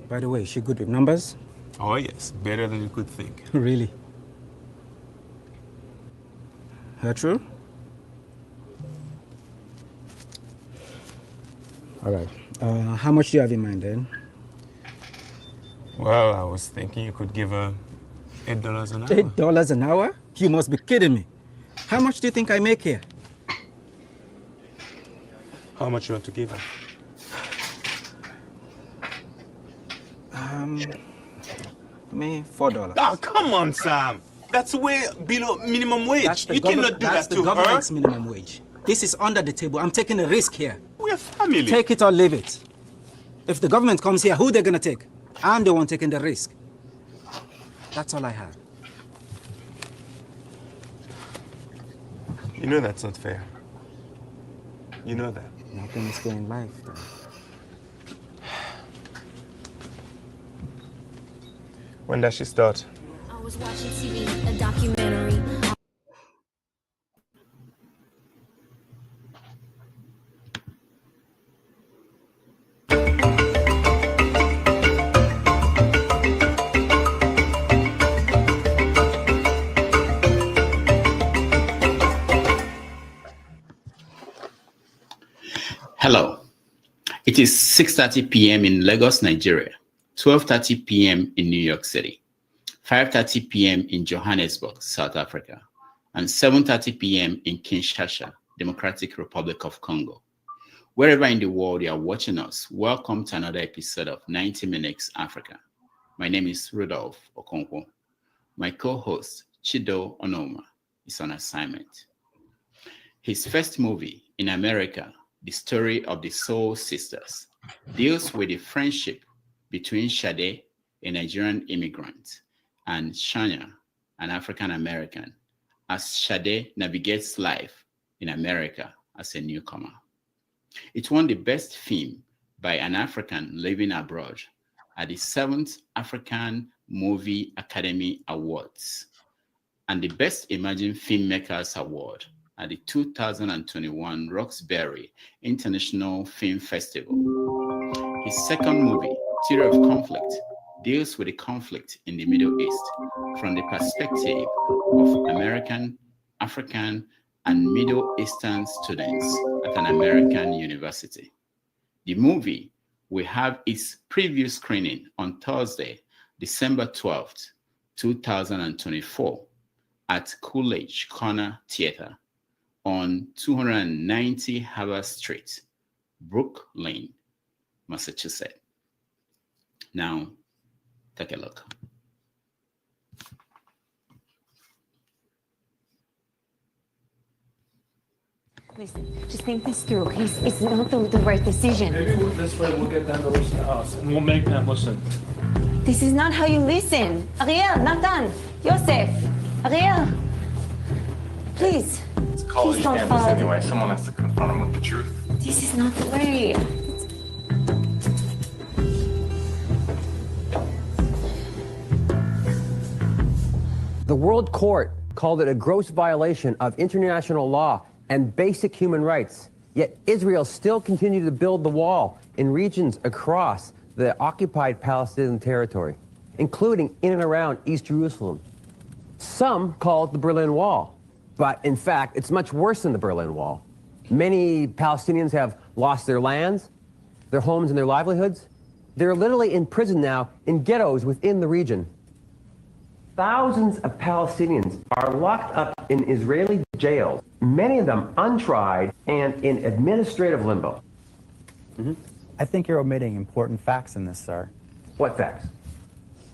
By the way, is she good with numbers? Oh, yes. Better than you could think. Really? That true? All right. How much do you have in mind then? Well, I was thinking you could give her $8 an hour. $8 an hour? You must be kidding me. How much do you think I make here? How much you want to give her? Me, $4. Oh, come on, Sam. That's way below minimum wage. You cannot do that to her. That's the government's minimum wage. This is under the table. I'm taking a risk here. We're family. Take it or leave it. If the government comes here, who they're gonna take? I'm the one taking the risk. That's all I have. You know that's not fair. You know that. Nothing is fair in life. When does she start? I was watching TV, a documentary. Hello. It is 6:30 p.m. in Lagos, Nigeria, 12:30 p.m. in New York City, 5:30 p.m. in Johannesburg, South Africa, and 7:30 p.m. in Kinshasa, Democratic Republic of Congo. Wherever in the world you are watching us, welcome to another episode of 90 Minutes Africa. My name is Rudolph Okonkwo. My co-host, Chido Onoma, is on assignment. His first movie in America, The Story of the Soul Sisters, deals with the friendship between Sade, a Nigerian immigrant, and Sanya, an African American, as Sade navigates life in America as a newcomer. It won the Best Film by an African living abroad at the 7th African Movie Academy Awards and the Best Emerging Filmmakers Award at the 2021 Roxbury International Film Festival. His second movie, Theory of Conflict, deals with the conflict in the Middle East from the perspective of American, African, and Middle Eastern students at an American university. The movie will have its preview screening on Thursday, December 12th, 2024 at Coolidge Corner Theater on 290 Harvard Street, Brookline, Massachusetts. Now, take a look. Listen, just think this through. It's not the right decision. Maybe this way we'll get them to listen to us, and we'll make them listen. This is not how you listen. Ariel, Nathan, Yosef, Ariel. Please. It's college campus anyway. Someone has to confront them with the truth. This is not the way. The World Court called it a gross violation of international law and basic human rights. Yet Israel still continued to build the wall in regions across the occupied Palestinian territory, including in and around East Jerusalem. Some call it the Berlin Wall, but in fact, it's much worse than the Berlin Wall. Many Palestinians have lost their lands, their homes, and their livelihoods. They're literally in prison now in ghettos within the region. Thousands of Palestinians are locked up in Israeli jails, many of them untried and in administrative limbo. I think you're omitting important facts in this, sir. What facts?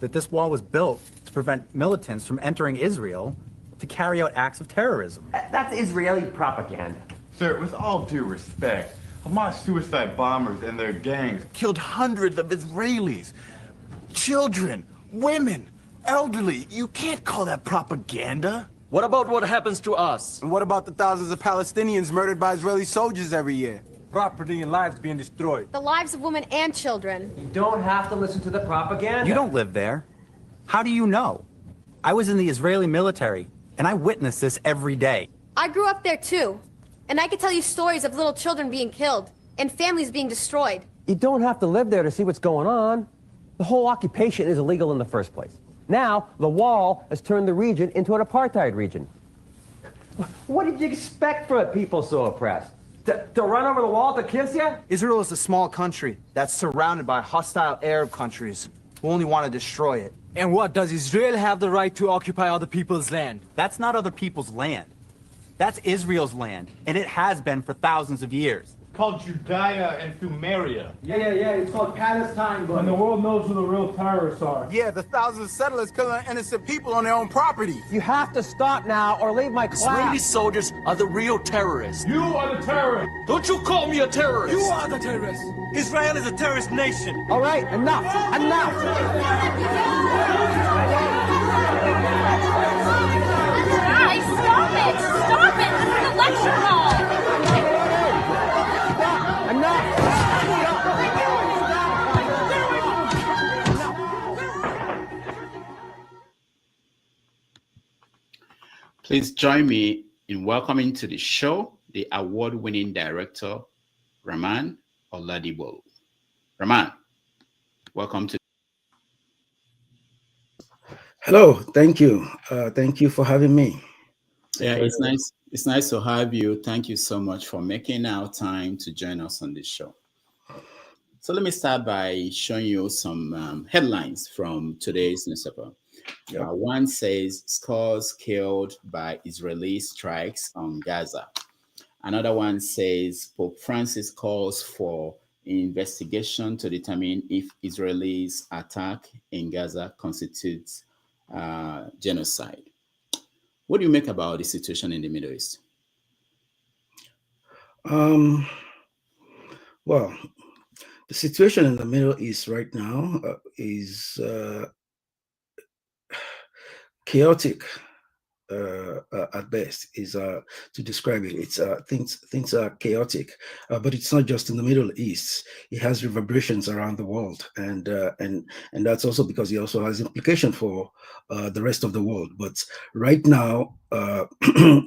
That this wall was built to prevent militants from entering Israel to carry out acts of terrorism. That's Israeli propaganda. Sir, with all due respect, Hamas suicide bombers and their gangs killed hundreds of Israelis. Children, women, elderly. You can't call that propaganda. What about what happens to us? And what about the thousands of Palestinians murdered by Israeli soldiers every year? Property and lives being destroyed. The lives of women and children. You don't have to listen to the propaganda. You don't live there. How do you know? I was in the Israeli military, and I witness this every day. I grew up there too. And I could tell you stories of little children being killed and families being destroyed. You don't have to live there to see what's going on. The whole occupation is illegal in the first place. Now, the wall has turned the region into an apartheid region. What did you expect from a people so oppressed? To run over the wall to kiss you? Israel is a small country that's surrounded by hostile Arab countries who only want to destroy it. And what, does Israel have the right to occupy other people's land? That's not other people's land. That's Israel's land, and it has been for thousands of years. Called Judea and Sumeria. Yeah, it's called Palestine, but... And the world knows who the real terrorists are. Yeah, the thousands of settlers killing innocent people on their own property. You have to stop now or leave my class. Israeli soldiers are the real terrorists. You are the terrorists. Don't you call me a terrorist! You are the terrorists. Israel is a terrorist nation. All right, enough! Enough! Guys, stop it! Stop it! This is a lecture hall! Please join me in welcoming to the show the award-winning director, Rahman Oladigbolu. Rahman, welcome to. Hello, thank you. Thank you for having me. Yeah, it's nice. It's nice to have you. Thank you so much for making our time to join us on this show. So let me start by showing you some headlines from today's newspaper. One says scores killed by Israeli strikes on Gaza. Another one says Pope Francis calls for investigation to determine if Israelis' attack in Gaza constitutes genocide. What do you make about the situation in the Middle East? Well, the situation in the Middle East right now is chaotic at best, is to describe it. It's things are chaotic, but it's not just in the Middle East. It has reverberations around the world, and that's also because it also has implication for the rest of the world. But right now,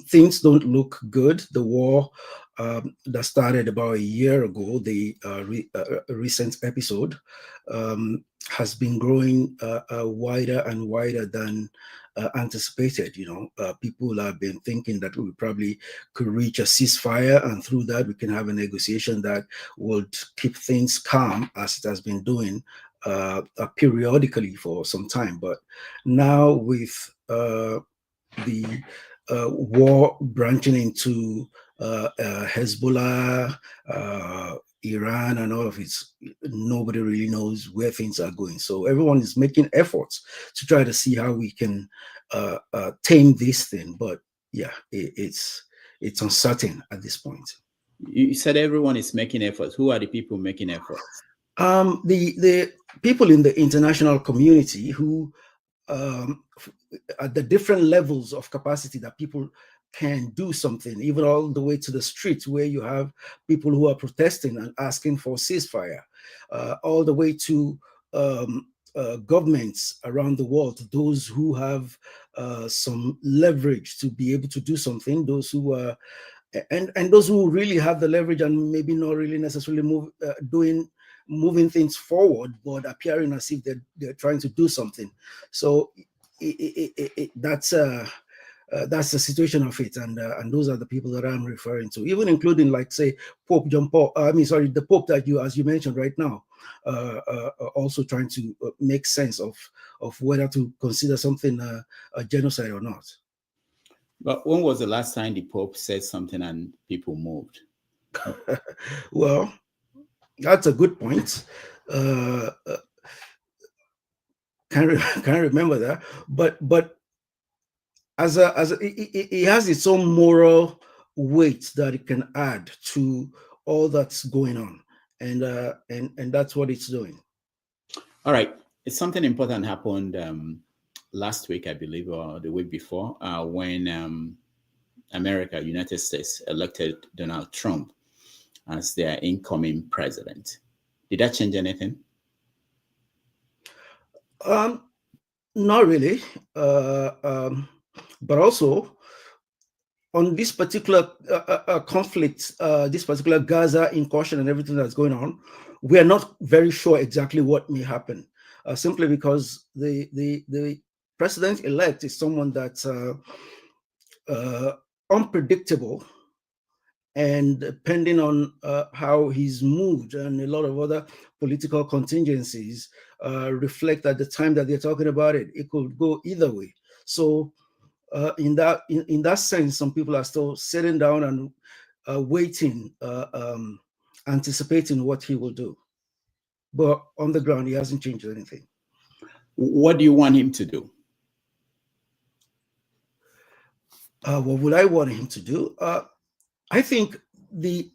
things don't look good. The war that started about a year ago, the recent episode, has been growing wider and wider than anticipated. People have been thinking that we probably could reach a ceasefire, and through that we can have a negotiation that would keep things calm, as it has been doing periodically for some time. But now with the war branching into Hezbollah, Iran, and all of it, nobody really knows where things are going. So everyone is making efforts to try to see how we can tame this thing. But yeah, it's uncertain at this point. You said everyone is making efforts. Who are the people making efforts? The people in the international community who at the different levels of capacity that people can do something, even all the way to the streets where you have people who are protesting and asking for ceasefire, all the way to governments around the world, those who have some leverage to be able to do something, those who are and those who really have the leverage and maybe not really necessarily moving things forward, but appearing as if they're trying to do something. So that's the situation of it, and those are the people that I'm referring to, even including, like, say, Pope John Paul. The Pope that as you mentioned right now, also trying to make sense of whether to consider something a genocide or not. But when was the last time the Pope said something and people moved? Well, that's a good point. Can't remember that, but as it has its own moral weight that it can add to all that's going on, and that's what it's doing. All right, it's something important happened last week, I believe, or the week before, when United States elected Donald Trump as their incoming president. Did that change anything? Not really. But also, on this particular conflict, this particular Gaza incursion and everything that's going on, we are not very sure exactly what may happen. simply because the president-elect is someone that's unpredictable, and depending on how he's moved and a lot of other political contingencies reflect at the time that they're talking about it, it could go either way. So in that sense, some people are still sitting down and waiting, anticipating what he will do. But on the ground, he hasn't changed anything. What do you want him to do? What would I want him to do? I think it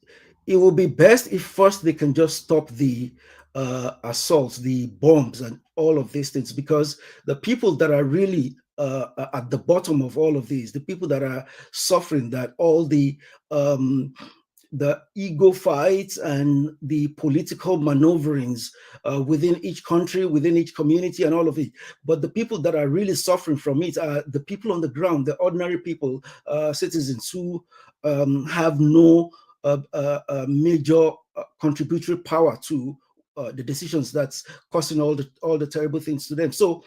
will be best if first they can just stop the assaults, the bombs, and all of these things, because the people that are really at the bottom of all of these, the people that are suffering, that all the ego fights and the political maneuverings within each country, within each community, and all of it. But the people that are really suffering from it are the people on the ground, the ordinary people, citizens who have no major contributory power to the decisions that's causing all the terrible things to them. So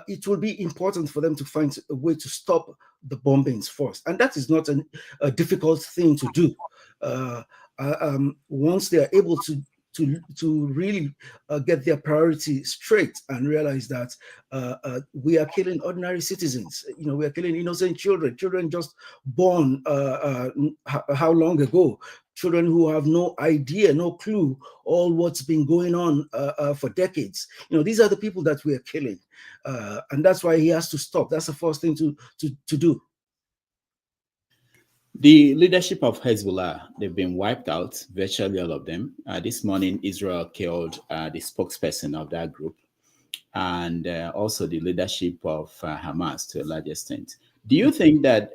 it will be important for them to find a way to stop the bombings first, and that is not a difficult thing to do. Once they are able to really get their priority straight and realize that we are killing ordinary citizens. You know, we are killing innocent children just born how long ago, children who have no idea, no clue, all what's been going on for decades. You know, these are the people that we are killing, and that's why he has to stop. That's the first thing to do. The leadership of Hezbollah, they've been wiped out, virtually all of them. This morning, Israel killed the spokesperson of that group, and also the leadership of Hamas to a large extent. Do you think that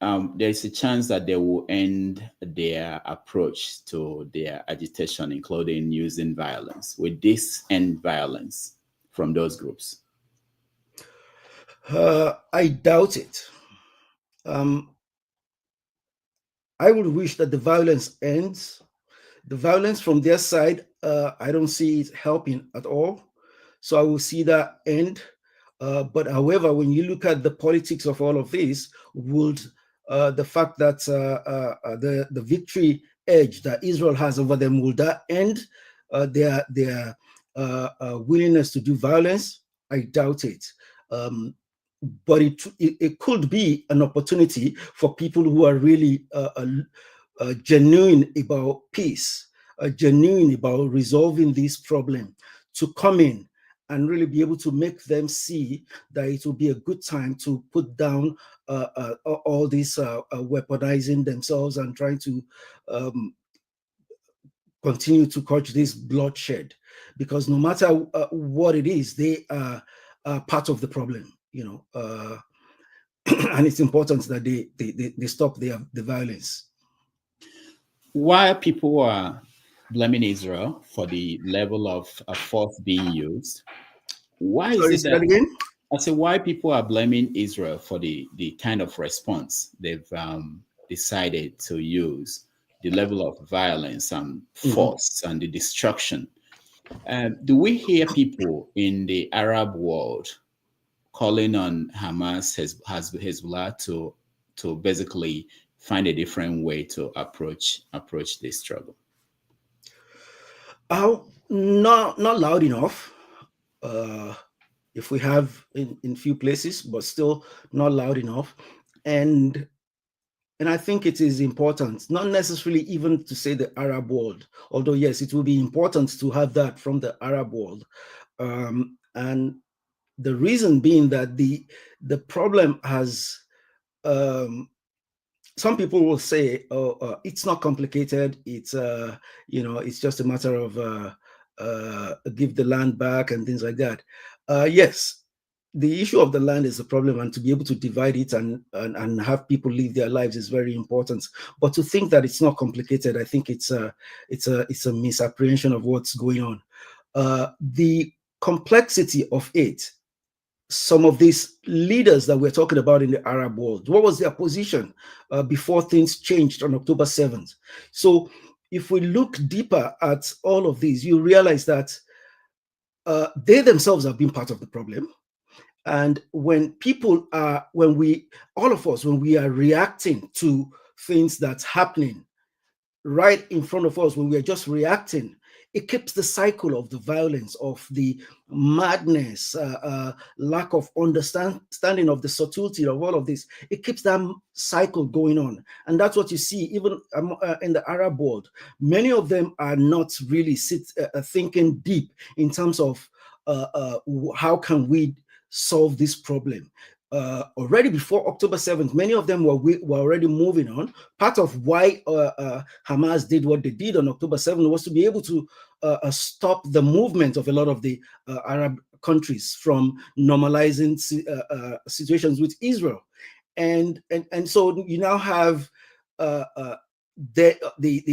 there is a chance that they will end their approach to their agitation, including using violence? Will this end violence from those groups? I doubt it. I would wish that the violence ends. The violence from their side, I don't see it helping at all. So I will see that end. But however, when you look at the politics of all of this, would the fact that the victory edge that Israel has over them, will that end their willingness to do violence? I doubt it. But it could be an opportunity for people who are really genuine about peace, genuine about resolving this problem, to come in and really be able to make them see that it will be a good time to put down all this weaponizing themselves and trying to continue to cause this bloodshed. Because no matter what it is, they are part of the problem. You know, and it's important that they stop the violence. While people are blaming Israel for the level of force being used, why is it that again? I say why people are blaming Israel for the kind of response they've decided to use, the level of violence and force and the destruction. Do we hear people in the Arab world calling on Hamas, Hezbollah to basically find a different way to approach this struggle? Not loud enough. If we have in few places, but still not loud enough. And I think it is important, not necessarily even to say the Arab world, although yes, it will be important to have that from the Arab world. And the reason being that the problem has, some people will say, oh, it's not complicated. It's it's just a matter of give the land back and things like that. Yes, the issue of the land is a problem, and to be able to divide it and have people live their lives is very important. But to think that it's not complicated, I think it's a misapprehension of what's going on. The complexity of it. Some of these leaders that we're talking about in the Arab world, what was their position before things changed on October 7th? So if we look deeper at all of these, you realize that they themselves have been part of the problem. And when people are, all of us, when we are reacting to things that's happening right in front of us, when we are just reacting, it keeps the cycle of the violence, of the madness, lack of understanding of the subtlety of all of this. It keeps that cycle going on. And that's what you see even in the Arab world. Many of them are not really thinking deep in terms of how can we solve this problem. Already before October 7th, many of them were already moving on. Part of why Hamas did what they did on October 7th was to be able to stop the movement of a lot of the Arab countries from normalizing situations with Israel. And so you now have the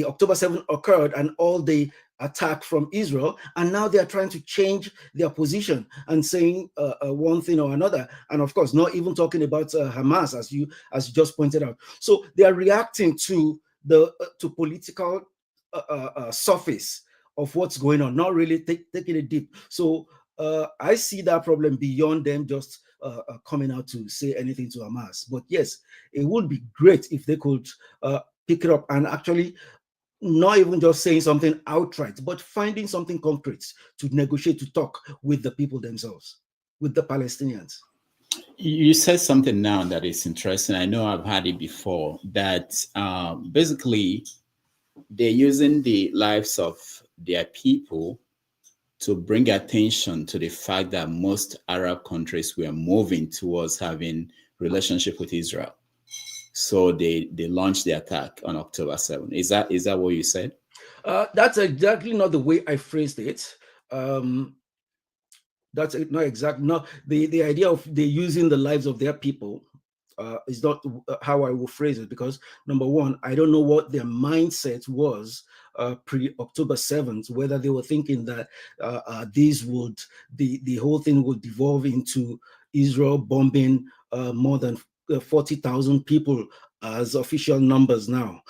October 7th occurred and all the attack from Israel, and now they are trying to change their position and saying one thing or another, and of course not even talking about Hamas, as you just pointed out. So they are reacting to the political surface of what's going on, not really taking it deep. So I see that problem beyond them just coming out to say anything to Hamas. But yes, it would be great if they could pick it up and actually not even just saying something outright, but finding something concrete to negotiate, to talk with the people themselves, with the Palestinians. You said something now that is interesting. I know I've had it before, that basically they're using the lives of their people to bring attention to the fact that most Arab countries were moving towards having relationship with Israel. So they launched the attack on October 7th. Is that what you said? That's exactly not the way I phrased it. That's not exactly, no. The idea of they using the lives of their people is not how I will phrase it, because number one, I don't know what their mindset was pre-October 7th, whether they were thinking that the whole thing would devolve into Israel bombing more than 40,000 people as official numbers now.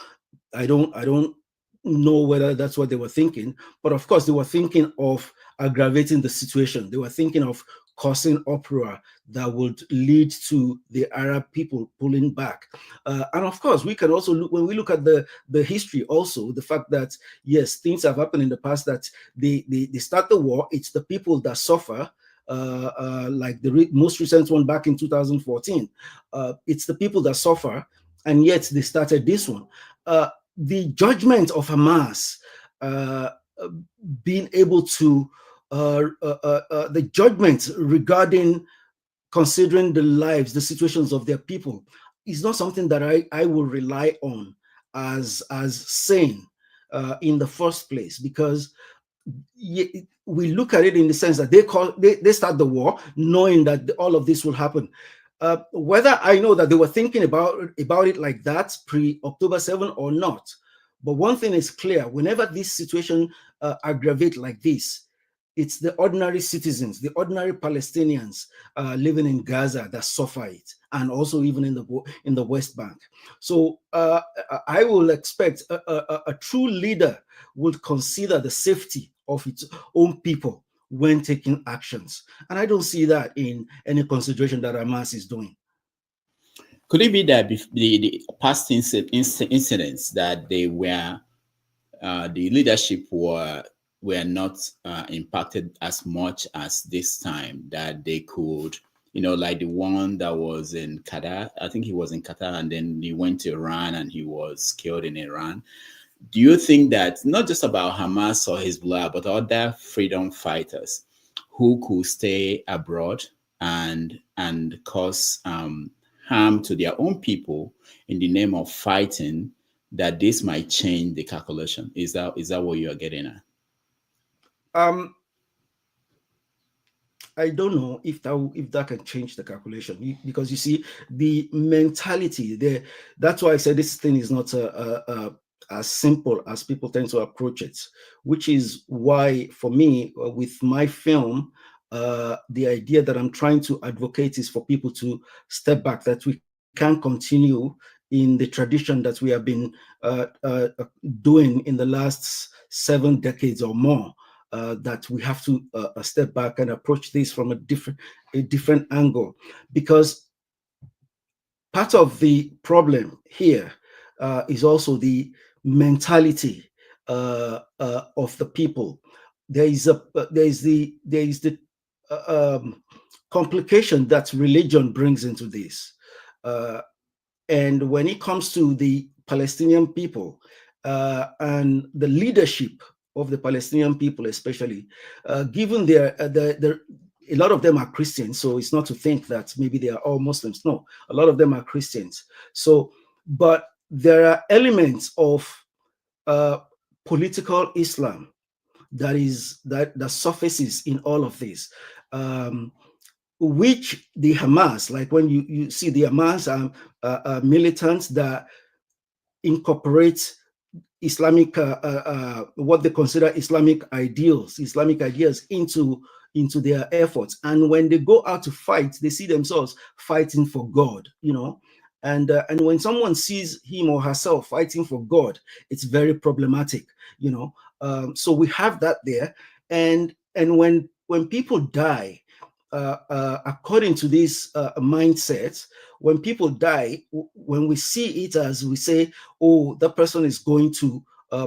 I don't know whether that's what they were thinking, but of course they were thinking of aggravating the situation. They were thinking of causing uproar that would lead to the Arab people pulling back. And of course, we can also look, when we look at the history also, the fact that, yes, things have happened in the past that they start the war, it's the people that suffer, like the most recent one back in 2014. It's the people that suffer, and yet they started this one. The judgment of Hamas being able to, the judgment regarding considering the lives, the situations of their people is not something that I will rely on as sane in the first place, because we look at it in the sense that they start the war knowing that all of this will happen. Whether I know that they were thinking about it like that pre-October 7 or not, but one thing is clear: whenever this situation aggravates like this, it's the ordinary citizens, the ordinary Palestinians living in Gaza that suffer it, and also even in the West Bank. So I will expect a true leader would consider the safety of its own people when taking actions, and I don't see that in any consideration that Hamas is doing. Could it be that the past incidents that they were, the leadership were not impacted as much as this time, that they could, like the one that was in Qatar? I think he was in Qatar, and then he went to Iran and he was killed in Iran. Do you think that not just about Hamas or Hezbollah, but other freedom fighters who could stay abroad and cause harm to their own people in the name of fighting, that this might change the calculation? Is that what you are getting at? I don't know if that can change the calculation, because you see the mentality there. That's why I said this thing is not as simple as people tend to approach it, which is why for me, with my film, the idea that I'm trying to advocate is for people to step back, that we can continue in the tradition that we have been doing in the last 7 decades or more. that we have to step back and approach this from a different angle, because part of the problem here is also the mentality of the people. There is the complication that religion brings into this, and when it comes to the Palestinian people and the leadership of the Palestinian people, especially given a lot of them are Christians, so it's not to think that maybe they are all Muslims. No, a lot of them are Christians. So, but there are elements of political Islam that surfaces in all of this, which the Hamas, like when you see the Hamas militants that incorporate Islamic, what they consider Islamic ideals into their efforts. And when they go out to fight, they see themselves fighting for God, and when someone sees him or herself fighting for God, it's very problematic, so we have that there. And when people die, according to this mindset, when people die, when we see it as, we say, oh, that person is going to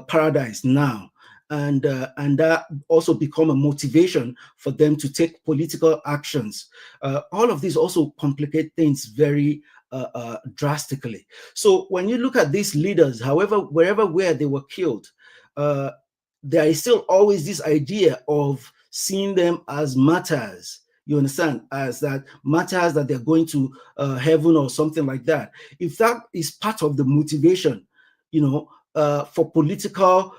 paradise now, and that also become a motivation for them to take political actions. All of these also complicate things very drastically. So when you look at these leaders, wherever they were killed, there is still always this idea of seeing them as martyrs. You understand, as that matters that they're going to heaven or something like that. If that is part of the motivation, for political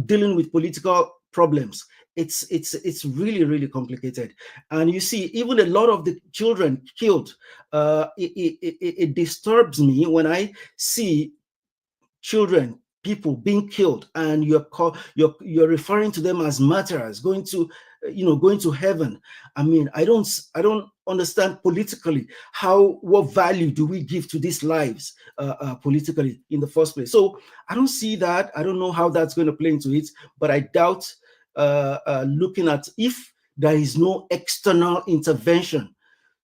dealing with political problems, it's really, really complicated. And you see, even a lot of the children killed, it disturbs me when I see children, people being killed, and you're referring to them as martyrs, going to heaven. I mean, I don't understand politically what value do we give to these lives politically in the first place. So I don't see that. I don't know how that's going to play into it, but I doubt looking at if there is no external intervention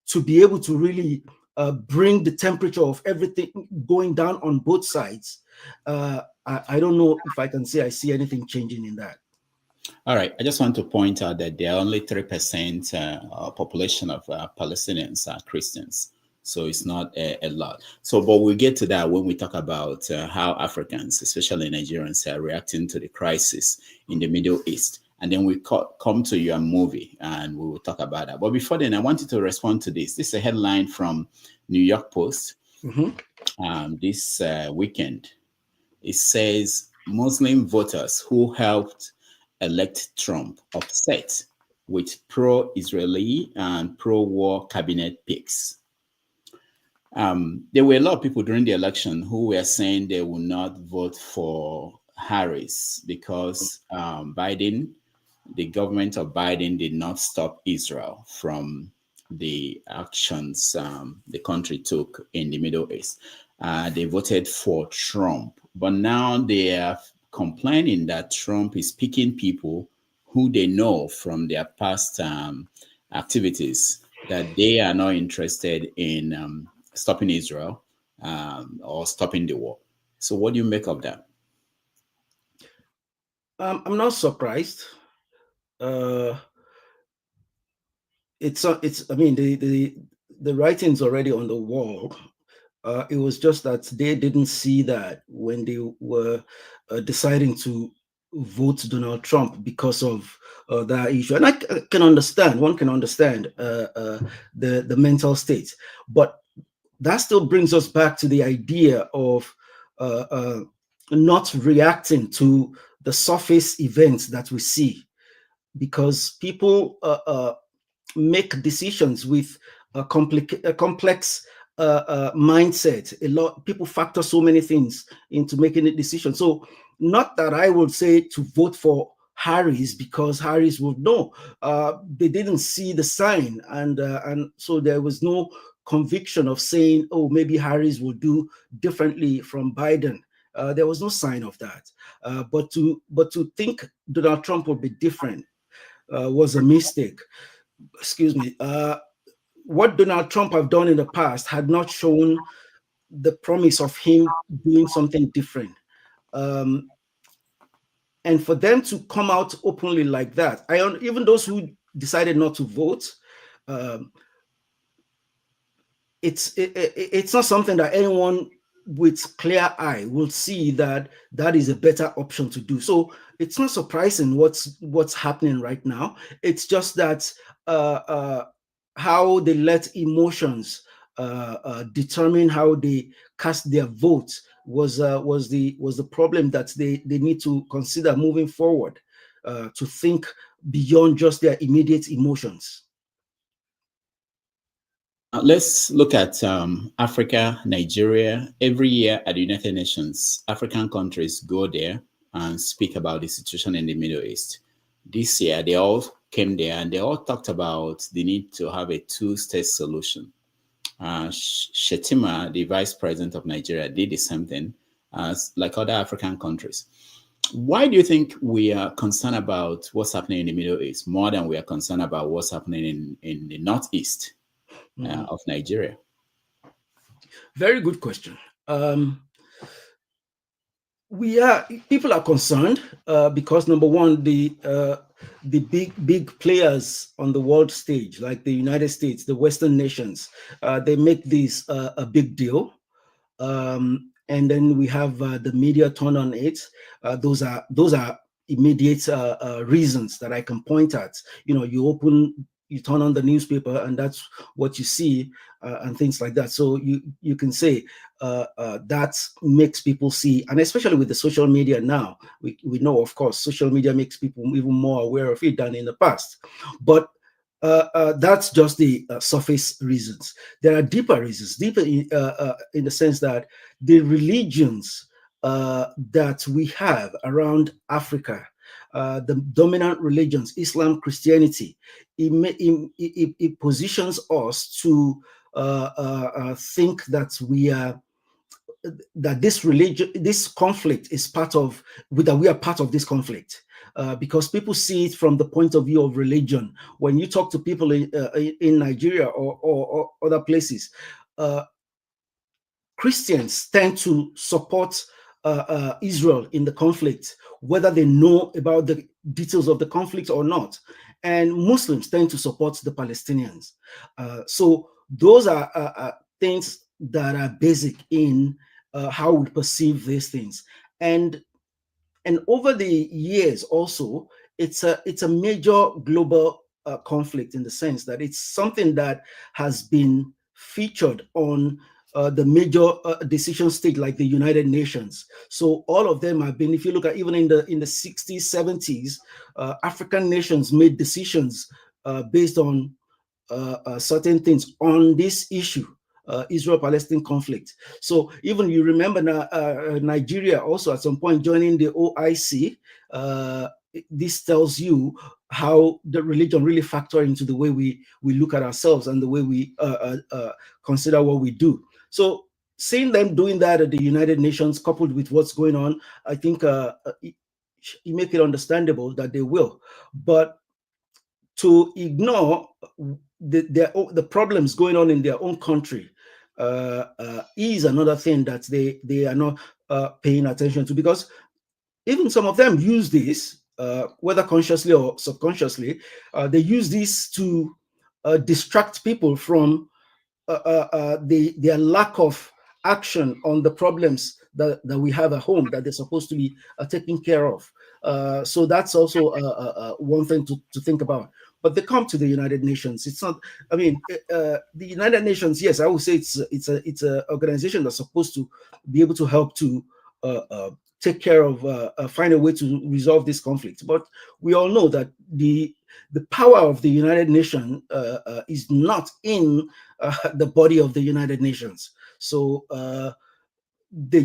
to be able to really bring the temperature of everything going down on both sides. I don't know if I can say I see anything changing in that. All right. I just want to point out that there are only 3% population of Palestinians are Christians. So it's not a lot. So, but we'll get to that when we talk about how Africans, especially Nigerians, are reacting to the crisis in the Middle East. And then we come to your movie and we will talk about that. But before then, I wanted to respond to this. This is a headline from New York Post this weekend. It says, Muslim voters who helped elect Trump upset with pro-Israeli and pro-war cabinet picks. There were a lot of people during the election who were saying they will not vote for Harris because the government of Biden did not stop Israel from the actions the country took in the Middle East. They voted for Trump, but now they are complaining that Trump is picking people who they know from their past activities that they are not interested in stopping Israel or stopping the war. So what do you make of that? I'm not surprised. I mean, the writing's already on the wall. It was just that they didn't see that when they were deciding to vote Donald Trump because of that issue. And I can understand, one can understand the mental state. But that still brings us back to the idea of not reacting to the surface events that we see, because people make decisions with a complex mindset. People factor so many things into making a decision. So not that I would say to vote for Harris because Harris would know. They didn't see the sign, and so there was no conviction of saying, oh, maybe Harris will do differently from Biden. There was no sign of that. But to think Donald Trump would be different, was a mistake. Excuse me. What Donald Trump have done in the past had not shown the promise of him doing something different. And for them to come out openly like that, even those who decided not to vote, it's not something that anyone with clear eye will see that is a better option to do. So it's not surprising what's happening right now. It's just that how they let emotions determine how they cast their vote was the problem that they need to consider moving forward, to think beyond just their immediate emotions. Let's look at Africa, Nigeria. Every year at the United Nations, African countries go there and speak about the situation in the Middle East. This year, they all came there and they all talked about the need to have a two-state solution. Shetima, the vice president of Nigeria, did the same thing as like other African countries. Why do you think we are concerned about what's happening in the Middle East more than we are concerned about what's happening in the Northeast of Nigeria? Very good question. People are concerned because, number one, the big players on the world stage, like the United States, the Western nations, they make this a big deal. And then we have the media turn on it. Those are immediate reasons that I can point at. You turn on the newspaper and that's what you see, and things like that. So you can say that makes people see, and especially with the social media now, we know, of course, social media makes people even more aware of it than in the past. But that's just the surface reasons. There are deeper reasons, deeper in the sense that the religions that we have around Africa, the dominant religions, Islam, Christianity, it positions us to think that that this conflict is that we are part of this conflict, because people see it from the point of view of religion. When you talk to people in Nigeria or other places, Christians tend to support Israel in the conflict, whether they know about the details of the conflict or not. And Muslims tend to support the Palestinians. So those are things that are basic in how we perceive these things. And over the years also, it's a major global conflict, in the sense that it's something that has been featured on the major decision stage, like the United Nations. So all of them have been, if you look at even in the 60s, 70s, African nations made decisions based on certain things on this issue, Israel-Palestine conflict. So even you remember Nigeria also at some point joining the OIC. This tells you how the religion really factor into the way we look at ourselves and the way we consider what we do. So seeing them doing that at the United Nations, coupled with what's going on, I think you make it understandable that they will. But to ignore the problems going on in their own country is another thing that they are not paying attention to, because even some of them use this, whether consciously or subconsciously, they use this to distract people from their lack of action on the problems that we have at home that they're supposed to be taking care of. So that's also one thing to think about. But they come to the United Nations. It's not. I mean, the United Nations. Yes, I would say it's an organization that's supposed to be able to help to take care of, find a way to resolve this conflict. But we all know that the power of the United Nations is not in the body of the United Nations. So they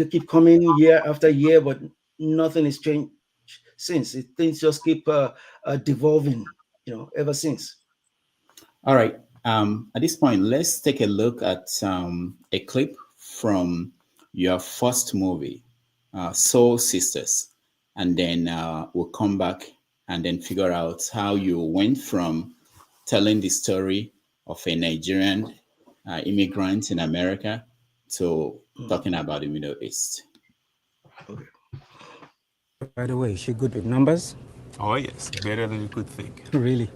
keep coming year after year, but nothing has changed since. Things just keep devolving, ever since. All right. At this point, let's take a look at a clip from your first movie, Soul Sisters, and then we'll come back and then figure out how you went from telling the story of a Nigerian immigrant in America to talking about the Middle East. Okay. By the way, is she good with numbers? Oh yes, better than you could think. Really?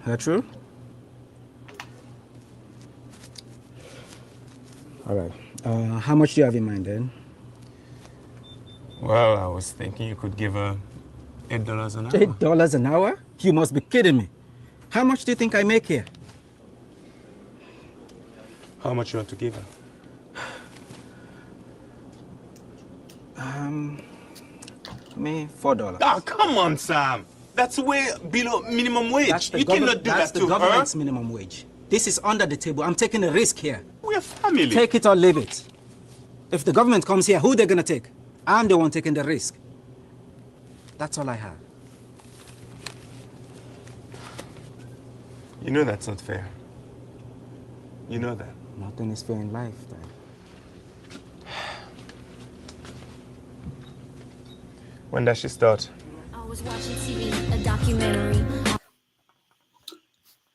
That true? All right. How much do you have in mind then? Well, I was thinking you could give her $8 an hour. $8 an hour? You must be kidding me. How much do you think I make here? How much you want to give her? Me $4. Oh, come on, Sam. That's way below minimum wage. You cannot do that to her. That's the government's minimum wage. This is under the table. I'm taking a risk here. We're family. Take it or leave it. If the government comes here, who are they going to take? I'm the one taking the risk. That's all I have. You know that's not fair. You know that. Nothing is fair in life, Dad. When does she start? I was watching TV, a documentary.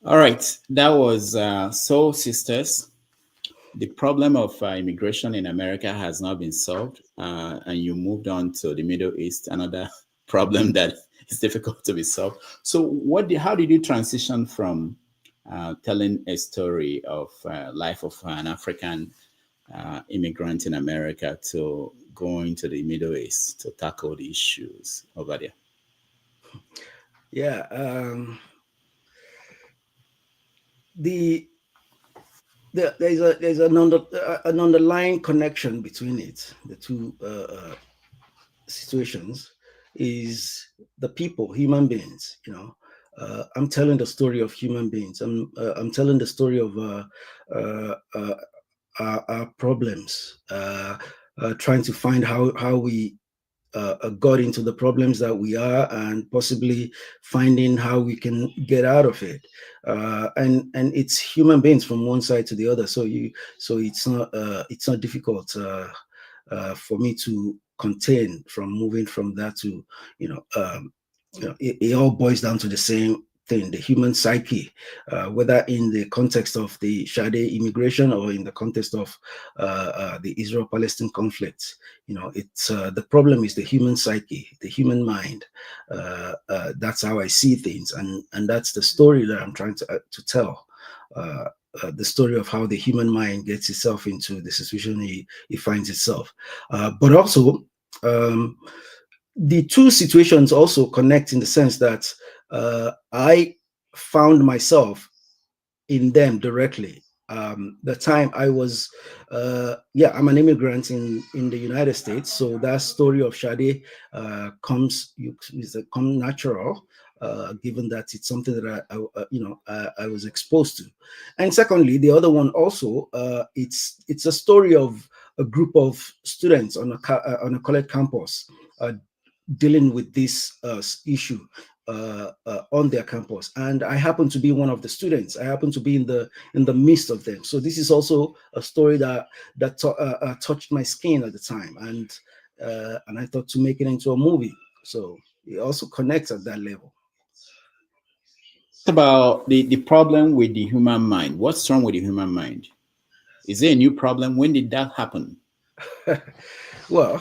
All right, that was Soul Sisters. The problem of immigration in America has not been solved, and you moved on to the Middle East, another problem that is difficult to be solved. So how did you transition from telling a story of life of an African immigrant in America to going to the Middle East to tackle the issues over there? Yeah, there's an underlying connection between it. The two situations is the people, human beings. You know, I'm telling the story of human beings. I'm telling the story of our problems. Trying to find how we got into the problems that we are, and possibly finding how we can get out of it. And it's human beings from one side to the other. So it's not difficult for me to contain from moving from that to it all boils down to the same thing: the human psyche, whether in the context of the Sade immigration or in the context of the Israel-Palestine conflict. You know, it's the problem is the human psyche, the human mind. That's how I see things, and that's the story that I'm trying to tell. The story of how the human mind gets itself into the situation he finds itself, but also the two situations also connect in the sense that I found myself in them directly. The time I was, I'm an immigrant in the United States, so that story of Sade comes natural, given that it's something that I was exposed to. And secondly, the other one also, it's a story of a group of students on a college campus dealing with this issue on their campus, and I happen to be one of the students. I happen to be in the midst of them. So this is also a story that touched my skin at the time, and I thought to make it into a movie. So it also connects at that level. About the problem with the human mind. What's wrong with the human mind? Is there a new problem? When did that happen? Well,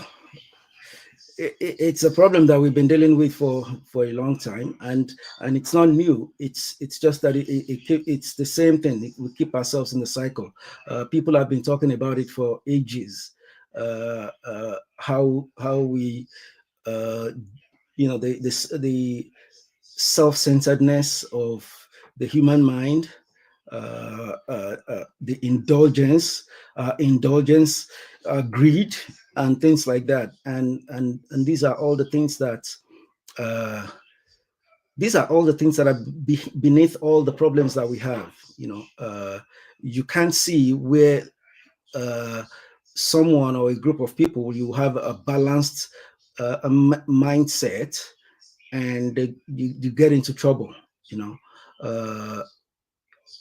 it's a problem that we've been dealing with for a long time, and it's not new. It's just that it's the same thing. We keep ourselves in the cycle. People have been talking about it for ages. How we, the self-centeredness of the human mind, the indulgence, greed, and things like that, and these are all the things that are beneath all the problems that we have. You can't see where someone or a group of people, you have a balanced mindset, and you get into trouble.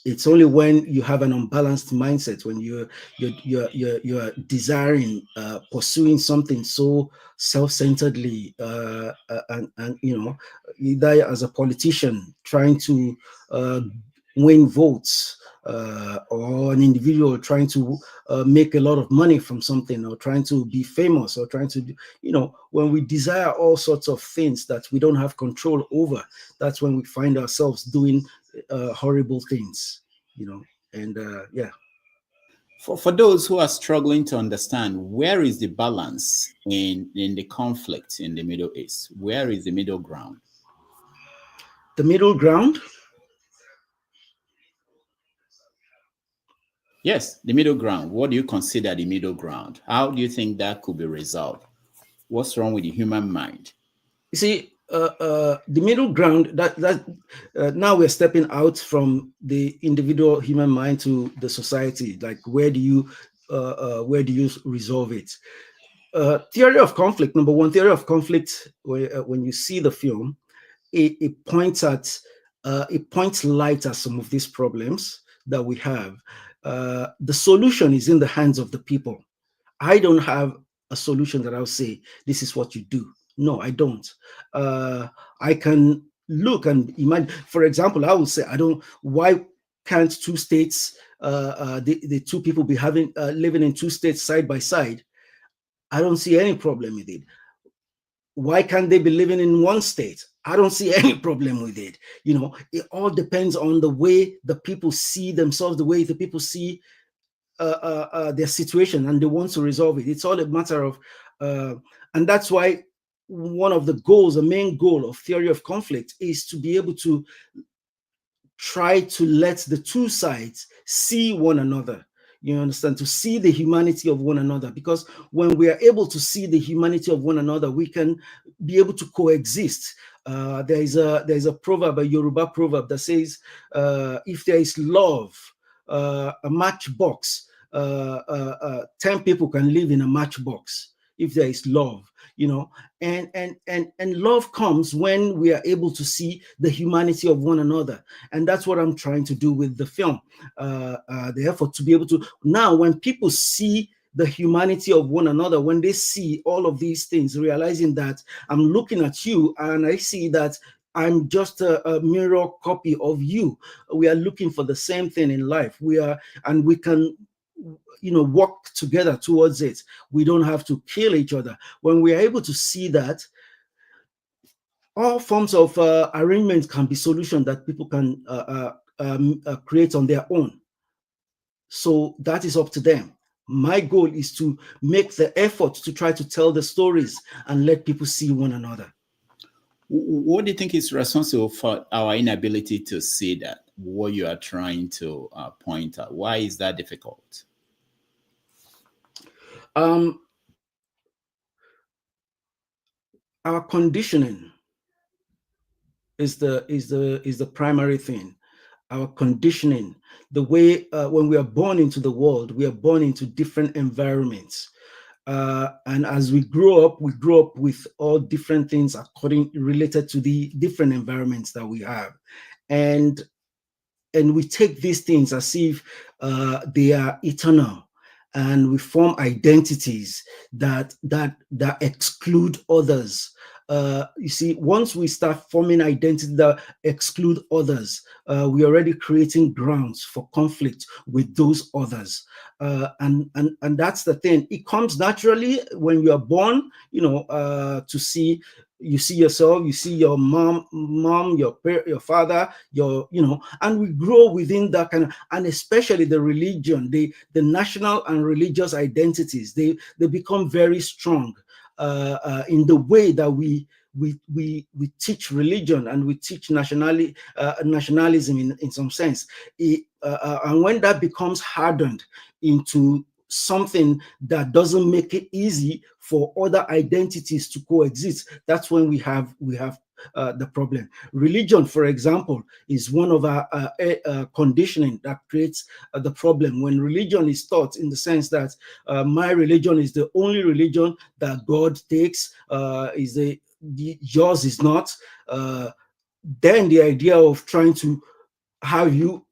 It's only when you have an unbalanced mindset, when you're desiring, pursuing something so self-centeredly, and either as a politician trying to win votes, or an individual trying to make a lot of money from something, or trying to be famous, or trying to do, when we desire all sorts of things that we don't have control over, that's when we find ourselves doing horrible things, and yeah. For those who are struggling to understand, where is the balance in the conflict in the Middle East? Where is the middle ground? The middle ground? Yes, the middle ground. What do you consider the middle ground? How do you think that could be resolved? What's wrong with the human mind? You see, the middle ground, now we're stepping out from the individual human mind to the society. Like, where do you resolve it? Theory of conflict. Number one, theory of conflict. When you see the film, it points light at some of these problems that we have. The solution is in the hands of the people. I don't have a solution that I'll say, this is what you do. No, I don't. I can look and imagine. For example, I would say, why can't two states, the two people be living in two states side by side? I don't see any problem with it. Why can't they be living in one state? I don't see any problem with it. It all depends on the way the people see themselves, the way the people see their situation, and they want to resolve it. It's all a matter of, and that's why one of the main goal of theory of conflict is to be able to try to let the two sides see one another. You understand? To see the humanity of one another, because when we are able to see the humanity of one another, we can be able to coexist. There is a proverb, a Yoruba proverb, that says, if there is love, a matchbox, 10 people can live in a matchbox. If there is love, and love comes when we are able to see the humanity of one another. And that's what I'm trying to do with the film. The effort to be able to, now when people see the humanity of one another, when they see all of these things, realizing that I'm looking at you and I see that I'm just a mirror copy of you. We are looking for the same thing in life. And we can work together towards it. We don't have to kill each other. When we are able to see that, all forms of arrangements can be solutions that people can create on their own. So that is up to them. My goal is to make the effort to try to tell the stories and let people see one another. What do you think is responsible for our inability to see that, what you are trying to point out? Why is that difficult? Our conditioning is the primary thing. Our conditioning, the way when we are born into the world, we are born into different environments, and as we grow up with all different things related to the different environments that we have, and we take these things as if they are eternal. And we form identities that exclude others. You see, once we start forming identities that exclude others, we're already creating grounds for conflict with those others. And that's the thing. It comes naturally when you are born, to see. You see yourself, you see your mom, your father, and we grow within that kind of, and especially the religion, the national and religious identities, they become very strong in the way that we teach religion and we teach nationalism in some sense. And when that becomes hardened into something that doesn't make it easy for other identities to coexist, that's when we have the problem. Religion, for example, is one of our conditioning that creates the problem. When religion is taught in the sense that my religion is the only religion that God takes, yours is not, then the idea of trying to have you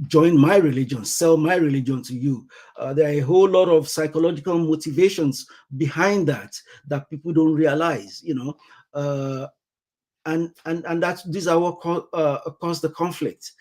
join my religion, sell my religion to you. There are a whole lot of psychological motivations behind that people don't realize, and that these are what cause the conflict,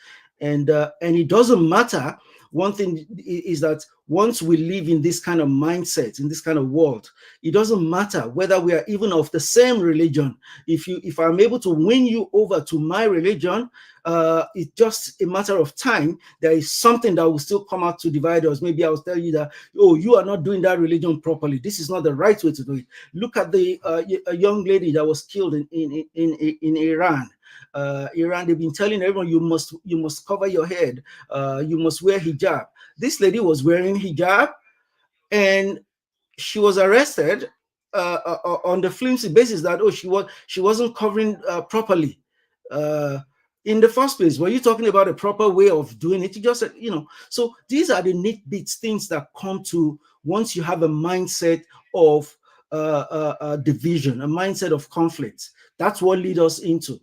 and it doesn't matter. One thing is that once we live in this kind of mindset, in this kind of world, it doesn't matter whether we are even of the same religion. If I'm able to win you over to my religion, it's just a matter of time. There is something that will still come out to divide us. Maybe I'll tell you that, oh, you are not doing that religion properly. This is not the right way to do it. Look at the a young lady that was killed in Iran. Iran, they've been telling everyone you must cover your head, you must wear hijab. This lady was wearing hijab, and she was arrested on the flimsy basis that she wasn't covering properly. In the first place, were you talking about a proper way of doing it? You just said, So these are the nitbits, things that come to once you have a mindset of division, a mindset of conflict. That's what leads us into.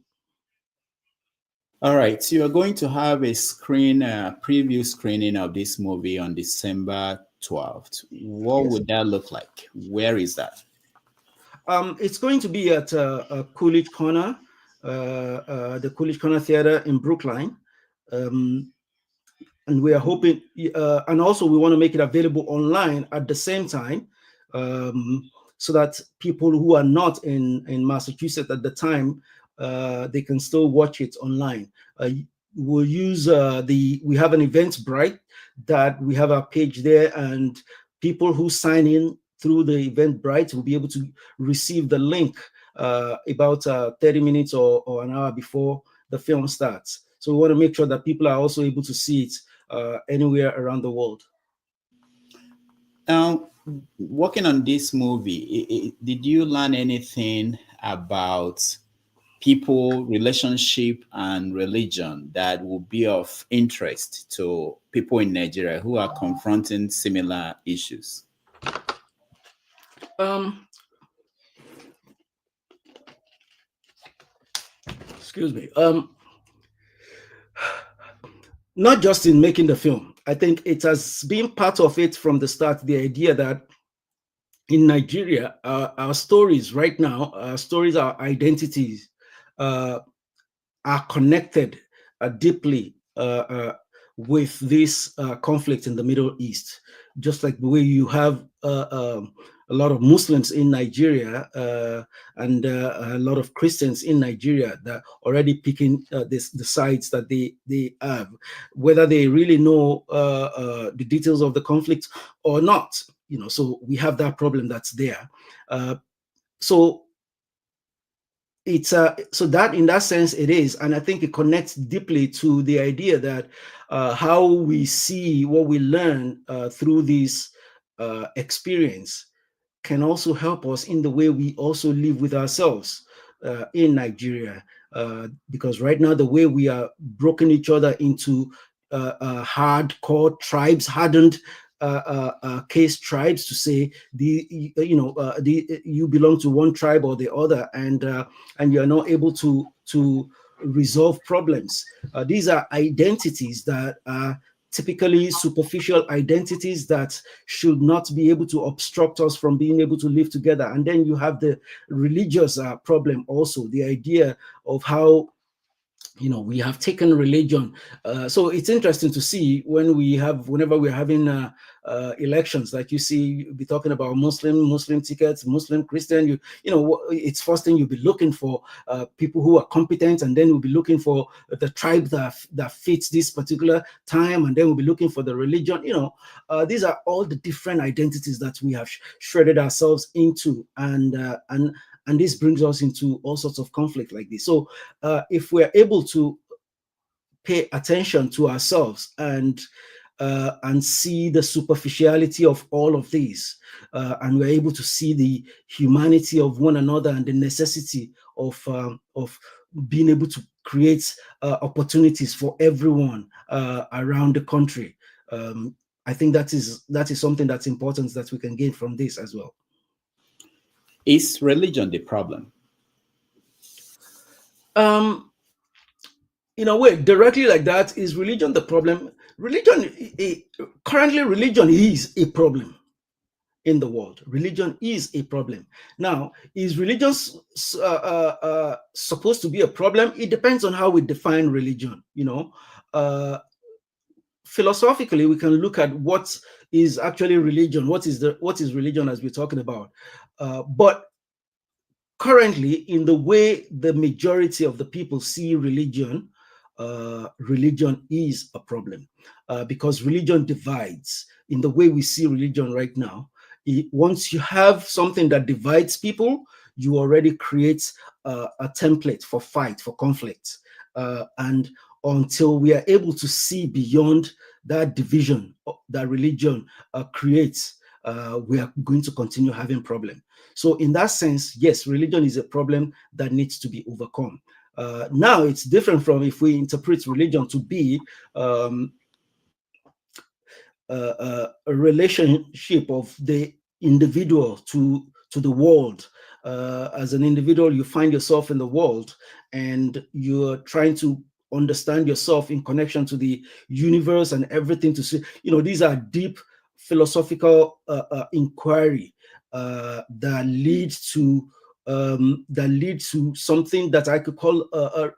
All right, so you're going to have a preview screening of this movie on December 12th. What would that look like? Where is that? It's going to be at Coolidge Corner, the Coolidge Corner Theater in Brookline. And we are hoping, and also we want to make it available online at the same time, so that people who are not in Massachusetts at the time, they can still watch it online. We'll use we have an Eventbrite that we have our page there, and people who sign in through the Eventbrite will be able to receive the link about 30 minutes or an hour before the film starts. So we want to make sure that people are also able to see it anywhere around the world. Now, working on this movie, did you learn anything about people, relationship, and religion that will be of interest to people in Nigeria who are confronting similar issues? Excuse me. Not just in making the film. I think it has been part of it from the start, the idea that in Nigeria, our stories right now, our stories, our identities are connected deeply with this conflict in the Middle East. Just like the way you have a lot of Muslims in Nigeria and a lot of Christians in Nigeria that already picking the sides that they have, whether they really know the details of the conflict or not. So we have that problem that's there. So it's so that in that sense it is, and I think it connects deeply to the idea that how we see what we learn through this experience can also help us in the way we also live with ourselves in Nigeria, because right now the way we are broken each other into hardcore tribes, hardened case tribes, to say you belong to one tribe or the other, and you are not able to resolve problems. These are identities that are typically superficial identities that should not be able to obstruct us from being able to live together. And then you have the religious problem also, the idea of how we have taken religion. So it's interesting to see whenever we're having elections, like you see, you'll be talking about Muslim tickets, Muslim, Christian. It's first thing you'll be looking for people who are competent, and then we'll be looking for the tribe that fits this particular time, and then we'll be looking for the religion. These are all the different identities that we have shredded ourselves into, and this brings us into all sorts of conflict like this. So if we're able to pay attention to ourselves and see the superficiality of all of these, and we're able to see the humanity of one another and the necessity of being able to create opportunities for everyone around the country, I think that is something that's important that we can gain from this as well. Is religion the problem? in a way, directly like that, is religion the problem? Currently, religion is a problem in the world. Religion is a problem. Now, is religion supposed to be a problem? It depends on how we define religion. Philosophically, we can look at what is actually religion. What is religion, as we're talking about? But currently, in the way the majority of the people see religion, religion is a problem, because religion divides. In the way we see religion right now, once you have something that divides people, you already create a template for fight, for conflict. And until we are able to see beyond that division that religion creates, we are going to continue having problems. So in that sense, yes, religion is a problem that needs to be overcome. Now it's different from if we interpret religion to be a relationship of the individual to the world. As an individual, you find yourself in the world and you're trying to understand yourself in connection to the universe and everything. To see, these are deep philosophical inquiry that leads to something that I could call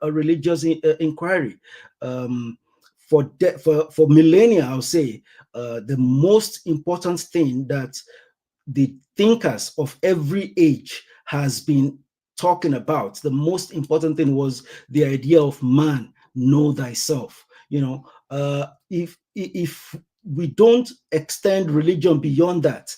a religious inquiry. For millennia, I'll say the most important thing that the thinkers of every age has been talking about, the most important thing was the idea of man, know thyself. If we don't extend religion beyond that,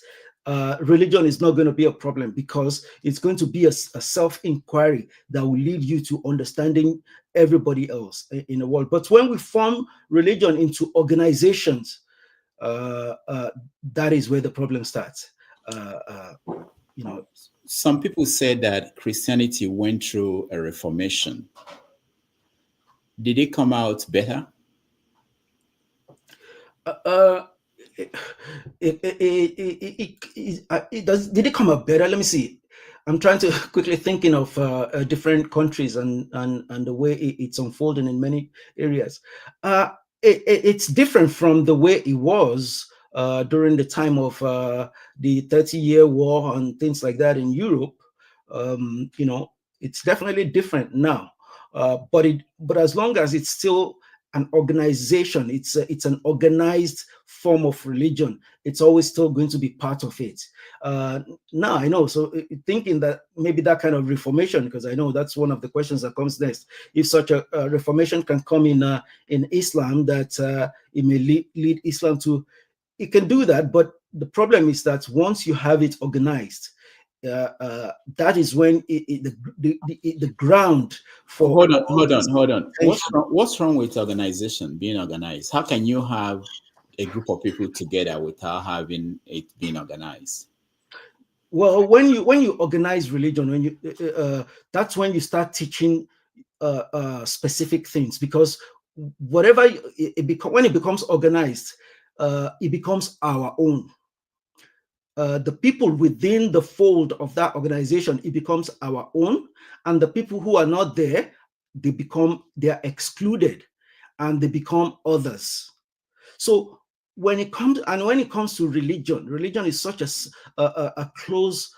religion is not going to be a problem, because it's going to be a self-inquiry that will lead you to understanding everybody else in the world. But when we form religion into organizations, that is where the problem starts. Some people say that Christianity went through a reformation. Did it come out better? Did it come out better? Let me see. I'm trying to quickly thinking of different countries and the way it's unfolding in many areas. It's different from the way it was during the time of the 30-year war and things like that in Europe. It's definitely different now. But as long as it's still an organization, it's an organized form of religion, it's always still going to be part of it. Now I know, so thinking that maybe that kind of reformation, because I know that's one of the questions that comes next, if such a reformation can come in Islam, that it may lead Islam to, it can do that. But the problem is that once you have it organized, that is when the ground for. Hold on. What's wrong with organization being organized? How can you have a group of people together without having it being organized? Well, when you organize religion, that's when you start teaching specific things, because whatever when it becomes organized, it becomes our own. The people within the fold of that organization, it becomes our own, and the people who are not there, they are excluded, and they become others. So when it comes to religion is such a close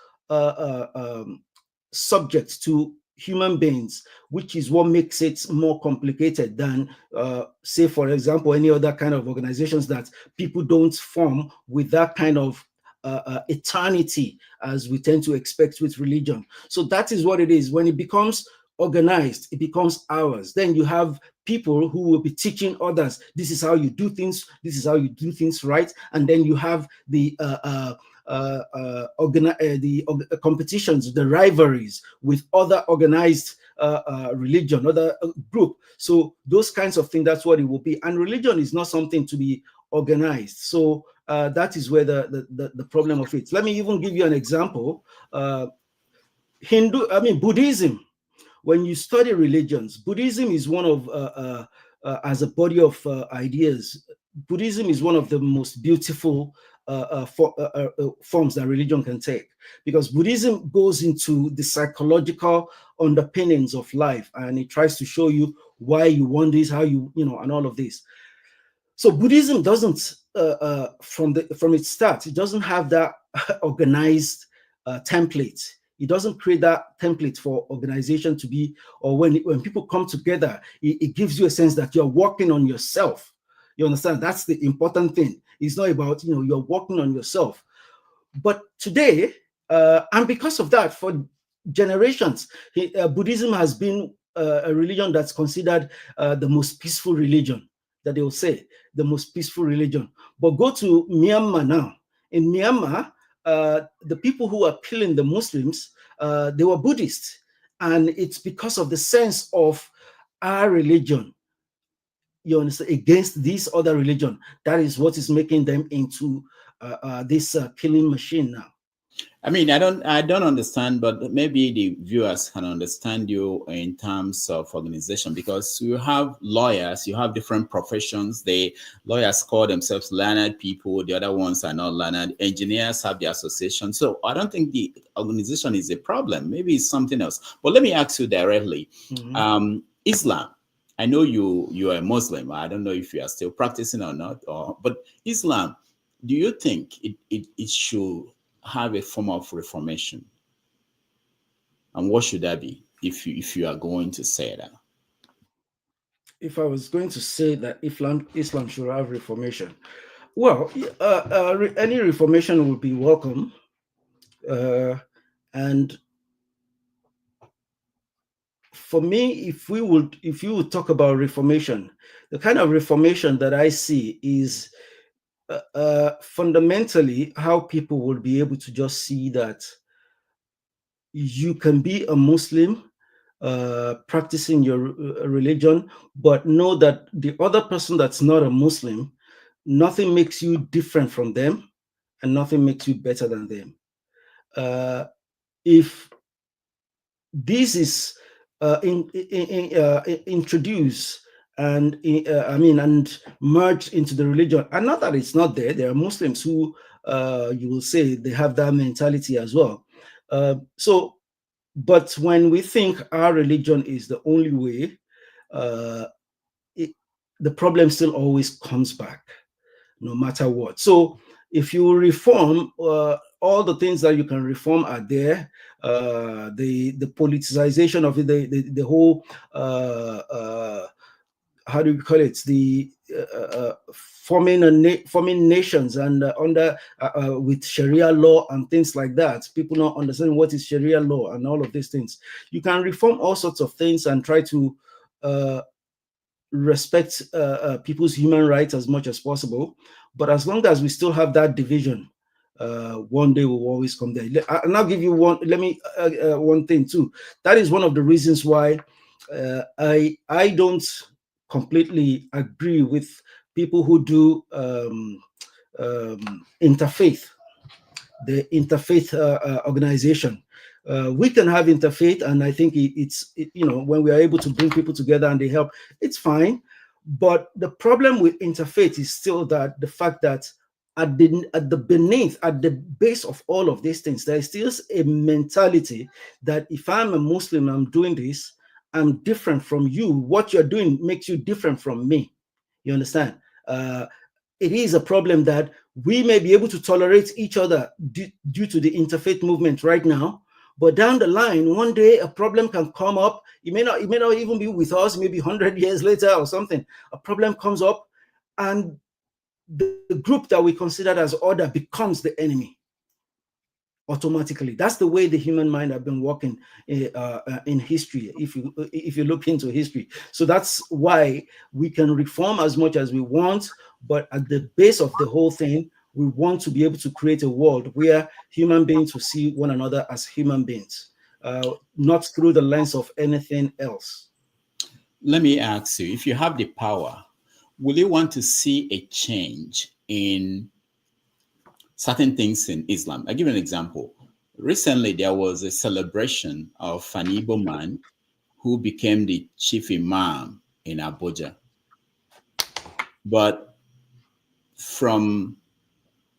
subject to human beings, which is what makes it more complicated than, say, for example, any other kind of organizations that people don't form with that kind of eternity as we tend to expect with religion. So that is what it is. When it becomes organized, it becomes ours. Then you have people who will be teaching others, this is how you do things, this is how you do things right. And then you have the competitions, the rivalries with other organized religion, other group. So those kinds of things, that's what it will be. And religion is not something to be organized. So that is where the problem of it. Let me even give you an example. Buddhism. When you study religions, Buddhism is one of, as a body of ideas, Buddhism is one of the most beautiful forms that religion can take, because Buddhism goes into the psychological underpinnings of life, and it tries to show you why you want this, how you know, and all of this. So Buddhism doesn't, from its start, it doesn't have that organized template. It doesn't create that template for organization to be, or when people come together, it gives you a sense that you're working on yourself. You understand? That's the important thing. It's not about, you're working on yourself. But today, and because of that, for generations, Buddhism has been a religion that's considered the most peaceful religion, that they will say, the most peaceful religion. But go to Myanmar now. In Myanmar, the people who are killing the Muslims, they were Buddhists. And it's because of the sense of our religion, you understand, against this other religion. That is what is making them into this killing machine now. I mean, I don't understand, but maybe the viewers can understand you in terms of organization, because you have lawyers, you have different professions. The lawyers call themselves learned people, the other ones are not learned. Engineers have the association. So I don't think the organization is a problem. Maybe it's something else. But let me ask you directly. Islam, I know you are a Muslim. I don't know if you are still practicing or not, but Islam, do you think it should have a form of reformation? And what should that be, if you are going to say that? If I was going to say that Islam should have reformation, well, any reformation would be welcome. And for me, if you would talk about reformation, the kind of reformation that I see is fundamentally how people will be able to just see that you can be a Muslim practicing your religion, but know that the other person that's not a Muslim, nothing makes you different from them and nothing makes you better than them. If this is introduced and and merged into the religion, and not that it's not there, there are Muslims who you will say they have that mentality as well. But when we think our religion is the only way, the problem still always comes back, no matter what. So if you reform, all the things that you can reform are there. The politicization of it, the whole how do you call it? The forming nations and under with Sharia law and things like that. People not understanding what is Sharia law and all of these things. You can reform all sorts of things and try to respect people's human rights as much as possible. But as long as we still have that division, one day will always come there. And I'll give you one. Let me one thing too. That is one of the reasons why I don't completely agree with people who do interfaith, the interfaith organization. We can have interfaith, and I think it's when we are able to bring people together and they help, it's fine. But the problem with interfaith is still that the fact that at the base of all of these things, there is still a mentality that if I'm a Muslim, I'm doing this, I'm different from you. What you're doing makes you different from me. You understand? It is a problem that we may be able to tolerate each other due to the interfaith movement right now, but down the line, one day a problem can come up. It may not even be with us. Maybe 100 years later or something, a problem comes up, and the group that we considered as other becomes the enemy automatically. That's the way the human mind have been working in history, if you look into history. So that's why we can reform as much as we want, but at the base of the whole thing, we want to be able to create a world where human beings will see one another as human beings, not through the lens of anything else. Let me ask you, if you have the power, will you want to see a change in certain things in Islam? I'll give you an example. Recently, there was a celebration of an Igbo man who became the chief imam in Abuja. But from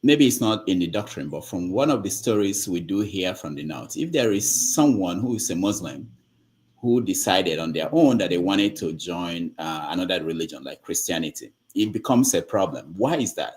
maybe it's not in the doctrine, but from one of the stories we do hear from the North, if there is someone who is a Muslim who decided on their own that they wanted to join another religion like Christianity, it becomes a problem. Why is that?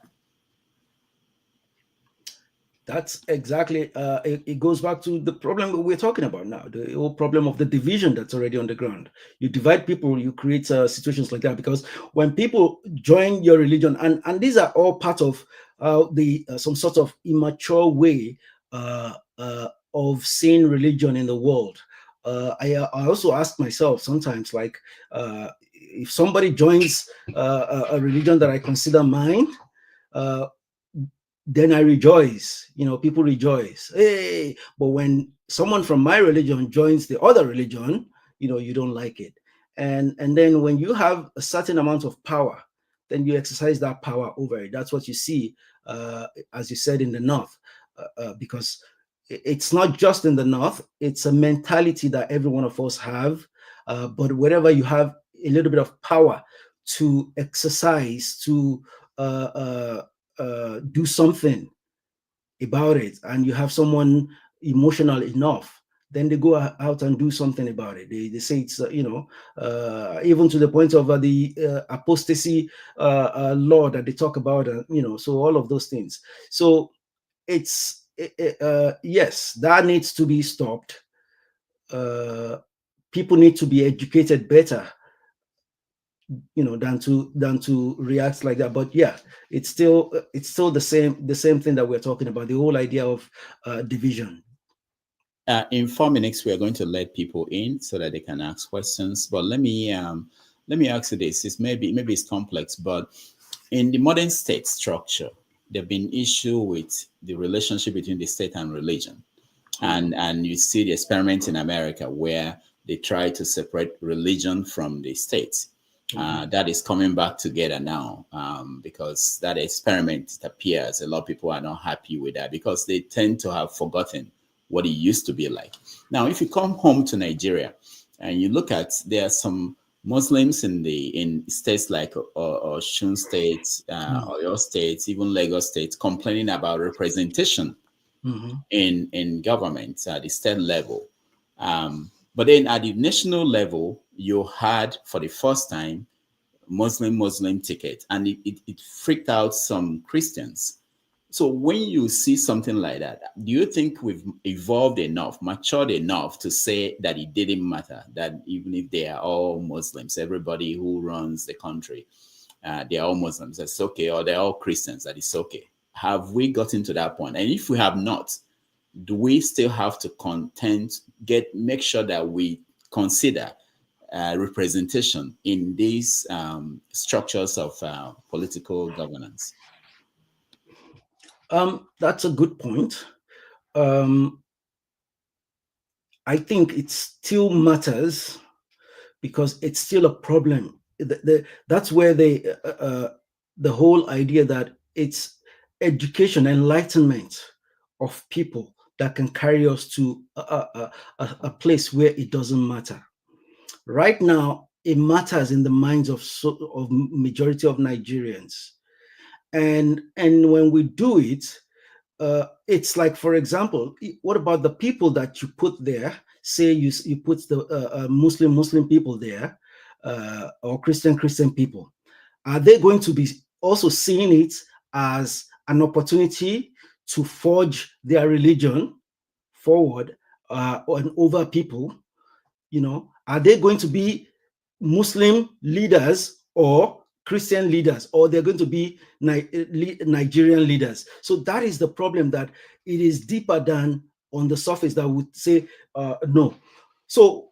That's exactly, it goes back to the problem that we're talking about now, the whole problem of the division that's already on the ground. You divide people, you create situations like that, because when people join your religion, and these are all part of some sort of immature way of seeing religion in the world. I also ask myself sometimes, like, if somebody joins a religion that I consider mine, then I rejoice. People rejoice. Hey, but when someone from my religion joins the other religion, you don't like it. And then when you have a certain amount of power, then you exercise that power over it. That's what you see, as you said, in the North, because it's not just in the North. It's a mentality that every one of us have. But wherever you have a little bit of power to exercise, to do something about it, and you have someone emotional enough, then they go out and do something about it. They say it's even to the point of the apostasy law that they talk about, so all of those things. So it's yes, that needs to be stopped. People need to be educated better, than to react like that. But yeah, it's still the same thing that we're talking about, the whole idea of division. In 4 minutes, we are going to let people in so that they can ask questions. But let me ask you this. It's maybe it's complex, but in the modern state structure, there've been issue with the relationship between the state and religion, and you see the experiment in America where they try to separate religion from the state. That is coming back together now, because that experiment, it appears a lot of people are not happy with that because they tend to have forgotten what it used to be like. Now, if you come home to Nigeria and you look at, there are some Muslims in states like Osun State, Oyo State, even Lagos State, complaining about representation in government at the state level. But then at the national level, you had for the first time Muslim ticket, and it freaked out some Christians. So when you see something like that, do you think we've evolved enough, matured enough to say that it didn't matter, that even if they are all Muslims, everybody who runs the country, they are all Muslims, that's okay, or they're all Christians, that it's okay? Have we gotten to that point? And if we have not, do we still have to make sure that we consider representation in these structures of political governance? That's a good point. I think it still matters because it's still a problem. That's where the whole idea that it's education, enlightenment of people that can carry us to a place where it doesn't matter. Right now, it matters in the minds of majority of Nigerians. And when we do it, it's like, for example, what about the people that you put there? Say you put the Muslim people there, or Christian people. Are they going to be also seeing it as an opportunity to forge their religion forward and over people? Are they going to be Muslim leaders or Christian leaders, or they're going to be Nigerian leaders? So that is the problem, that it is deeper than on the surface that would say no. So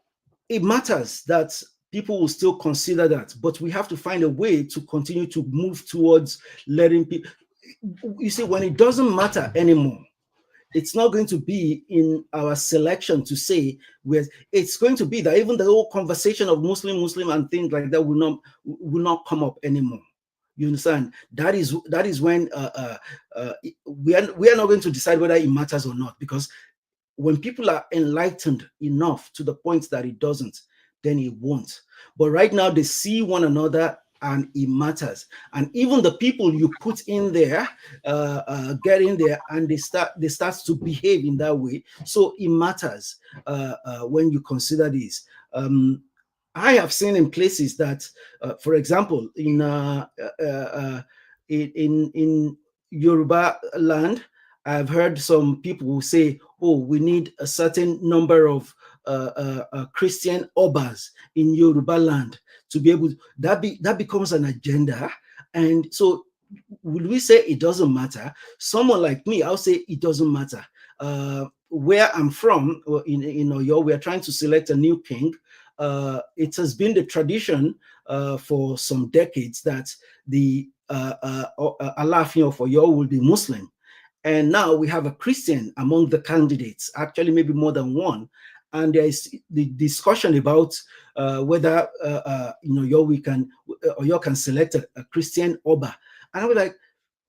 it matters that people will still consider that, but we have to find a way to continue to move towards letting people. You see, when it doesn't matter anymore, it's not going to be in our selection to say where it's going to be that even the whole conversation of Muslim and things like that will not come up anymore. You understand? That is when we are not going to decide whether it matters or not, because when people are enlightened enough to the point that it doesn't, then it won't. But right now they see one another and it matters. And even the people you put in there get in there, and they start to behave in that way. So it matters when you consider this. I have seen in places that, for example, in Yoruba land, I've heard some people who say, "Oh, we need a certain number of Christian obas in Yoruba land to be able to," that becomes an agenda. And so, would we say it doesn't matter? Someone like me, I'll say it doesn't matter. Where I'm from, in Oyo, we are trying to select a new king. It has been the tradition for some decades that the Alaafin of Oyo will be Muslim. And now we have a Christian among the candidates, actually maybe more than one. And there is the discussion about whether Oyo can select a Christian Oba. And I was like,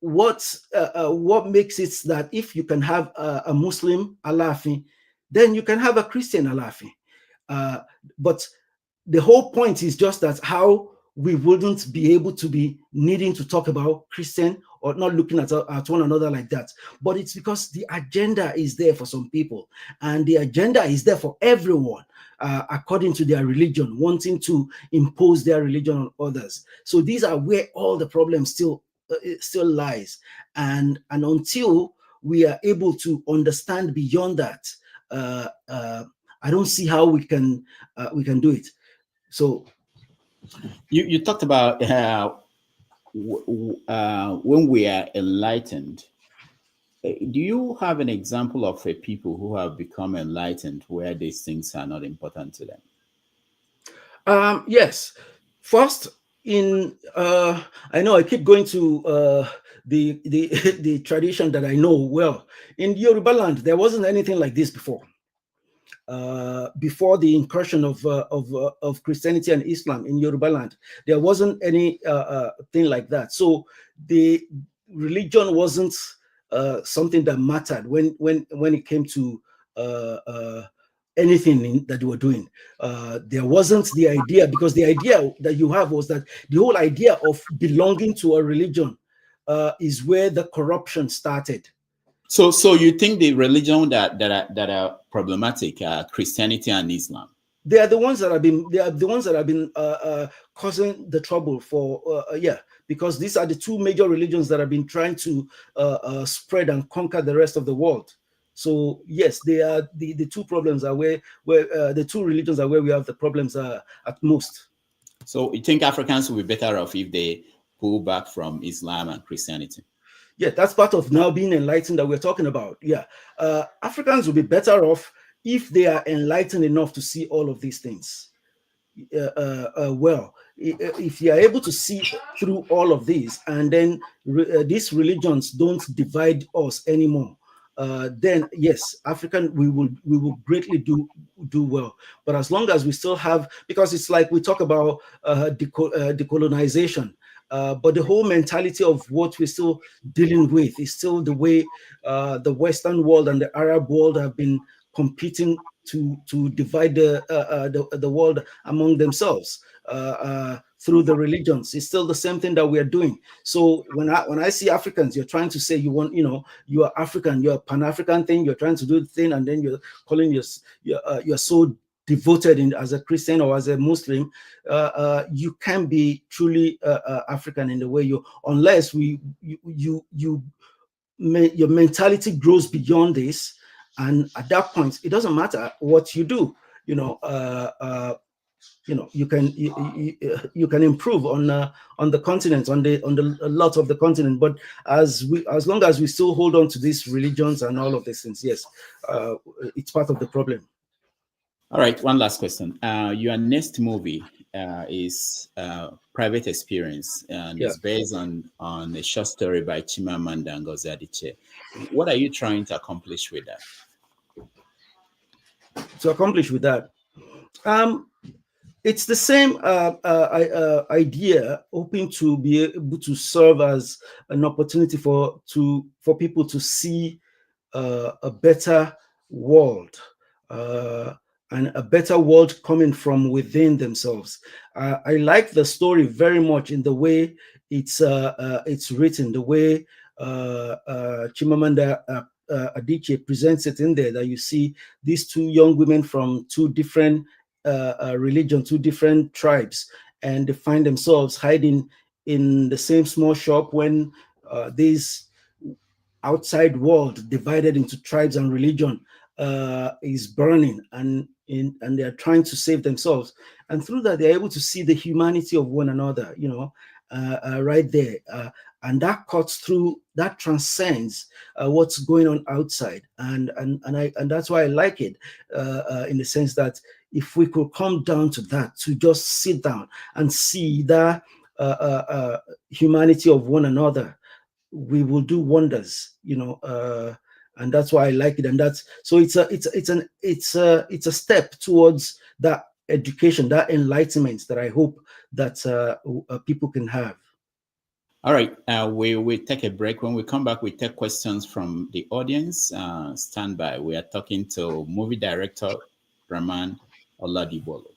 what makes it that if you can have a Muslim Alaafin, then you can have a Christian Alaafin? But the whole point is just that how we wouldn't be able to be needing to talk about Christian or not looking at one another like that. But it's because the agenda is there for some people, and the agenda is there for everyone according to their religion, wanting to impose their religion on others. So these are where all the problems still lies. And until we are able to understand beyond that, I don't see how we can do it. So you talked about when we are enlightened. Do you have an example of a people who have become enlightened where these things are not important to them? Yes. First, I know I keep going to the tradition that I know well. In Yoruba land, there wasn't anything like this before. Before the incursion of Christianity and Islam in Yoruba land, there wasn't any thing like that. So the religion wasn't something that mattered when it came to anything that you were doing. There wasn't the idea, because the idea that you have was that the whole idea of belonging to a religion is where the corruption started. So you think the religion that are problematic are Christianity and Islam? They are the ones that have been causing the trouble for because these are the two major religions that have been trying to spread and conquer the rest of the world. So yes, they are the two problems are where the two religions are where we have the problems at most. So you think Africans will be better off if they pull back from Islam and Christianity? Yeah, that's part of now being enlightened that we're talking about. Yeah, Africans will be better off if they are enlightened enough to see all of these things. Well, if you are able to see through all of these, and then these religions don't divide us anymore, then yes, we will greatly do well. But as long as we still have, because it's like we talk about decolonization. But the whole mentality of what we're still dealing with is still the way the Western world and the Arab world have been competing to divide the world among themselves through the religions. It's still the same thing that we are doing. So when I see Africans, you're trying to say you are African, you're a Pan-African thing, you're trying to do the thing, and then you're calling you're so devoted as a Christian or as a Muslim, you can be truly African in the way unless your mentality grows beyond this, and at that point it doesn't matter what you do. You can improve on the continent, on the lot of the continent, but as long as we still hold on to these religions and all of these things, yes, it's part of the problem. All right, one last question. Your next movie is Private Experience, and it's based on a short story by Chimamanda Ngozi Adichie. What are you trying to accomplish with that? To accomplish with that, it's the same idea, hoping to be able to serve as an opportunity for people to see a better world. and a better world coming from within themselves. I like the story very much in the way it's written, the way Chimamanda Adichie presents it in there, that you see these two young women from two different religions, two different tribes, and they find themselves hiding in the same small shop when this outside world divided into tribes and religion is burning, and they are trying to save themselves. And through that, they're able to see the humanity of one another, you know, right there. And that cuts through, that transcends what's going on outside. And that's why I like it, in the sense that if we could come down to that, to just sit down and see that humanity of one another, we will do wonders, you know. And that's why I like it. And that's, so it's a step towards that education, that enlightenment that I hope that people can have. All right, we take a break. When we come back, we take questions from the audience. Stand by. We are talking to movie director Rahman Oladigbolu.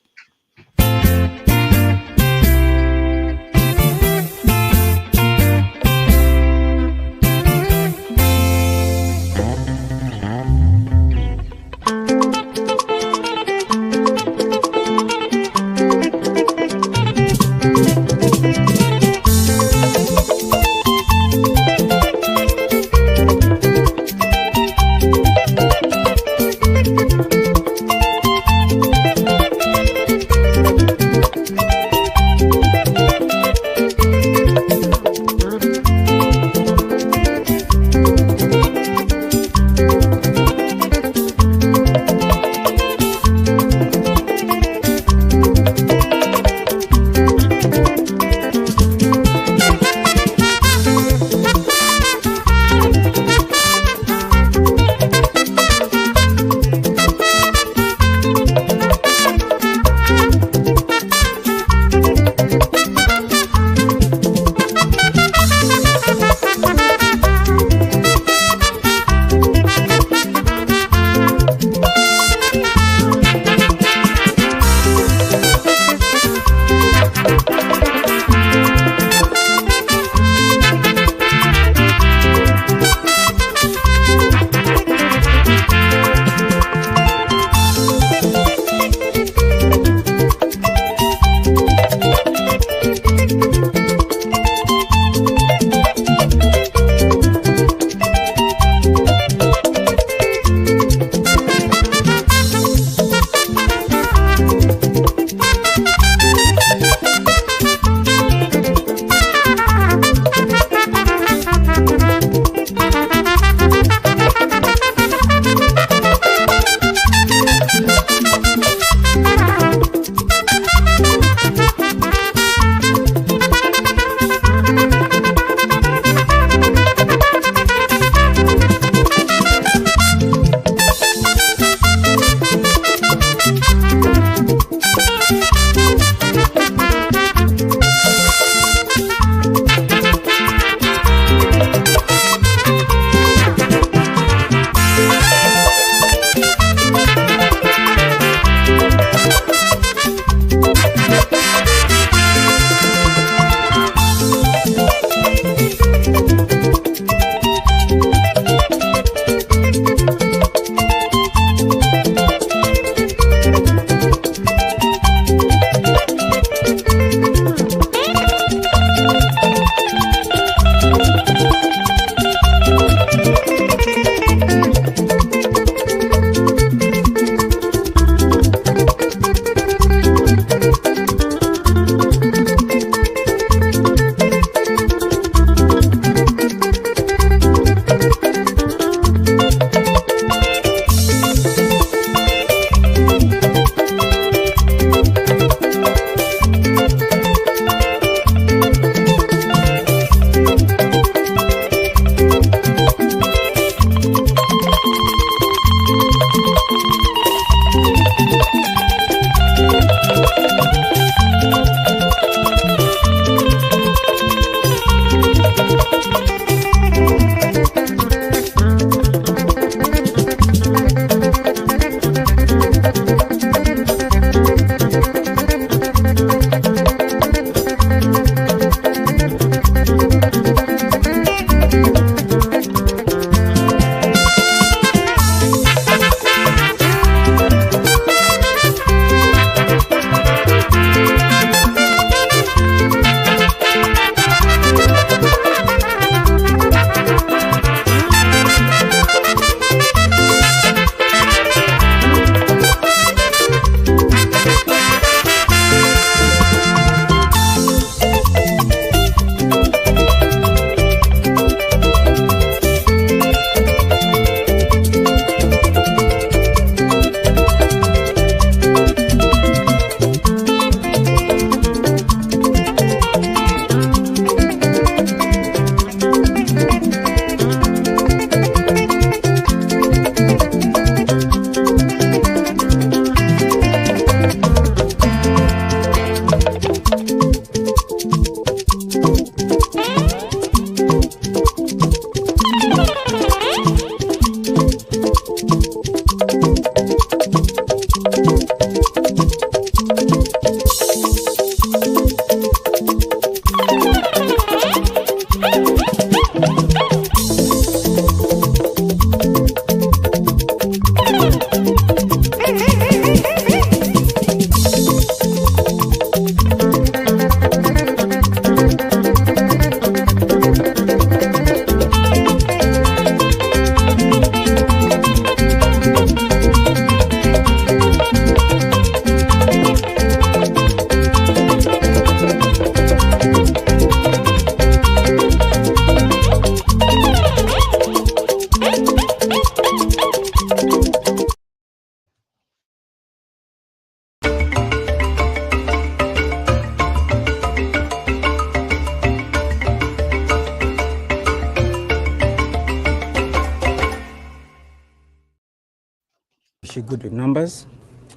she good with numbers?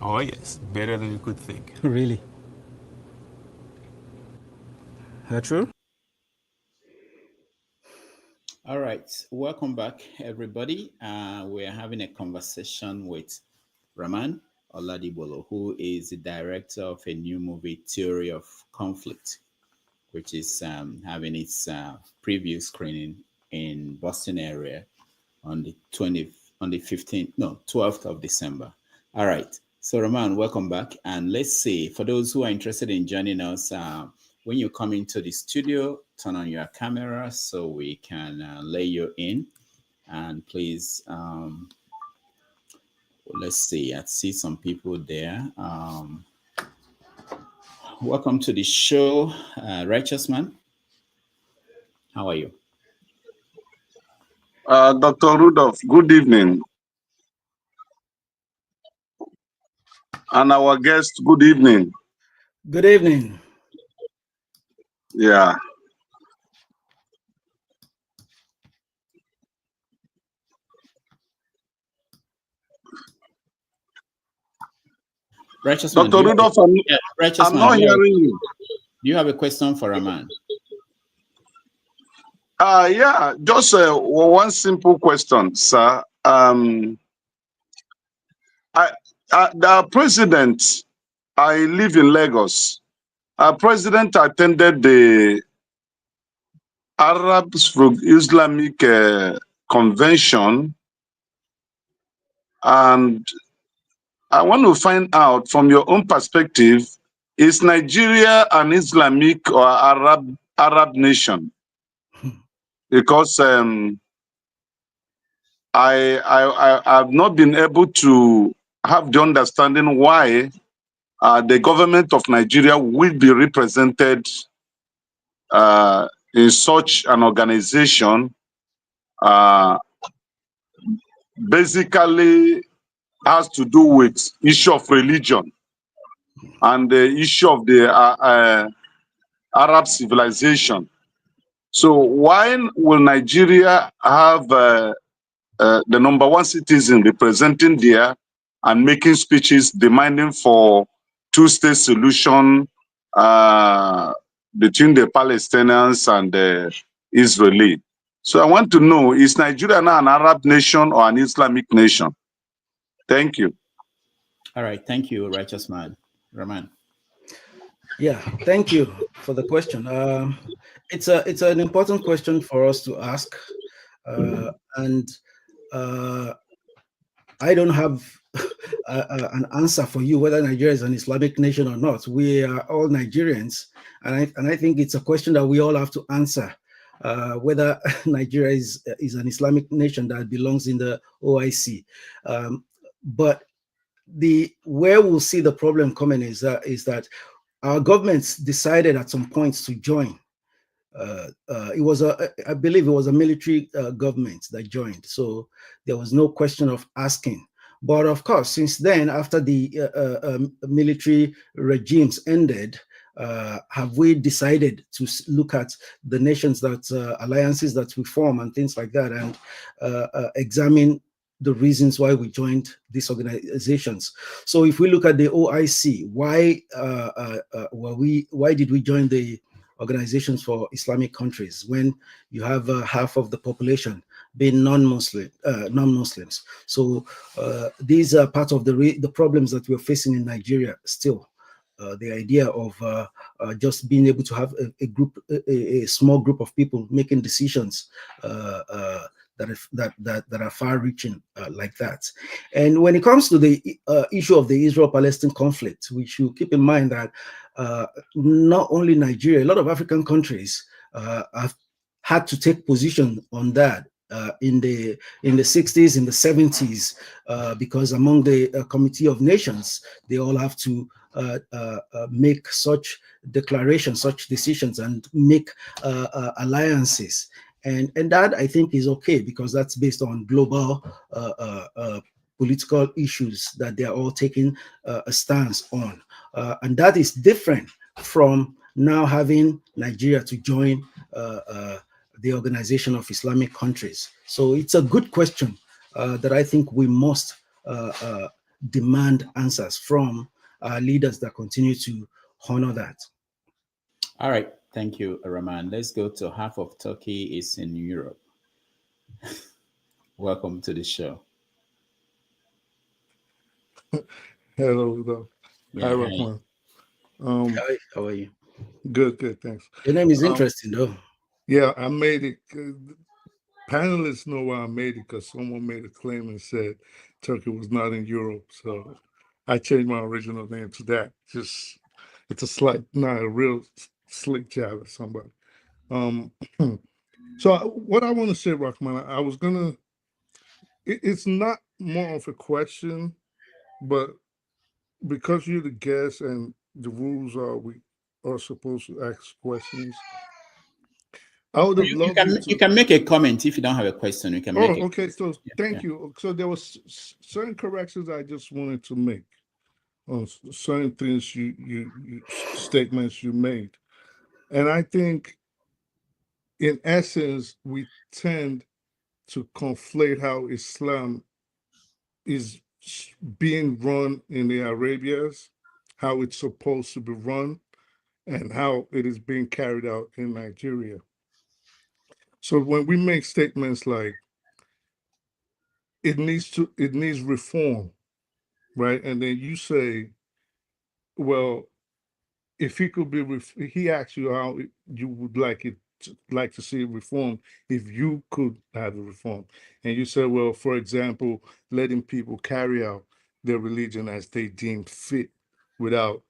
Oh yes, better than you could think. Really? That true? All right, welcome back, everybody. We're having a conversation with Rahman Oladigbolu, who is the director of a new movie, Theory of Conflict, which is having its preview screening in Boston area on the 12th of December. All right. So Rahman, welcome back. And let's see, for those who are interested in joining us, when you come into the studio, turn on your camera so we can lay you in. And please, let's see, I see some people there. Welcome to the show, Righteous Man. How are you? Dr. Rudolph, good evening. And our guest, good evening. Good evening. Yeah. Righteous Dr. Man, Rudolph, I'm not hearing you. Do you have a question for Rahman? Yeah, just one simple question, sir. The president, I live in Lagos. President attended the Arab Islamic convention, and I want to find out from your own perspective, is Nigeria an Islamic or Arab nation? Because I've not been able to have the understanding why the government of Nigeria will be represented in such an organization. Basically has to do with issue of religion and the issue of the Arab civilization. So why will Nigeria have the #1 citizen representing there and making speeches demanding for two-state solution between the Palestinians and the Israeli? So I want to know, is Nigeria now an Arab nation or an Islamic nation? Thank you. All right, thank you, Righteous Man. Rahman. Yeah, thank you for the question. It's an important question for us to ask, and I don't have an answer for you whether Nigeria is an Islamic nation or not. We are all Nigerians, and I think it's a question that we all have to answer. Whether Nigeria is an Islamic nation that belongs in the OIC, but where we'll see the problem coming is that our governments decided at some points to join. I believe it was a military government that joined, so there was no question of asking. But of course, since then, after the military regimes ended, have we decided to look at the nations alliances that we form and things like that, and examine the reasons why we joined these organizations? So if we look at the OIC, why did we join the organizations for Islamic countries when you have half of the population being non-Muslims? So these are part of the problems that we're facing in Nigeria still. The idea of just being able to have a small group of people making decisions that are far-reaching like that. And when it comes to the issue of the Israel-Palestine conflict, we should keep in mind that not only Nigeria, a lot of African countries have had to take position on that in the 60s, in the 70s, because among the Committee of Nations, they all have to make such declarations, such decisions, and make alliances. And that, I think, is okay, because that's based on global political issues that they are all taking a stance on. And that is different from now having Nigeria to join the Organization of Islamic Countries. So it's a good question that I think we must demand answers from leaders that continue to honor that. All right, thank you, Rahman. Let's go to half of Turkey is in Europe. Welcome to the show. Hello, Yeah, hi, Rahman. Hi, how are you? Good, thanks. Your name is interesting, though. Yeah, I made it. Panelists know why I made it because someone made a claim and said Turkey was not in Europe. So I changed my original name to that. Just it's a slight, not a real slick jab at somebody. So what I want to say, Rahman, I was gonna. It's not more of a question, but because you're the guest and the rules are we are supposed to ask questions. I would have loved you can make a comment if you don't have a question. You can make it. Okay. So thank you. So there was certain corrections I just wanted to make on certain things you statements you made, and I think, in essence, we tend to conflate how Islam is being run in the Arabias, how it's supposed to be run, and how it is being carried out in Nigeria. So when we make statements like it needs reform, right? And then you say, well, if he could be, he asks you how you would like to see it reformed if you could have a reform. And you say, well, for example, letting people carry out their religion as they deem fit without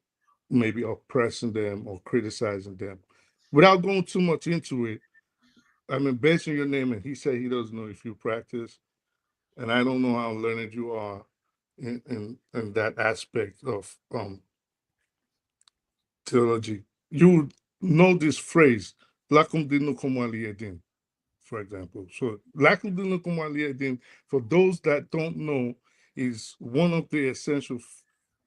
maybe oppressing them or criticizing them. Without going too much into it, I mean, based on your name, and he said he doesn't know if you practice, and I don't know how learned you are in that aspect of theology. You would know this phrase, lakum dinukum waliyadin, for example. So lakum dinukum waliyadin, for those that don't know, is one of the essential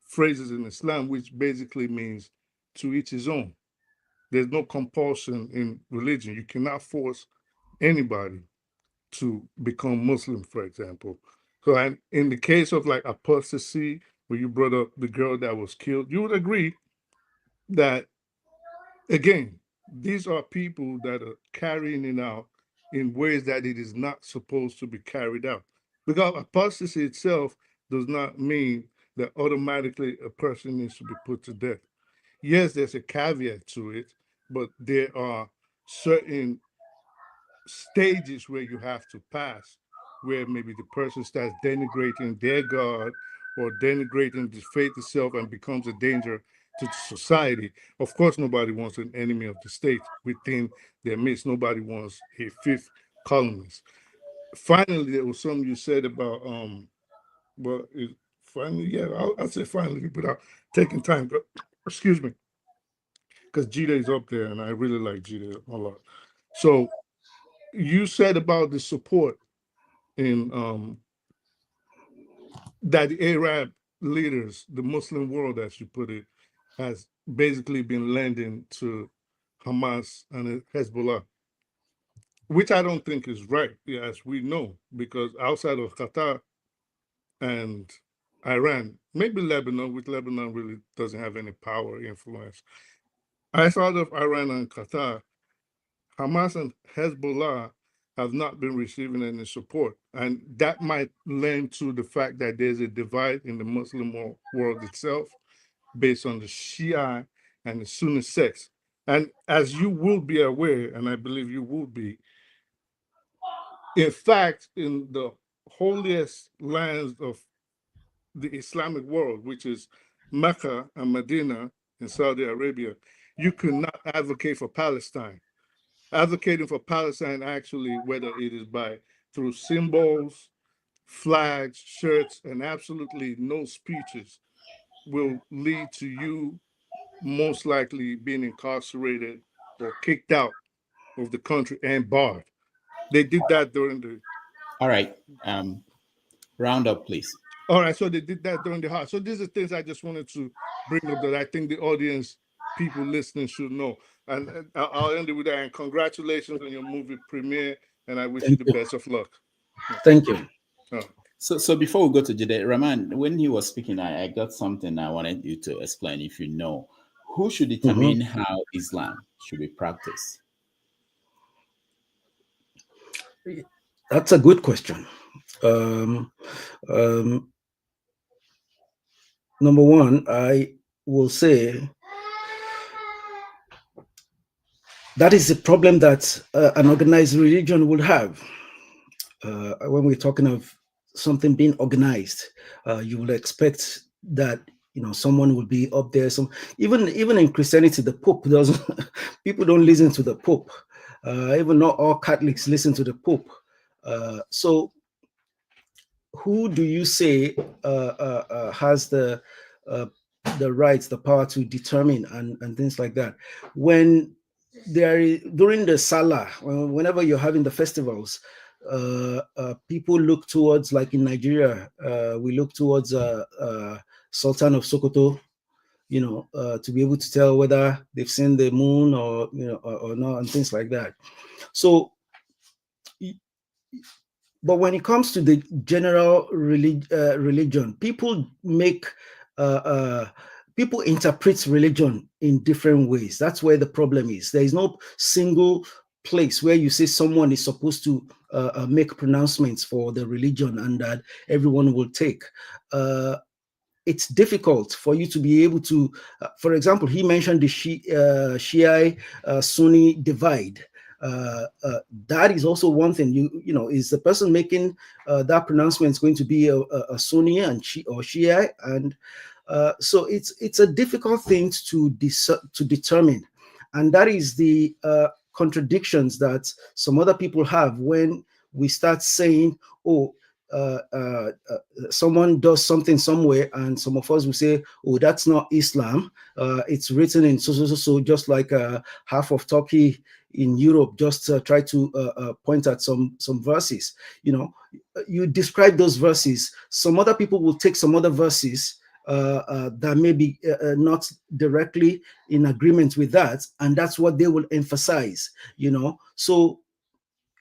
phrases in Islam, which basically means to each his own. There's no compulsion in religion. You cannot force anybody to become Muslim, for example. So in the case of like apostasy, where you brought up the girl that was killed, you would agree that, again, these are people that are carrying it out in ways that it is not supposed to be carried out. Because apostasy itself does not mean that automatically a person needs to be put to death. Yes, there's a caveat to it, but there are certain stages where you have to pass, where maybe the person starts denigrating their God or denigrating the faith itself and becomes a danger to society. Of course, nobody wants an enemy of the state within their midst. Nobody wants a fifth columnist. Finally, there was something you said about finally, yeah, I'll say finally without taking time. Excuse me, because Jida is up there, and I really like Jida a lot. So you said about the support in that the Arab leaders, the Muslim world, as you put it, has basically been lending to Hamas and Hezbollah, which I don't think is right, as we know, because outside of Qatar and Iran, maybe Lebanon, which Lebanon really doesn't have any power or influence. Outside of Iran and Qatar, Hamas and Hezbollah have not been receiving any support. And that might lend to the fact that there's a divide in the Muslim world itself based on the Shia and the Sunni sects. And as you will be aware, and I believe you will be, in fact, in the holiest lands of the Islamic world, which is Mecca and Medina in Saudi Arabia, you cannot advocate for Palestine. Advocating for Palestine, actually, whether it is through symbols, flags, shirts, and absolutely no speeches, will lead to you most likely being incarcerated or kicked out of the country and barred. They did that during the. All right. Round up, please. All right. So they did that during the Hajj. So these are things I just wanted to bring up that I think the audience, people listening, should know. And I'll end it with that. And congratulations on your movie premiere. And I wish you the best of luck. Thank you. Oh. So before we go to Jide, Rahman, when he was speaking, I got something I wanted you to explain. If you know, who should determine how Islam should be practiced? That's a good question. Number one, I will say that is the problem that an organized religion would have. When we're talking of something being organized, you will expect that someone will be up there. Even in Christianity, the Pope doesn't. People don't listen to the Pope. Even not all Catholics listen to the Pope. So, who do you say has the rights, the power to determine and things like that? When during the Salah, whenever you're having the festivals, people look towards, like in Nigeria, we look towards Sultan of Sokoto, to be able to tell whether they've seen the moon or or not, and things like that. So, but when it comes to the general religion, people people interpret religion in different ways. That's where the problem is. There is no single place where you say someone is supposed to make pronouncements for the religion and that everyone will take. It's difficult for you to be able to, for example, he mentioned the Shia Sunni divide. That is also one thing. Is the person making that pronouncement going to be a Sunni or Shia, and so it's a difficult thing to determine, and that is the contradictions that some other people have when we start saying, oh, someone does something somewhere, and some of us will say, oh, that's not Islam. It's written in so, just like half of Turkey in Europe just try to point at some verses. You describe those verses. Some other people will take some other verses that may be not directly in agreement with that, and that's what they will emphasize. So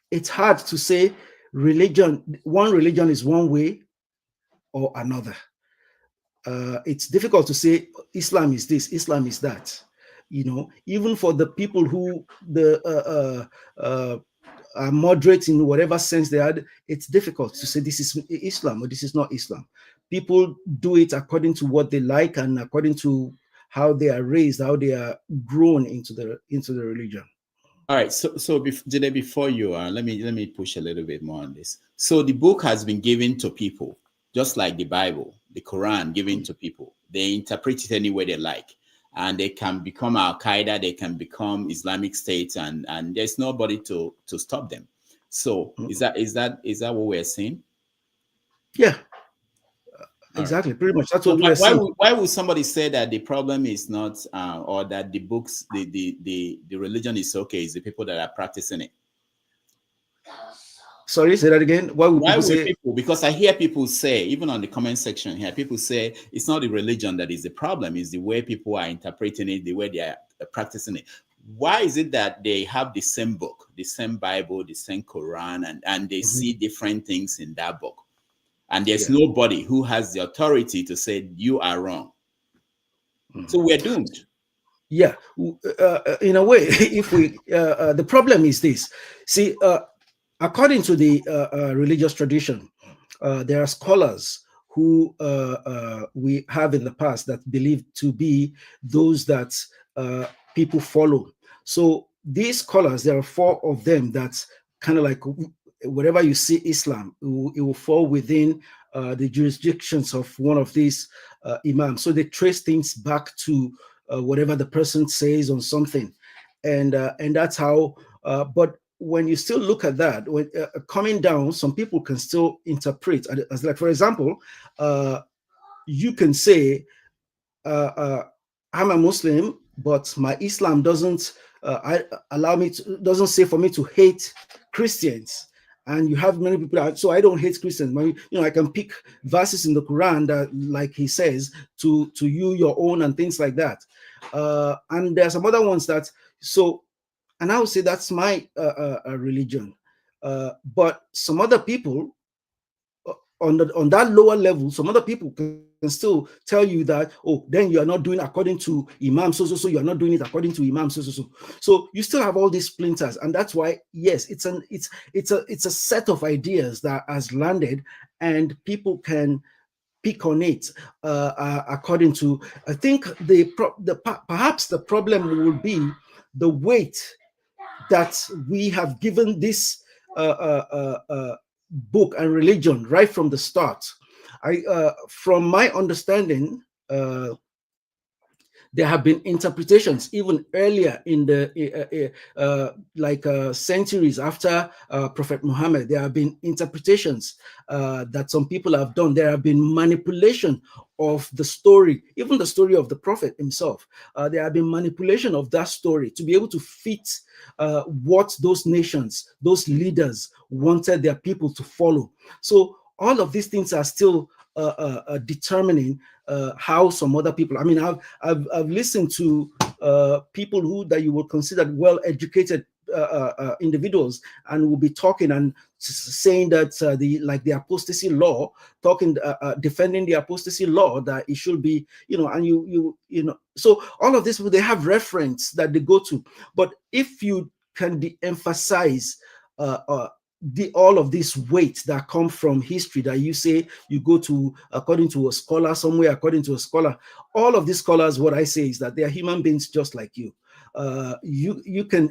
it's hard to say one religion is one way or another. It's difficult to say Islam is this, Islam is that. Even for the people who are moderate in whatever sense they are, it's difficult to say this is Islam or this is not Islam. People do it according to what they like and according to how they are raised, how they are grown into the religion. All right, so before you let me push a little bit more on this. So the book has been given to people, just like the Bible, the Quran, given to people. They interpret it any way they like, and they can become Al Qaeda, they can become Islamic State, and there's nobody to stop them. So is that what we're saying? Yeah. Exactly, pretty much. That's what we're saying. Why would somebody say that the problem is not, or that the books, the religion is okay? Is the people that are practicing it? Sorry, say that again. Why would people say? Because I hear people say, even on the comment section here, people say it's not the religion that is the problem; it's the way people are interpreting it, the way they are practicing it. Why is it that they have the same book, the same Bible, the same Quran, and they see different things in that book? And there's nobody who has the authority to say you are wrong. So we're doomed. Yeah, in a way, if we, the problem is this. See, according to the religious tradition, there are scholars who we have in the past that believe to be those that people follow. So these scholars, there are 4 of them that kind of like, wherever you see Islam, it will fall within the jurisdictions of one of these imams. So they trace things back to whatever the person says on something, and that's how. But when you still look at that, when coming down, some people can still interpret as, like, for example, you can say, I'm a Muslim, but my Islam doesn't doesn't say for me to hate Christians. And you have many people, so I don't hate Christians. I can pick verses in the Quran that, like he says, to you your own and things like that. And there's some other ones that, so, and I would say that's my religion. But some other people, on that lower level, some other people can still tell you that, oh, then you are not doing according to Imam so you are not doing it according to Imam so. So you still have all these splinters, and that's why, yes, it's a set of ideas that has landed, and people can pick on it according to. I think perhaps the problem will be the weight that we have given this book and religion right from the start. From my understanding, there have been interpretations even earlier in the centuries after Prophet Muhammad. There have been interpretations that some people have done. There have been manipulation of the story, even the story of the Prophet himself. There have been manipulation of that story to be able to fit what those nations, those leaders wanted their people to follow. So all of these things are still determining how some other people. I mean, I've listened to people that you would consider well-educated individuals, and will be talking and saying that the apostasy law, defending the apostasy law, that it should be, and you know. So all of this, they have reference that they go to, but if you can de-emphasize all of this weight that come from history, that you say you go to according to a scholar somewhere, according to a scholar, all of these scholars, what I say is that they are human beings just like you. You can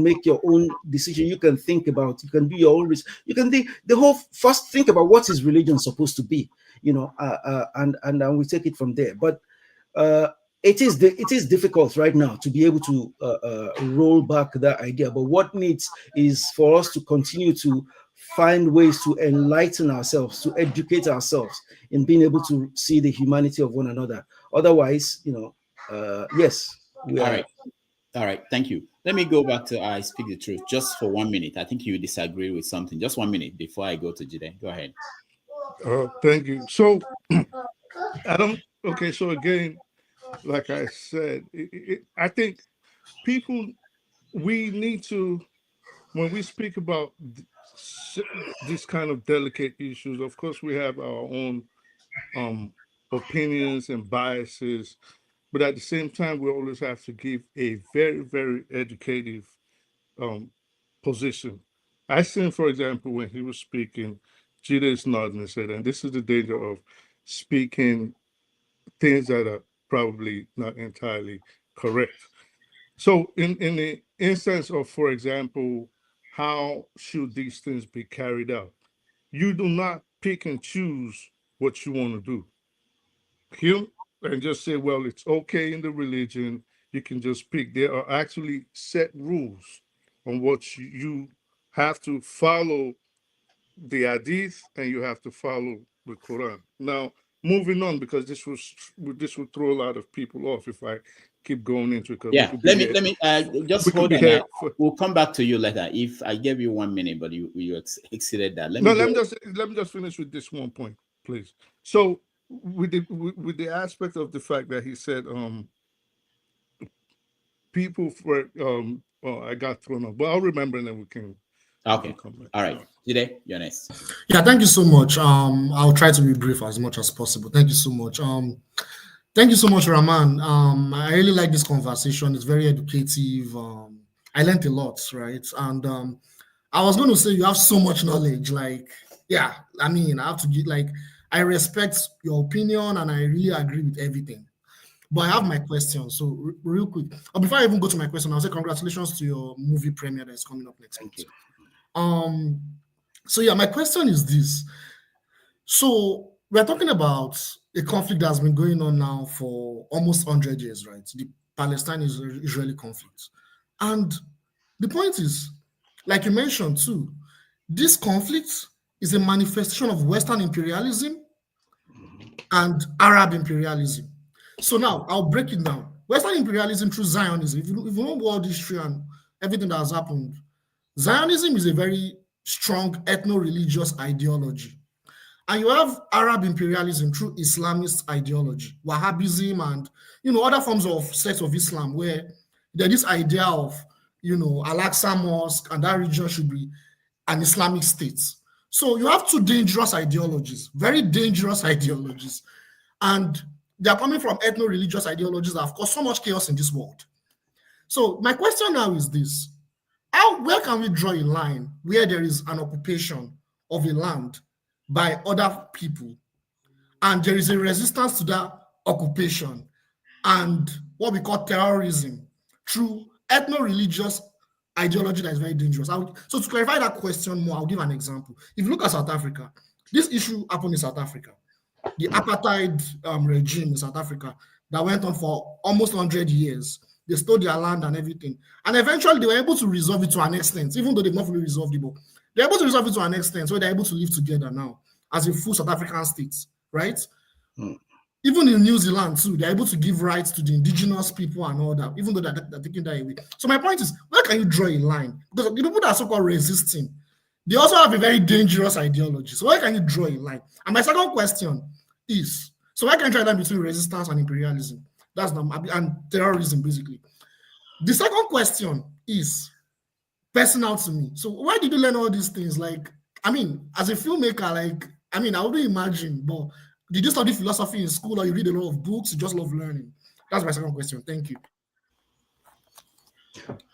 make your own decision. You can think about, you can do your own research. You can first think about what is religion supposed to be, and then we take it from there. But it is difficult right now to be able to roll back that idea. But what needs is for us to continue to find ways to enlighten ourselves, to educate ourselves in being able to see the humanity of one another. Otherwise, yes, we are. All right. Thank you. Let me go back to I Speak the Truth just for 1 minute. I think you disagree with something. Just 1 minute before I go to Jide. Go ahead. Thank you. So so again, like I said, I think we need to, when we speak about this kind of delicate issues, of course, we have our own opinions and biases, but at the same time, we always have to give a very, very educative position. I seen, for example, when he was speaking, Jida is nodding and said, and this is the danger of speaking things that are probably not entirely correct. So in the instance of, for example, how should these things be carried out? You do not pick and choose what you want to do. And just say, well, it's okay in the religion, you can just pick. There are actually set rules on what you have to follow, the hadith, and you have to follow the Quran. Now, moving on, because this would throw a lot of people off if I keep going into it. Yeah, let me just hold on. We'll come back to you later. If I gave you 1 minute, but you exceeded that. Let me just finish with this one point, please. So with the aspect of the fact that he said people for I got thrown off, but I'll remember and then we can. Okay. All right. Jide, you're next. Yeah, thank you so much. I'll try to be brief as much as possible. Thank you so much. Thank you so much, Rahman. I really like this conversation. It's very educative. I learned a lot, right? And I was going to say you have so much knowledge. Like, yeah, I mean, I have to get I respect your opinion and I really agree with everything. But I have my question. So real quick, before I even go to my question, I'll say congratulations to your movie premiere that is coming up next week. So yeah, my question is this. So we're talking about a conflict that's been going on now for almost 100 years, right? The Palestine-Israeli conflict. And the point is, like you mentioned too, this conflict is a manifestation of Western imperialism and Arab imperialism. So now I'll break it down. Western imperialism through Zionism, if you know world history and everything that has happened, Zionism is a very strong ethno-religious ideology. And you have Arab imperialism through Islamist ideology, Wahhabism and other forms of sects of Islam, where there's this idea of Al-Aqsa Mosque and that region should be an Islamic state. So you have two dangerous ideologies, very dangerous ideologies, and they are coming from ethno-religious ideologies that have caused so much chaos in this world. So my question now is this: where can we draw a line where there is an occupation of a land by other people, and there is a resistance to that occupation, and what we call terrorism through ethno-religious ideology that is very dangerous? So to clarify that question more, I'll give an example. If you look at South Africa, this issue happened in South Africa. The apartheid regime in South Africa that went on for almost 100 years. They stole their land and everything. And eventually they were able to resolve it to an extent, even though they've not fully resolved it, but they're able to resolve it to an extent, so they're able to live together now as a full South African state, right? Even in New Zealand too, they're able to give rights to the indigenous people and all that, even though they're taking that away. So my point is, where can you draw a line? Because the people that are so-called resisting, they also have a very dangerous ideology. So where can you draw a line? And my second question is, so why can't you draw a line between resistance and imperialism? That's and terrorism, basically. The second question is personal to me. So why did you learn all these things? Like, I mean, as a filmmaker, like, I mean, I wouldn't imagine, but did you study philosophy in school, or you read a lot of books? You just love learning? That's my second question. Thank you.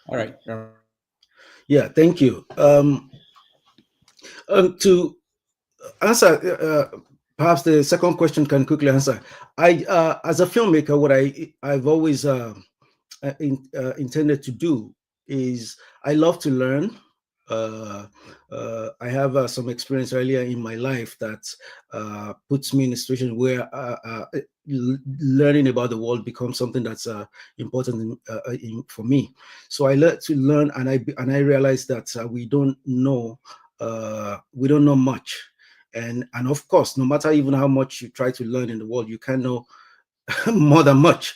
All right. Yeah, thank you. To answer, perhaps the second question can quickly answer. As a filmmaker, what I've always intended to do is I love to learn. I have some experience earlier in my life that puts me in a situation where learning about the world becomes something that's important for me. So I learned to learn, and I realized that we don't know much, and of course, no matter even how much you try to learn in the world, you can't know more than much.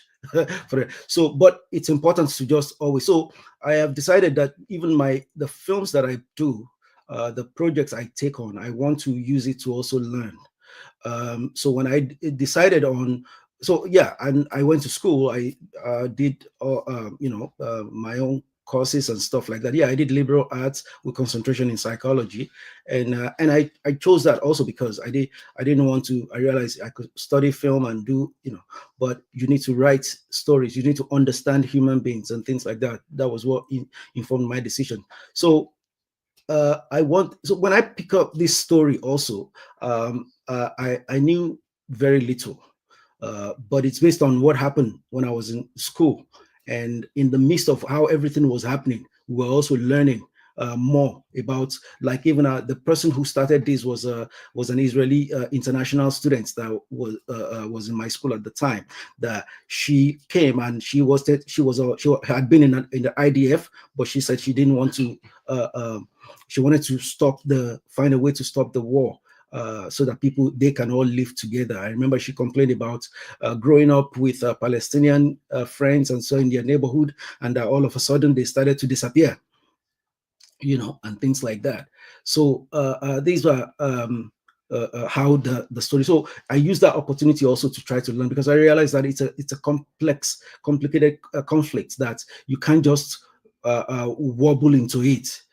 So, but it's important to just always. So I have decided that even the films that I do, the projects I take on, I want to use it to also learn. So when I decided on, so yeah, and I went to school. I did my own courses and stuff like that. Yeah, I did liberal arts with concentration in psychology, and I chose that also because I didn't want to. I realized I could study film and do, but you need to write stories. You need to understand human beings and things like that. That was what informed my decision. So so when I pick up this story also, I knew very little, but it's based on what happened when I was in school. And in the midst of how everything was happening, we were also learning more about, like, even the person who started this was an Israeli international student that was in my school at the time. That she came and she had been in the IDF, but she said she didn't want to. She wanted to find a way to stop the war. So that they can all live together. I remember she complained about growing up with Palestinian friends and so in their neighborhood, and all of a sudden they started to disappear, and things like that. So these were how the story. So I used that opportunity also to try to learn, because I realized that it's a complicated conflict that you can't just wobble into it.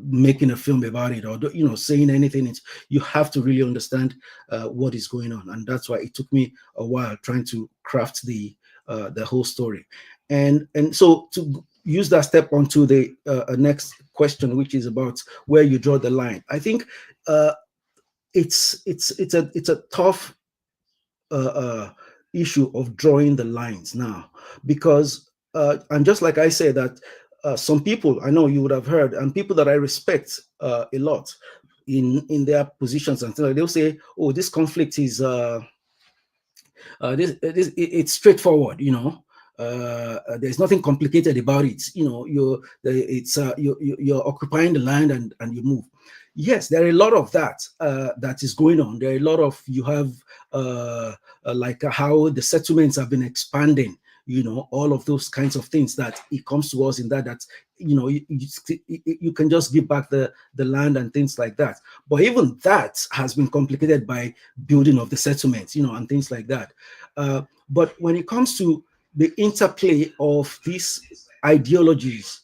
Making a film about it, or saying anything. You have to really understand what is going on, and that's why it took me a while trying to craft the whole story. And so to use that step onto the next question, which is about where you draw the line. I think it's a tough issue of drawing the lines now, because and just like I say that. Some people I know you would have heard, and people that I respect a lot in their positions and things like, they'll say, "Oh, this conflict is it's straightforward. There's nothing complicated about it. You're occupying the land and you move." Yes, there are a lot of that that is going on. There are a lot of like how the settlements have been expanding. All of those kinds of things that it comes to us in that you can just give back the land and things like that. But even that has been complicated by building of the settlements, and things like that. But when it comes to the interplay of these ideologies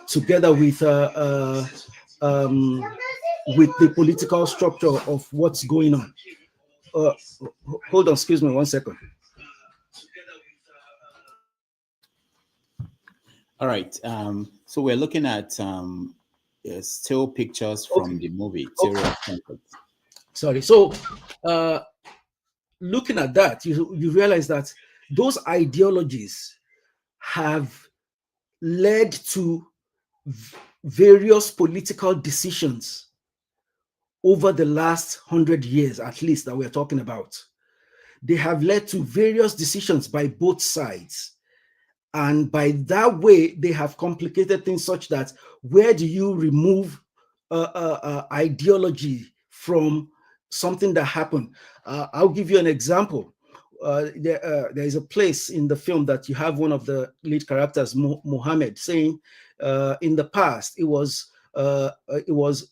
together with with the political structure of what's going on. Hold on, excuse me 1 second. All right. So we're looking at still pictures from the movie Theory of Conflict. Sorry. So looking at that, you realize that those ideologies have led to various political decisions over the last 100 years, at least, that we're talking about. They have led to various decisions by both sides. And by that way, they have complicated things such that where do you remove ideology from something that happened? I'll give you an example. There is a place in the film that you have one of the lead characters, Muhammad, saying in the past it was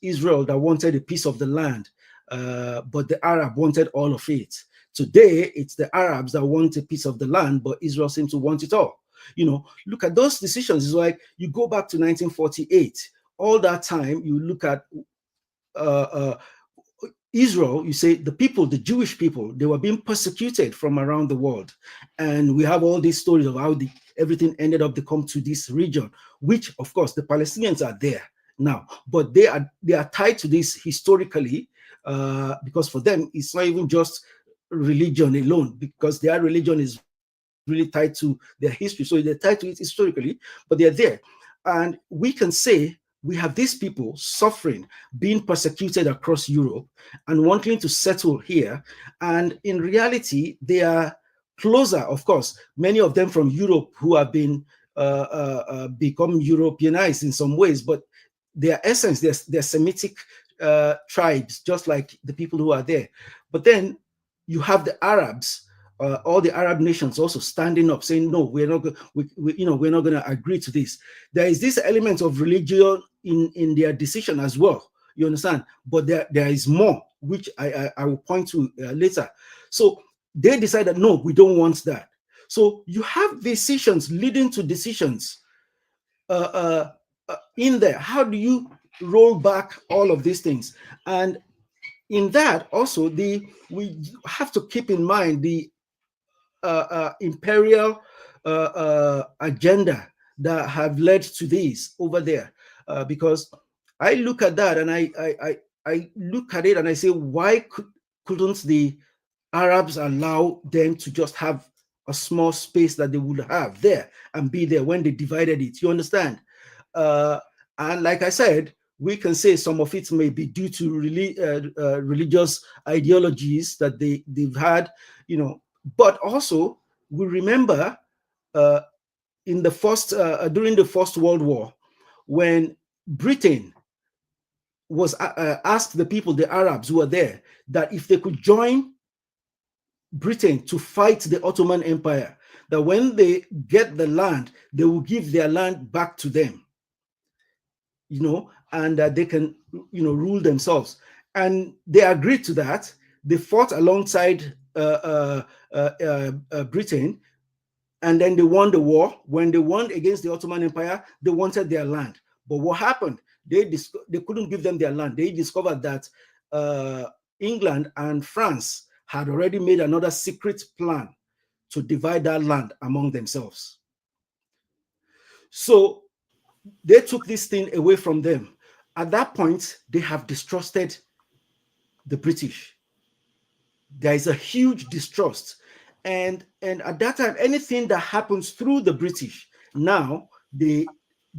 Israel that wanted a piece of the land, but the Arab wanted all of it. Today, it's the Arabs that want a piece of the land, but Israel seems to want it all. You know, look at those decisions. It's like you go back to 1948. All that time, you look at Israel, you say the people, the Jewish people, they were being persecuted from around the world. And we have all these stories of how everything ended up to come to this region, which, of course, the Palestinians are there now, but they are tied to this historically, because for them, it's not even just religion alone, because their religion is really tied to their history. So they're tied to it historically, but they're there. And we can say we have these people suffering, being persecuted across Europe and wanting to settle here. And in reality, they are closer, of course, many of them from Europe who have been become Europeanized in some ways, but their essence, they're Semitic tribes, just like the people who are there. But then you have the Arabs, all the Arab nations also standing up, saying, "No, we're not. We're not going to agree to this." There is this element of religion in their decision as well. You understand? But there is more, which I will point to later. So they decided, no, we don't want that. So you have decisions leading to decisions in there. How do you roll back all of these things? And in that also, we have to keep in mind the imperial agenda that have led to this over there, because I look at that and I look at it and I say, why couldn't the Arabs allow them to just have a small space that they would have there and be there when they divided it? You understand? And like I said, we can say some of it may be due to religious ideologies that they've had, but also we remember in the during the First World War, when Britain was asked the people, the Arabs who were there, that if they could join Britain to fight the Ottoman Empire, that when they get the land, they will give their land back to them, and that they can, rule themselves. And they agreed to that. They fought alongside Britain, and then they won the war. When they won against the Ottoman Empire, they wanted their land. But what happened? They couldn't give them their land. They discovered that England and France had already made another secret plan to divide that land among themselves. So they took this thing away from them. At that point, they have distrusted the British. There is a huge distrust. And at that time, anything that happens through the British, now they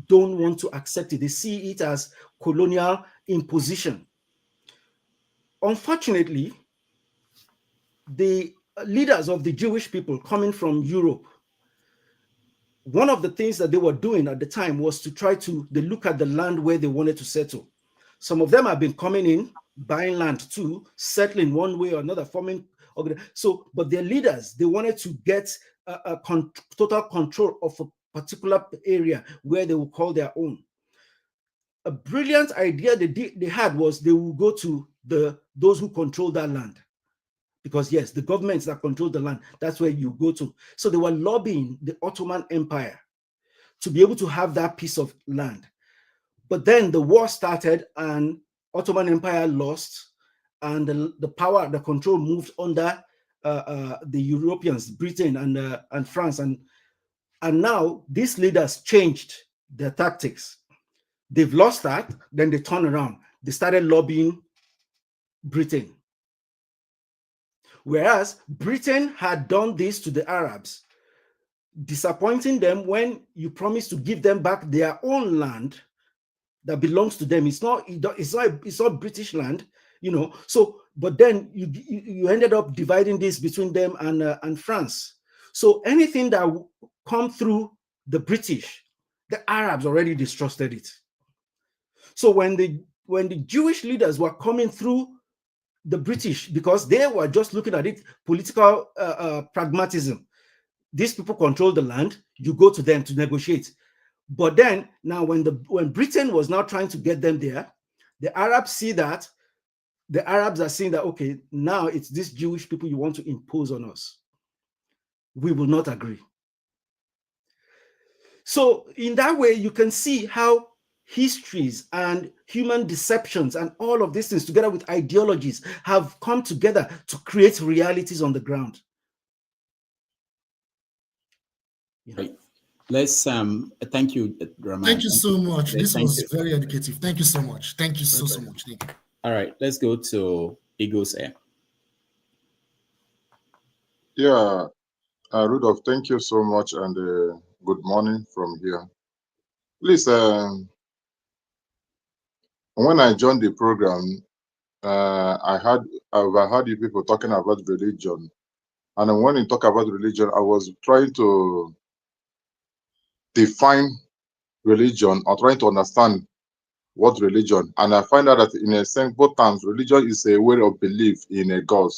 don't want to accept it. They see it as colonial imposition. Unfortunately, the leaders of the Jewish people coming from Europe, one of the things that they were doing at the time was to try to look at the land where they wanted to settle. Some of them have been coming in, buying land too, settling one way or another, forming. So, but their leaders, they wanted to get total control of a particular area where they would call their own. A brilliant idea they had was they would go to those who control that land. Because yes, the governments that control the land, that's where you go to. So they were lobbying the Ottoman Empire to be able to have that piece of land. But then the war started and Ottoman Empire lost, and the power, the control moved under the Europeans, Britain and France, and now these leaders changed their tactics. They've lost that, then they turn around. They started lobbying Britain. Whereas Britain had done this to the Arabs, disappointing them when you promise to give them back their own land that belongs to them. It's not British land, you know. So, but then you ended up dividing this between them and France. So anything that come through the British, the Arabs already distrusted it. So when the Jewish leaders were coming through the British, because they were just looking at it, political pragmatism. These people control the land, you go to them to negotiate. But then now when Britain was now trying to get them there, the Arabs see that, the Arabs are saying that, okay, now it's these Jewish people you want to impose on us. We will not agree. So in that way, you can see how histories and human deceptions and all of these things together with ideologies have come together to create realities on the ground. Right. Let's thank you, Rahman. Thank you so much. This was very educative. Thank you so much. Thank you so much. Thank you. All right, let's go to Eagles Air. Yeah, Rudolph, thank you so much, and good morning from here. Please, when I joined the program, I've heard you people talking about religion, and when you talk about religion, I was trying to define religion or trying to understand what religion, and I find out that in a simple terms, religion is a way of belief in a God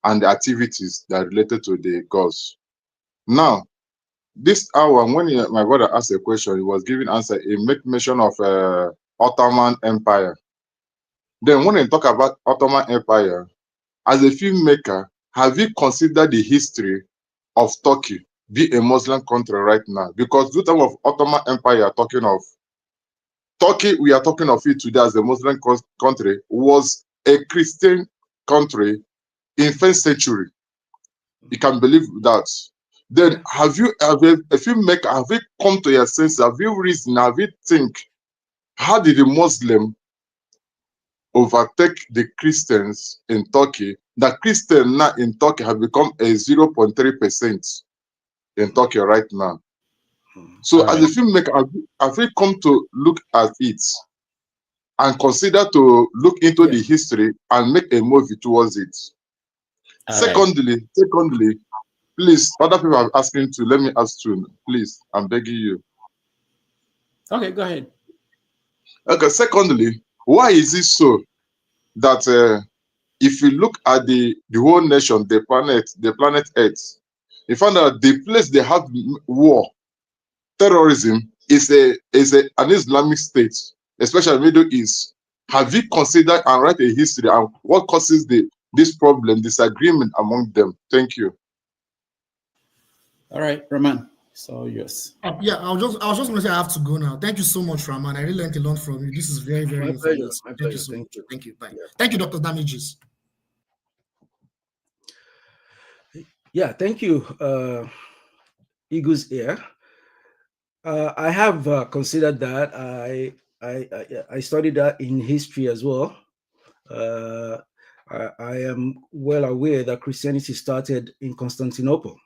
and the activities that are related to the gods. Now, this hour, when my brother asked a question, he was giving answer. He made mention of Ottoman Empire. Then when I talk about Ottoman Empire, as a filmmaker, have you considered the history of Turkey, be a Muslim country right now? Because the time of Ottoman Empire, talking of Turkey, we are talking of it today as a Muslim country, was a Christian country in 1st century. You can believe that. Then have you come to your senses? Have you reasoned? Have you think? How did the Muslim overtake the Christians in Turkey? The Christian now in Turkey have become a 0.3% in Turkey right now. So as a filmmaker, have you come to look at it and consider to look into the history and make a movie towards it? Secondly, please, other people are asking to, let me ask you, please, I'm begging you. Okay, go ahead. Okay, secondly, why is it so that if you look at the whole nation, the planet Earth, you find out the place they have war, terrorism is an Islamic state, especially Middle East. Have you considered and write a history and what causes this problem, disagreement among them? Thank you. All right, Rahman. So yes. Yeah, I was just going to say I have to go now. Thank you so much, Rahman. I really learned a lot from you. This is very, very informative. Thank you so much. Thank you. Bye. Thank you, Dr. Damages. Yeah, thank you, Eagles Air. I have considered that. I studied that in history as well. I am well aware that Christianity started in Constantinople,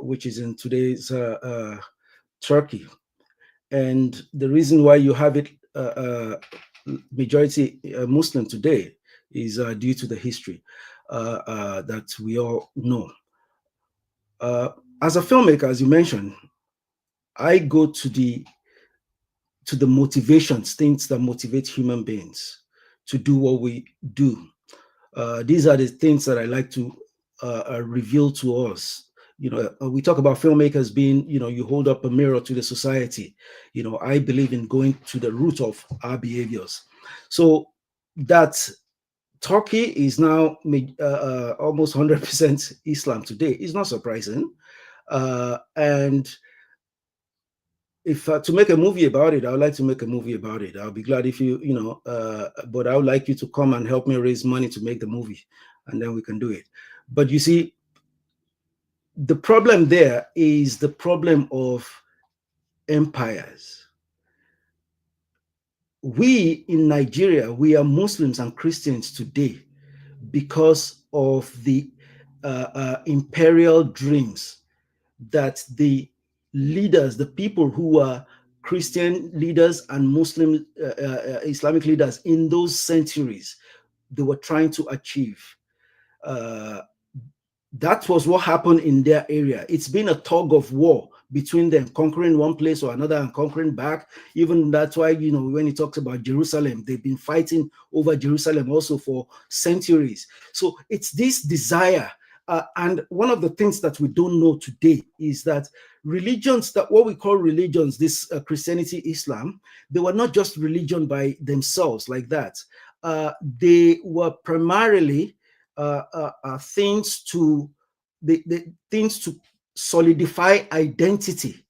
which is in today's Turkey. And the reason why you have it majority Muslim today is due to the history that we all know. As a filmmaker, as you mentioned, I go to the motivations, things that motivate human beings to do what we do. These are the things that I like to reveal to us. You know, we talk about filmmakers being, you know, you hold up a mirror to the society. You know, I believe in going to the root of our behaviors. So that Turkey is now almost 100% Islam today is not surprising. And if to make a movie about it, I would like to make a movie about it. I'll be glad if you, but I would like you to come and help me raise money to make the movie, and then we can do it. But you see, the problem there is the problem of empires. We in Nigeria, we are Muslims and Christians today because of the imperial dreams that the leaders, the people who are Christian leaders and Muslim Islamic leaders in those centuries, they were trying to achieve. That was what happened in their area. It's been a tug of war between them, conquering one place or another and conquering back. Even that's why, when he talks about Jerusalem, they've been fighting over Jerusalem also for centuries. So it's this desire. And one of the things that we don't know today is that religions, that what we call religions, this Christianity, Islam, they were not just religion by themselves like that. They were primarily things to solidify identity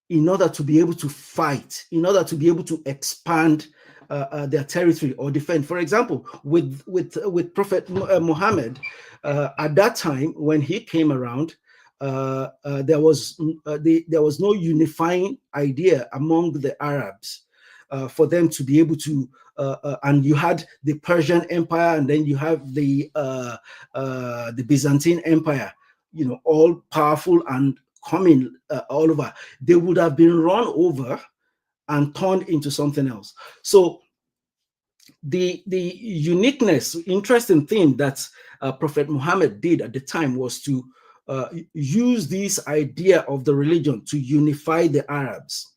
in order to be able to fight, in order to be able to expand their territory or defend. For example, with Prophet Muhammad, at that time when he came around, there was no unifying idea among the Arabs for them to be able to. And you had the Persian Empire, and then you have the Byzantine Empire, all powerful and coming all over. They would have been run over and turned into something else. So the uniqueness, interesting thing that Prophet Muhammad did at the time was to use this idea of the religion to unify the Arabs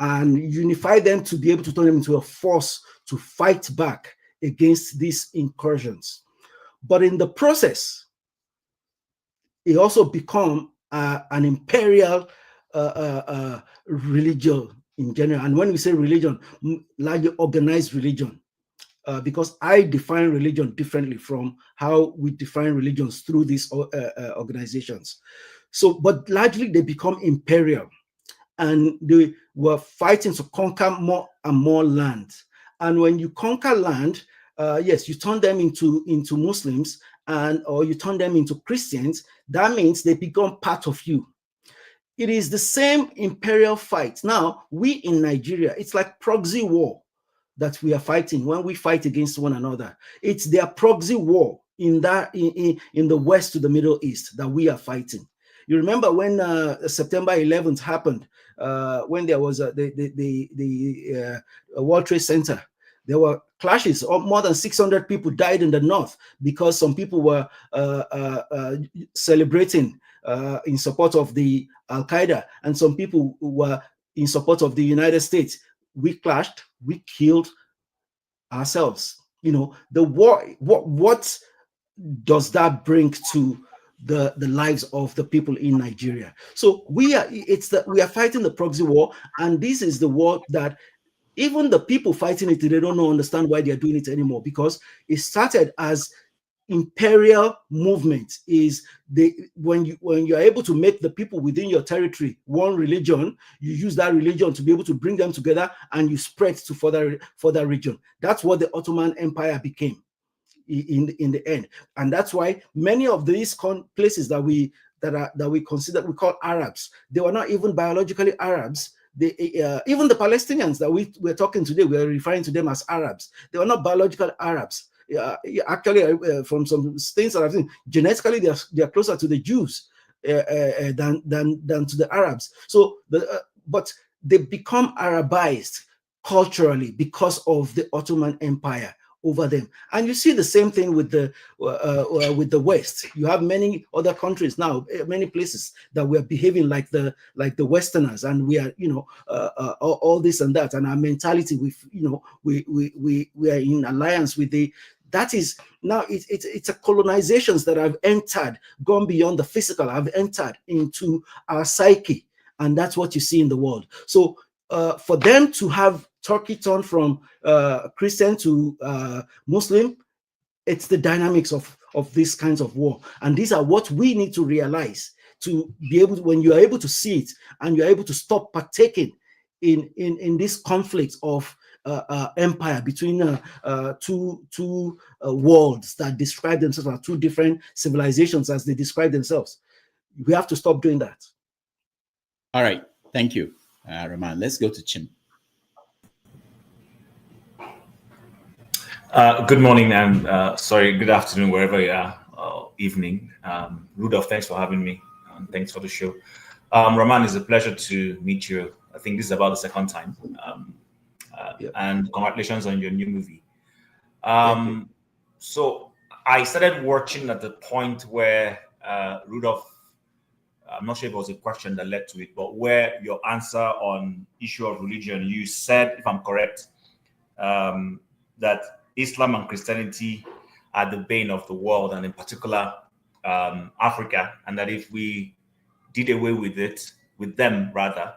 and unify them to be able to turn them into a force to fight back against these incursions. But in the process, it also become an imperial religion in general. And when we say religion, largely organized religion, because I define religion differently from how we define religions through these organizations. So, but largely they become imperial, and they were fighting to conquer more and more land. And when you conquer land, yes, you turn them into Muslims, or you turn them into Christians. That means they become part of you. It is the same imperial fight. Now, we in Nigeria, it's like proxy war that we are fighting when we fight against one another. It's their proxy war in the West to the Middle East that we are fighting. You remember when September 11th happened, when there was the World Trade Center. There were clashes. More than 600 people died in the north because some people were celebrating in support of the Al-Qaeda, and some people were in support of the United States. We clashed. We killed ourselves. The war. What does that bring to the lives of the people in Nigeria? So we are fighting the proxy war, and this is the war that even the people fighting it, they don't understand why they're doing it anymore, because it started as imperial movement. When you're able to make the people within your territory one religion, you use that religion to be able to bring them together, and you spread to further region. That's what the Ottoman Empire became in the end. And that's why many of these places that we consider, we call Arabs, they were not even biologically Arabs. Even the Palestinians that we're talking today, we're referring to them as Arabs. They were not biological Arabs. Actually, from some things that I've seen, genetically they are closer to the Jews than to the Arabs. So, but they become Arabized culturally because of the Ottoman Empire over them. And you see the same thing with the West. You have many other countries now, many places that we're behaving like the Westerners, and we are, all this and that, and our mentality, we are in alliance with that is now it's a colonizations that have entered, gone beyond the physical, have entered into our psyche, and that's what you see in the world. So for them to have Turkey turned from Christian to Muslim, it's the dynamics of these kinds of war. And these are what we need to realize to be able to, when you are able to see it and you're able to stop partaking in this conflict of empire between two worlds that describe themselves as two different civilizations as they describe themselves. We have to stop doing that. All right, thank you, Rahman. Let's go to Chim. Good morning and sorry, good afternoon, wherever you are, evening. Rudolph, thanks for having me, and thanks for the show. Rahman, it's a pleasure to meet you. I think this is about the second time. And congratulations on your new movie. So I started watching at the point where Rudolph, I'm not sure if it was a question that led to it, but where your answer on issue of religion, you said, if I'm correct, that Islam and Christianity are the bane of the world, and in particular Africa, and that if we did away with it, with them rather,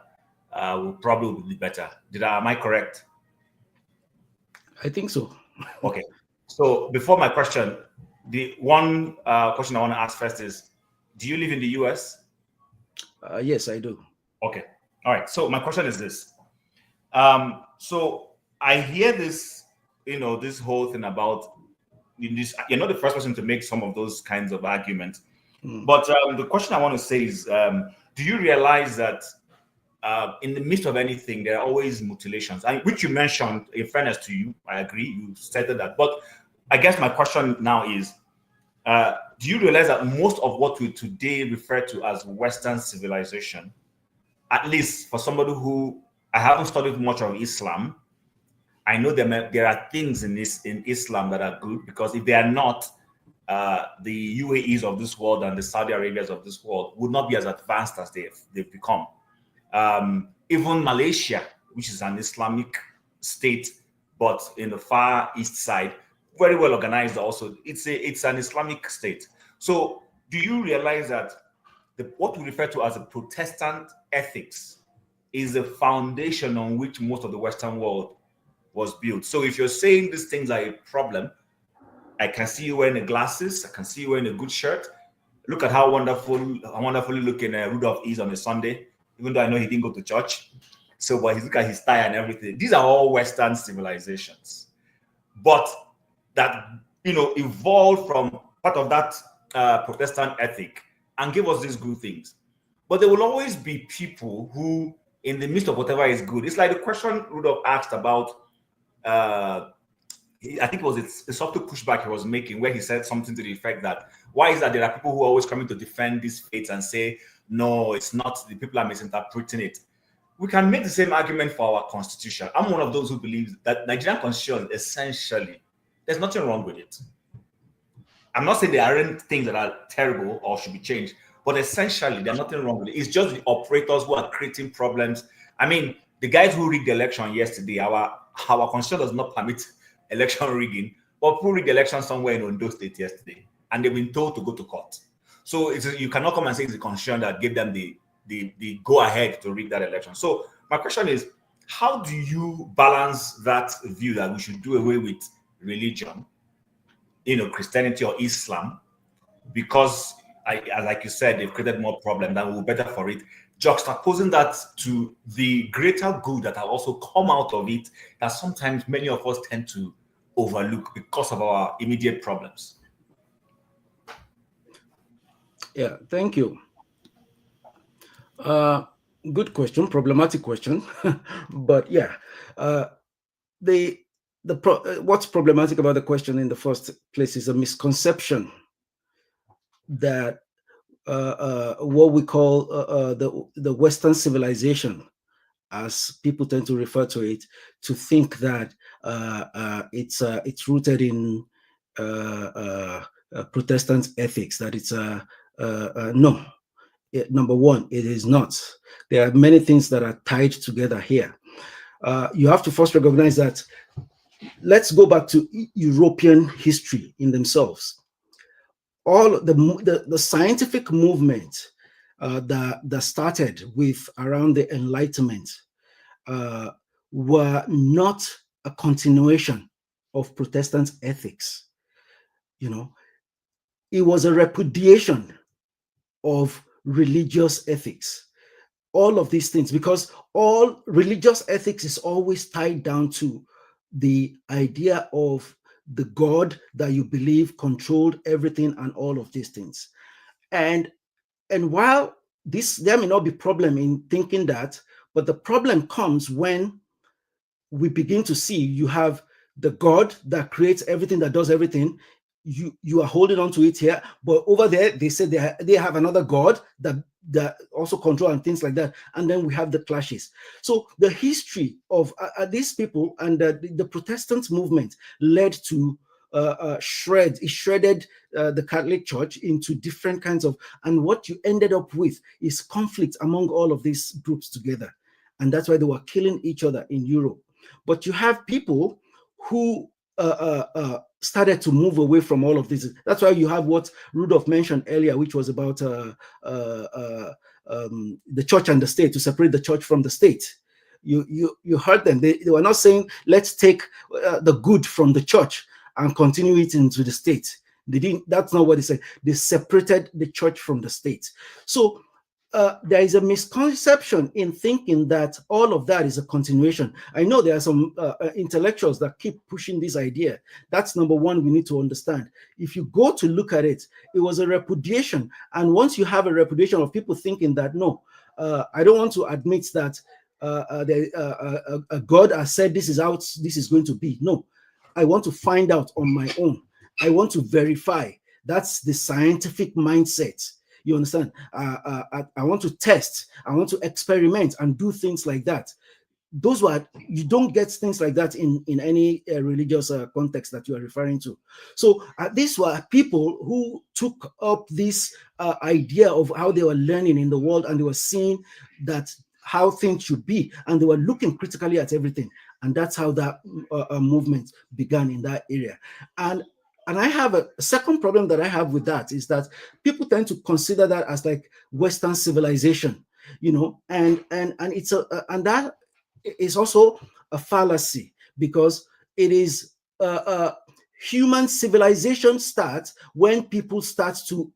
we probably would be better. Am I correct? I think so. Okay. So before my question, the one question I want to ask first is, do you live in the US? Yes, I do. Okay. All right. So my question is this. So I hear this, this whole thing about you're not the first person to make some of those kinds of arguments. But the question I want to say is, do you realize that in the midst of anything, there are always mutilations, which you mentioned, in fairness to you, I agree, you stated that. But I guess my question now is, do you realize that most of what we today refer to as Western civilization, at least for somebody who, I haven't studied much of Islam, I know there are things in Islam that are good, because if they are not, the UAEs of this world and the Saudi Arabias of this world would not be as advanced as they've become. Even Malaysia, which is an Islamic state, but in the far east side, very well organized also, it's an Islamic state. So do you realize that what we refer to as a Protestant ethics is the foundation on which most of the Western world was built? So if you're saying these things are a problem, I can see you wearing the glasses, I can see you wearing a good shirt. Look at how wonderfully looking Rudolph is on a Sunday, even though I know he didn't go to church. So, but look at his tie and everything. These are all Western civilizations, but that evolved from part of that Protestant ethic and gave us these good things. But there will always be people who, in the midst of whatever is good, it's like the question Rudolph asked about. I think it was a subtle pushback he was making, where he said something to the effect that, why is that there are people who are always coming to defend these faiths and say, no, it's not, the people are misinterpreting it. We can make the same argument for our constitution. I'm one of those who believes that Nigerian constitution, essentially, there's nothing wrong with it. I'm not saying there aren't things that are terrible or should be changed, but essentially, there's nothing wrong with it. It's just the operators who are creating problems. I mean, the guys who rigged the election yesterday, our constitution does not permit election rigging, but people rigged the election somewhere in Ondo State yesterday, and they've been told to go to court. So you cannot come and say it's the constitution that gave them the go ahead to rig that election. So my question is, how do you balance that view that we should do away with religion, Christianity or Islam, because like you said, they've created more problems and we're better for it, juxtaposing that to the greater good that have also come out of it that sometimes many of us tend to overlook because of our immediate problems? Yeah, thank you. Good question, problematic question. But yeah, what's problematic about the question in the first place is a misconception that what we call the Western civilization, as people tend to refer to it, to think that it's rooted in Protestant ethics, that it's no. Number one, it is not. There are many things that are tied together here. You have to first recognize that. Let's go back to European history in themselves. All the scientific movement that started with around the Enlightenment were not a continuation of Protestant ethics. It was a repudiation of religious ethics. All of these things, because all religious ethics is always tied down to the idea of the God that you believe controlled everything and all of these things. And while there may not be problem in thinking that, but the problem comes when we begin to see you have the God that creates everything, that does everything. You are holding on to it here, but over there they say they have another God that also control and things like that, and then we have the clashes. So the history of these people and the Protestant movement led to shredded the Catholic Church into different kinds of, and what you ended up with is conflict among all of these groups together, and that's why they were killing each other in Europe. But you have people who started to move away from all of this. That's why you have what Rudolph mentioned earlier, which was about the church and the state, to separate the church from the state. You heard them. They were not saying, let's take the good from the church and continue it into the state. They didn't. That's not what they said. They separated the church from the state. So there is a misconception in thinking that all of that is a continuation. I know there are some intellectuals that keep pushing this idea. That's number one we need to understand. If you go to look at it, it was a repudiation. And once you have a repudiation of people thinking that, no, I don't want to admit that God has said this is how this is going to be. No, I want to find out on my own. I want to verify. That's the scientific mindset. You understand? I want to test. I want to experiment and do things like that. Those were, you don't get things like that in any religious context that you are referring to. So these were people who took up this idea of how they were learning in the world, and they were seeing that how things should be, and they were looking critically at everything. And that's how that movement began in that area. And I have a second problem that I have with that is that people tend to consider that as like Western civilization, you know, and it's and that is also a fallacy, because it is human civilization starts when people start to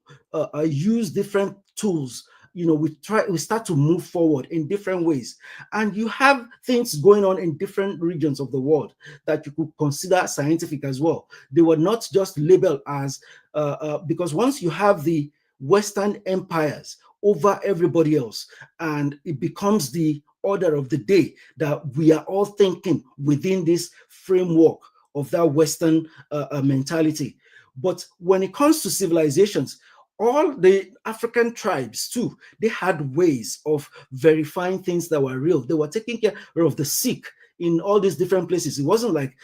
use different tools. You know, we start to move forward in different ways, and you have things going on in different regions of the world that you could consider scientific as well. They were not just labeled as because once you have the Western empires over everybody else, and it becomes the order of the day that we are all thinking within this framework of that Western mentality. But when it comes to civilizations, all the African tribes too, they had ways of verifying things that were real. They were taking care of the sick in all these different places. It wasn't like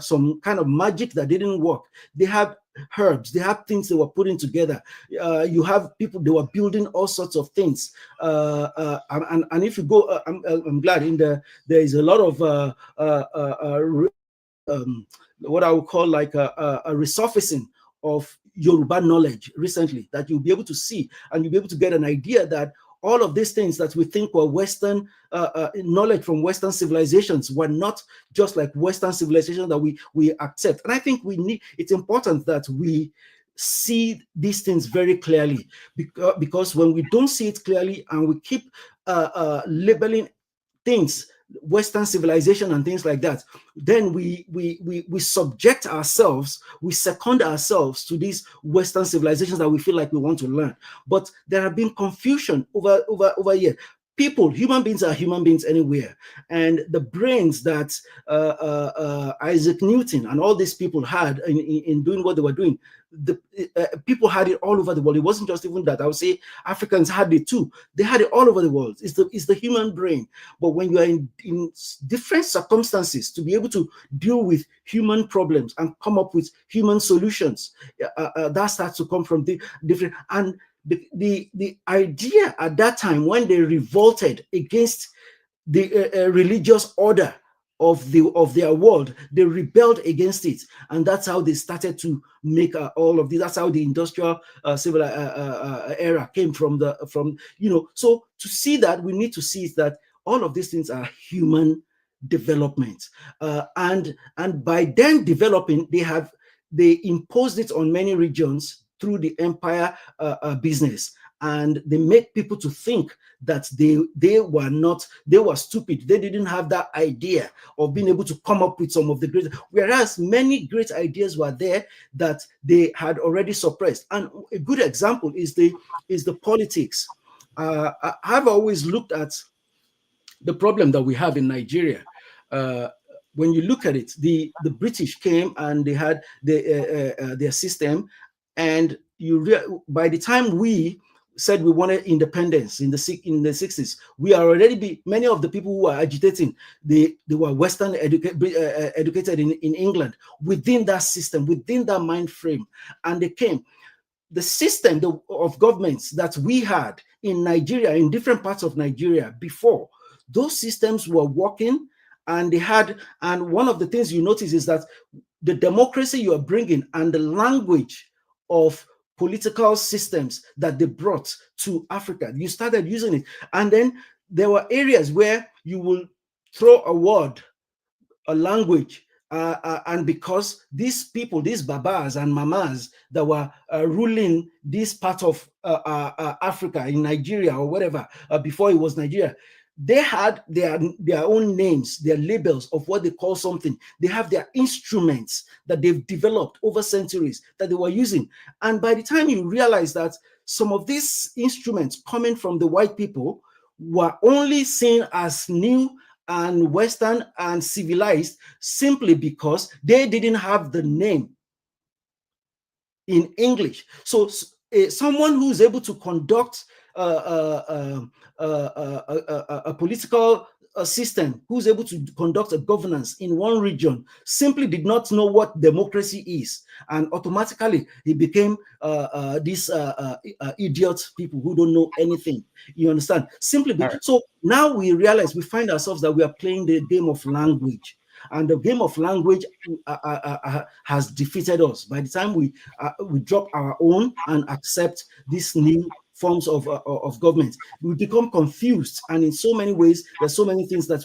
some kind of magic that didn't work. They had herbs, they had things they were putting together. You have people, they were building all sorts of things. And if you go, I'm glad there is a lot of what I would call like a resurfacing of Yoruba knowledge recently, that you'll be able to see, and you'll be able to get an idea that all of these things that we think were Western knowledge from Western civilizations were not just like Western civilization that we accept. And I think it's important that we see these things very clearly, because when we don't see it clearly and we keep labeling things Western civilization and things like that, then we subject ourselves, we second ourselves to these Western civilizations that we feel like we want to learn. But there have been confusion over years. People, human beings are human beings anywhere, and the brains that Isaac Newton and all these people had in doing what they were doing, people had it all over the world. It wasn't just even that. I would say Africans had it too. They had it all over the world. It's the human brain. But when you are in different circumstances, to be able to deal with human problems and come up with human solutions, that starts to come from the different. And the idea at that time, when they revolted against the religious order of their world, they rebelled against it, and that's how they started to make all of this. That's how the industrial civil era came from. So to see that, we need to see that all of these things are human development, and by then developing, they imposed it on many regions through the empire business, and they make people to think that they were stupid. They didn't have that idea of being able to come up with some of the great, whereas many great ideas were there that they had already suppressed. And a good example is the politics. I've always looked at the problem that we have in Nigeria. When you look at it, the British came and they had their system, and by the time we said we wanted independence in the 60s, we are already many of the people who are agitating, they were Western educated in England, within that system, within that mind frame, and they came. The system of governments that we had in Nigeria, in different parts of Nigeria before, those systems were working, and and one of the things you notice is that the democracy you are bringing and the language of political systems that they brought to Africa, you started using it. And then there were areas where you will throw a word, a language, and because these people, these babas and mamas that were ruling this part of Africa, in Nigeria or whatever, before it was Nigeria, they had their own names, their labels of what they call something. They have their instruments that they've developed over centuries that they were using. And by the time you realize that some of these instruments coming from the white people were only seen as new and Western and civilized simply because they didn't have the name in English. So someone who's able to conduct a political system, who's able to conduct a governance in one region, simply did not know what democracy is, and automatically he became these idiot people who don't know anything. You understand? Simply so now we realize, we find ourselves that we are playing the game of language, and the game of language has defeated us. By the time we drop our own and accept this new forms of government, we become confused, and in so many ways there's so many things that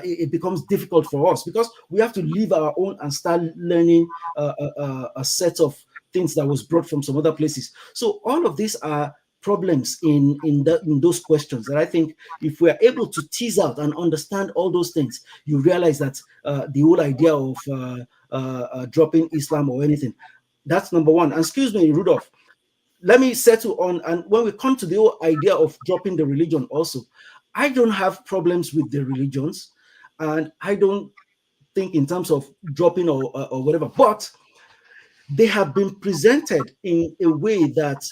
it becomes difficult for us, because we have to leave our own and start learning a set of things that was brought from some other places. So all of these are problems in those questions that I think if we are able to tease out and understand all those things, you realize that the whole idea of dropping Islam or anything, that's number one. And excuse me, Rudolph, let me settle on, and when we come to the whole idea of dropping the religion also, I don't have problems with the religions, and I don't think in terms of dropping or whatever, but they have been presented in a way that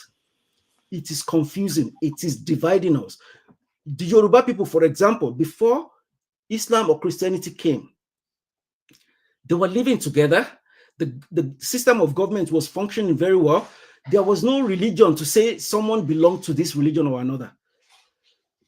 it is confusing, it is dividing us. The Yoruba people, for example, before Islam or Christianity came, they were living together, the system of government was functioning very well. There was no religion to say someone belonged to this religion or another.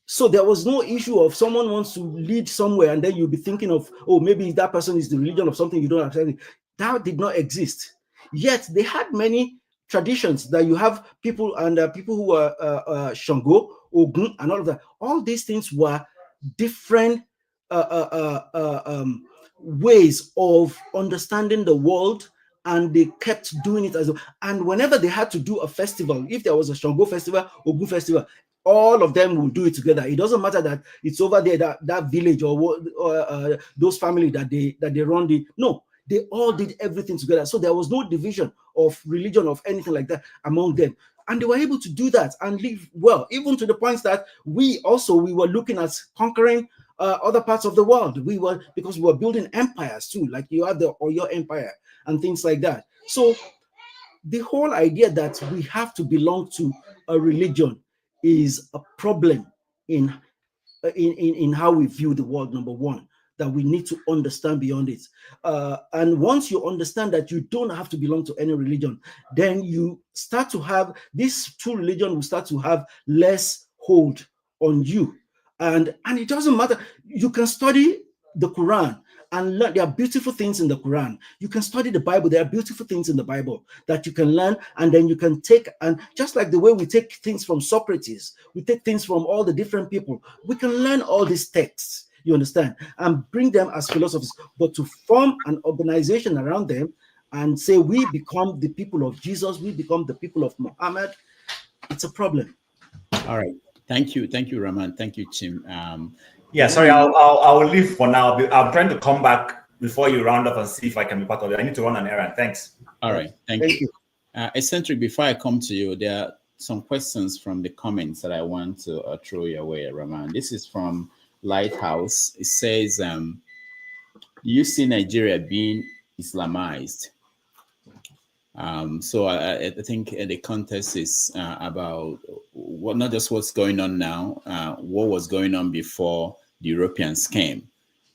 So there was no issue of someone wants to lead somewhere and then you'll be thinking of, oh, maybe that person is the religion of something you don't understand. That did not exist. Yet they had many traditions that you have people and people who are Shango, Ogun, and all of that. All these things were different ways of understanding the world, and they kept doing it as well. And whenever they had to do a festival, if there was a Shango festival, Ogun festival, all of them will do it together. It doesn't matter that it's over there, that village or those family that they run the, no, they all did everything together. So there was no division of religion of anything like that among them. And they were able to do that and live well, even to the point that we were looking at conquering other parts of the world. Because we were building empires too, like you have the Oyo Empire and things like that. So the whole idea that we have to belong to a religion is a problem in how we view the world, number one, that we need to understand beyond it. And once you understand that you don't have to belong to any religion, then you start to have, these two religions will start to have less hold on you. And it doesn't matter. You can study the Quran and learn. There are beautiful things in the Quran. You can study the Bible. There are beautiful things in the Bible that you can learn, and then you can take, and just like the way we take things from Socrates, we take things from all the different people, we can learn all these texts, you understand, and bring them as philosophers. But to form an organization around them and say we become the people of Jesus, we become the people of Muhammad, it's a problem. All right. Thank you, Rahman. Thank you, Tim. Yeah, sorry, I will leave for now. I'm trying to come back before you round up and see if I can be part of it. I need to run an errand. Thanks. All right. Thank you. Eccentric, before I come to you, there are some questions from the comments that I want to throw your way, Rahman. This is from Lighthouse. It says, you see Nigeria being Islamized. So I think the context is about what, not just what's going on now, what was going on before the Europeans came.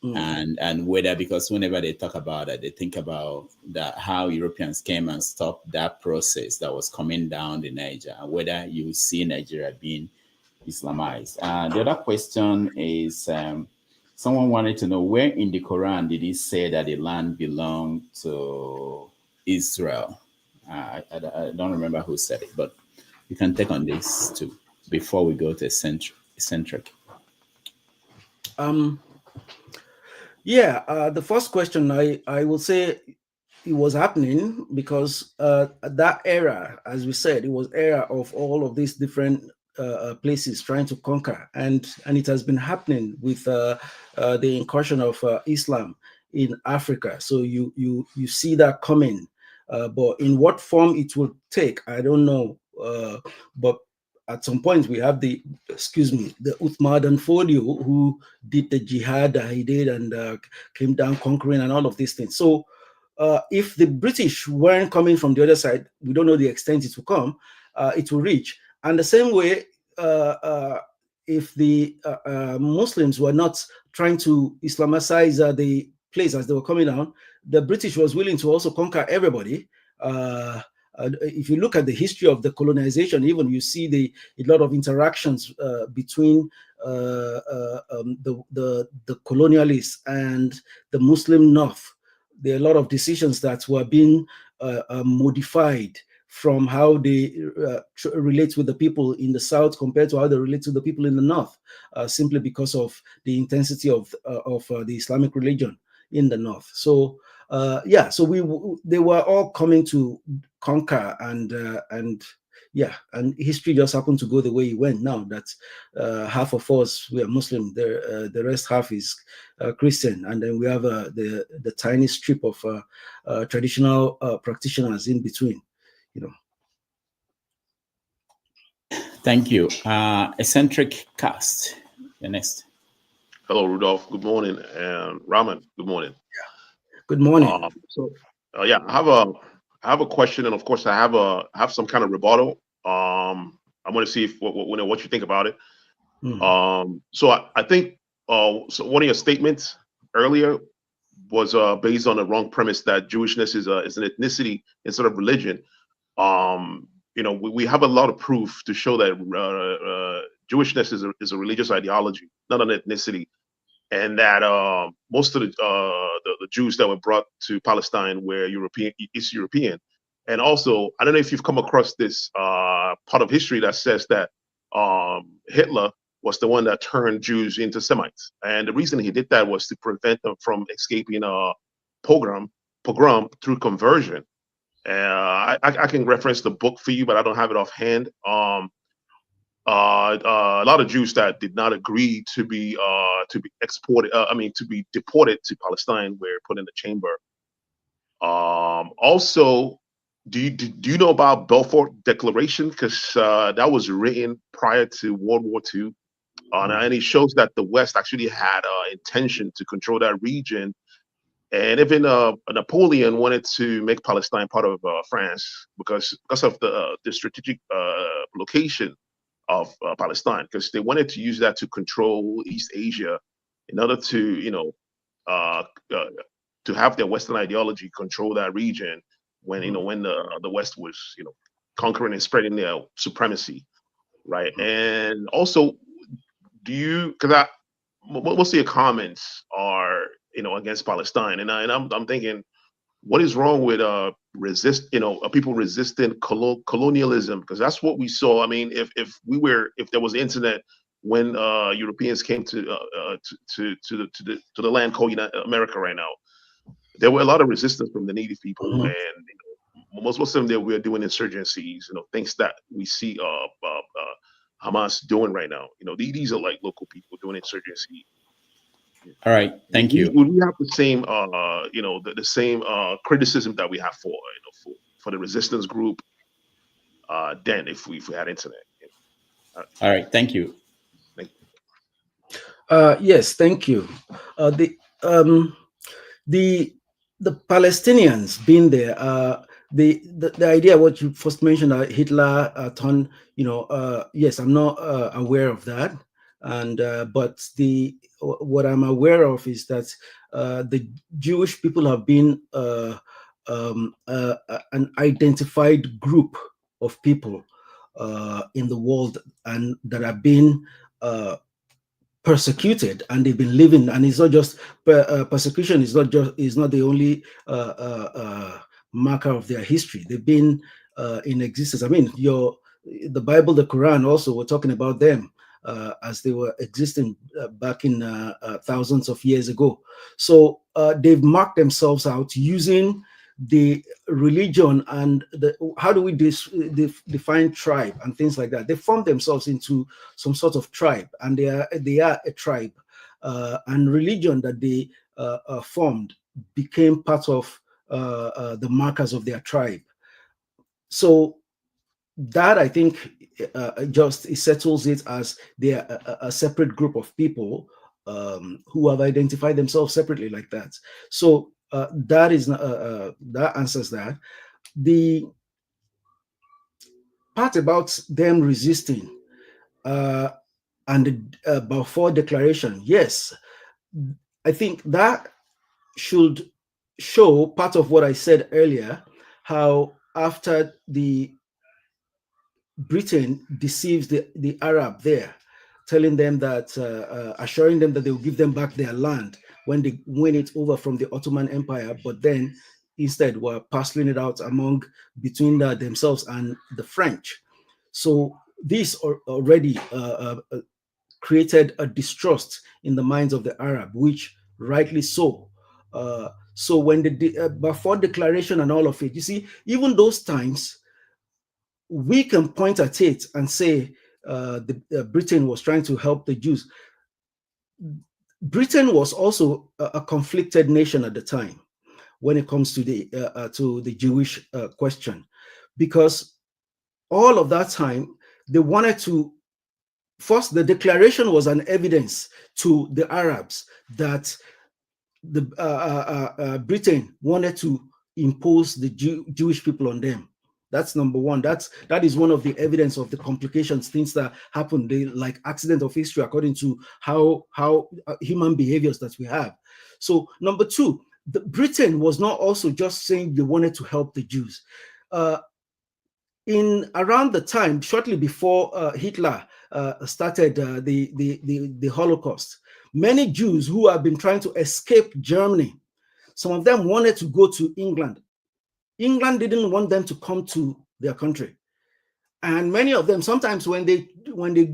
And whether, because whenever they talk about it, they think about that, how Europeans came and stopped that process that was coming down the Niger, and whether you see Nigeria being Islamized. The other question is, someone wanted to know, where in the Quran did it say that the land belonged to Israel? I don't remember who said it, but you can take on this too before we go to eccentric. The first question, I will say it was happening because that era, as we said, it was era of all of these different places trying to conquer, and it has been happening with the incursion of Islam in Africa. So you see that coming, but in what form it will take, I don't know. But at some point we have the Uthman Dan Fodio, who did the jihad that he did and came down conquering and all of these things. So if the British weren't coming from the other side, we don't know the extent it will come, it will reach. And the same way, if the Muslims were not trying to Islamicize the place as they were coming down, the British was willing to also conquer everybody. If you look at the history of the colonization, even you see a lot of interactions between the colonialists and the Muslim North. There are a lot of decisions that were being modified from how they relate with the people in the South compared to how they relate to the people in the North, simply because of the intensity of the Islamic religion in the North. So they were all coming to conquer, and history just happened to go the way it went. Now that half of us, we are Muslim, the rest half is Christian, and then we have the tiny strip of traditional practitioners in between. Thank you. Eccentric cast. The next. Hello, Rudolph. Good morning, and Rahman. Good morning. Good morning. I have a question, and of course, I have some kind of rebuttal. I want to see if what you think about it. So I think so one of your statements earlier was based on the wrong premise that Jewishness is an ethnicity instead of religion. We have a lot of proof to show that Jewishness is a religious ideology, not an ethnicity, and that most of the Jews that were brought to Palestine were East European. And also, I don't know if you've come across this part of history that says that Hitler was the one that turned Jews into Semites, and the reason he did that was to prevent them from escaping pogrom through conversion. I can reference the book for you, but I don't have it offhand. A lot of Jews that did not agree to be exported, to be deported to Palestine, were put in the chamber. Also, do you know about Balfour Declaration? Because that was written prior to World War II, and it shows that the West actually had intention to control that region. And even Napoleon wanted to make Palestine part of France because of the strategic location of Palestine, because they wanted to use that to control East Asia in order to to have their Western ideology control that region when the West was conquering and spreading their supremacy, right? And also, most of your comments are against Palestine, and I'm thinking, what is wrong with people resisting colonialism? Because that's what we saw. I mean, if there was internet when Europeans came to the land called America right now, there were a lot of resistance from the native people, and most of them, they were doing insurgencies, things that we see Hamas doing right now. These are like local people doing insurgency. All right, thank you. Would we have the same, the same criticism that we have for the resistance group? Then, if we had internet. All right, thank you. Yes, thank you. The Palestinians being there, the idea what you first mentioned, Hitler turned, yes, I'm not aware of that, and but what I'm aware of is that the Jewish people have been an identified group of people in the world, and that have been persecuted, and they've been living, and it's not just persecution is not the only marker of their history. They've been in existence. I mean, the Bible, the Quran also were talking about them as they were existing back in thousands of years ago. So they've marked themselves out using the religion and how do we define tribe and things like that. They formed themselves into some sort of tribe, and they are a tribe, and religion that they formed became part of the markers of their tribe. So that, I think, it settles it as they are a separate group of people who have identified themselves separately like that. So that answers that. The part about them resisting and the Balfour Declaration, yes, I think that should show part of what I said earlier, how after the Britain deceives the Arab there, telling them that, assuring them that they will give them back their land when they win it over from the Ottoman Empire, but then instead were parceling it out between themselves and the French. So this already created a distrust in the minds of the Arab, which rightly so. So when the Balfour Declaration and all of it, you see, even those times, we can point at it and say Britain was trying to help the Jews. Britain was also a conflicted nation at the time when it comes to the Jewish question, because all of that time they wanted to. First, the declaration was an evidence to the Arabs that the Britain wanted to impose the Jewish people on them. That's number one. That is one of the evidence of the complications, things that happen, like accident of history, according to how human behaviors that we have. So number two, Britain was not also just saying they wanted to help the Jews. In around the time, shortly before Hitler started the Holocaust, many Jews who have been trying to escape Germany, some of them wanted to go to England. England didn't want them to come to their country, and many of them, sometimes when they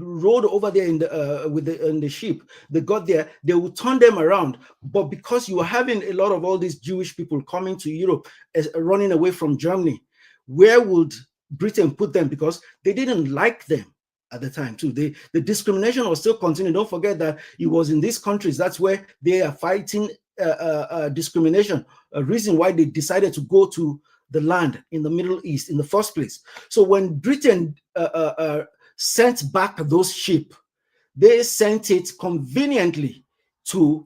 rode over there in the ship, they got there, they would turn them around. But because you were having a lot of all these Jewish people coming to Europe, running away from Germany, where would Britain put them? Because they didn't like them at the time too. The discrimination was still continuing. Don't forget that it was in these countries, that's where they are fighting discrimination, a reason why they decided to go to the land in the Middle East in the first place. So when Britain sent back those ships, they sent it conveniently to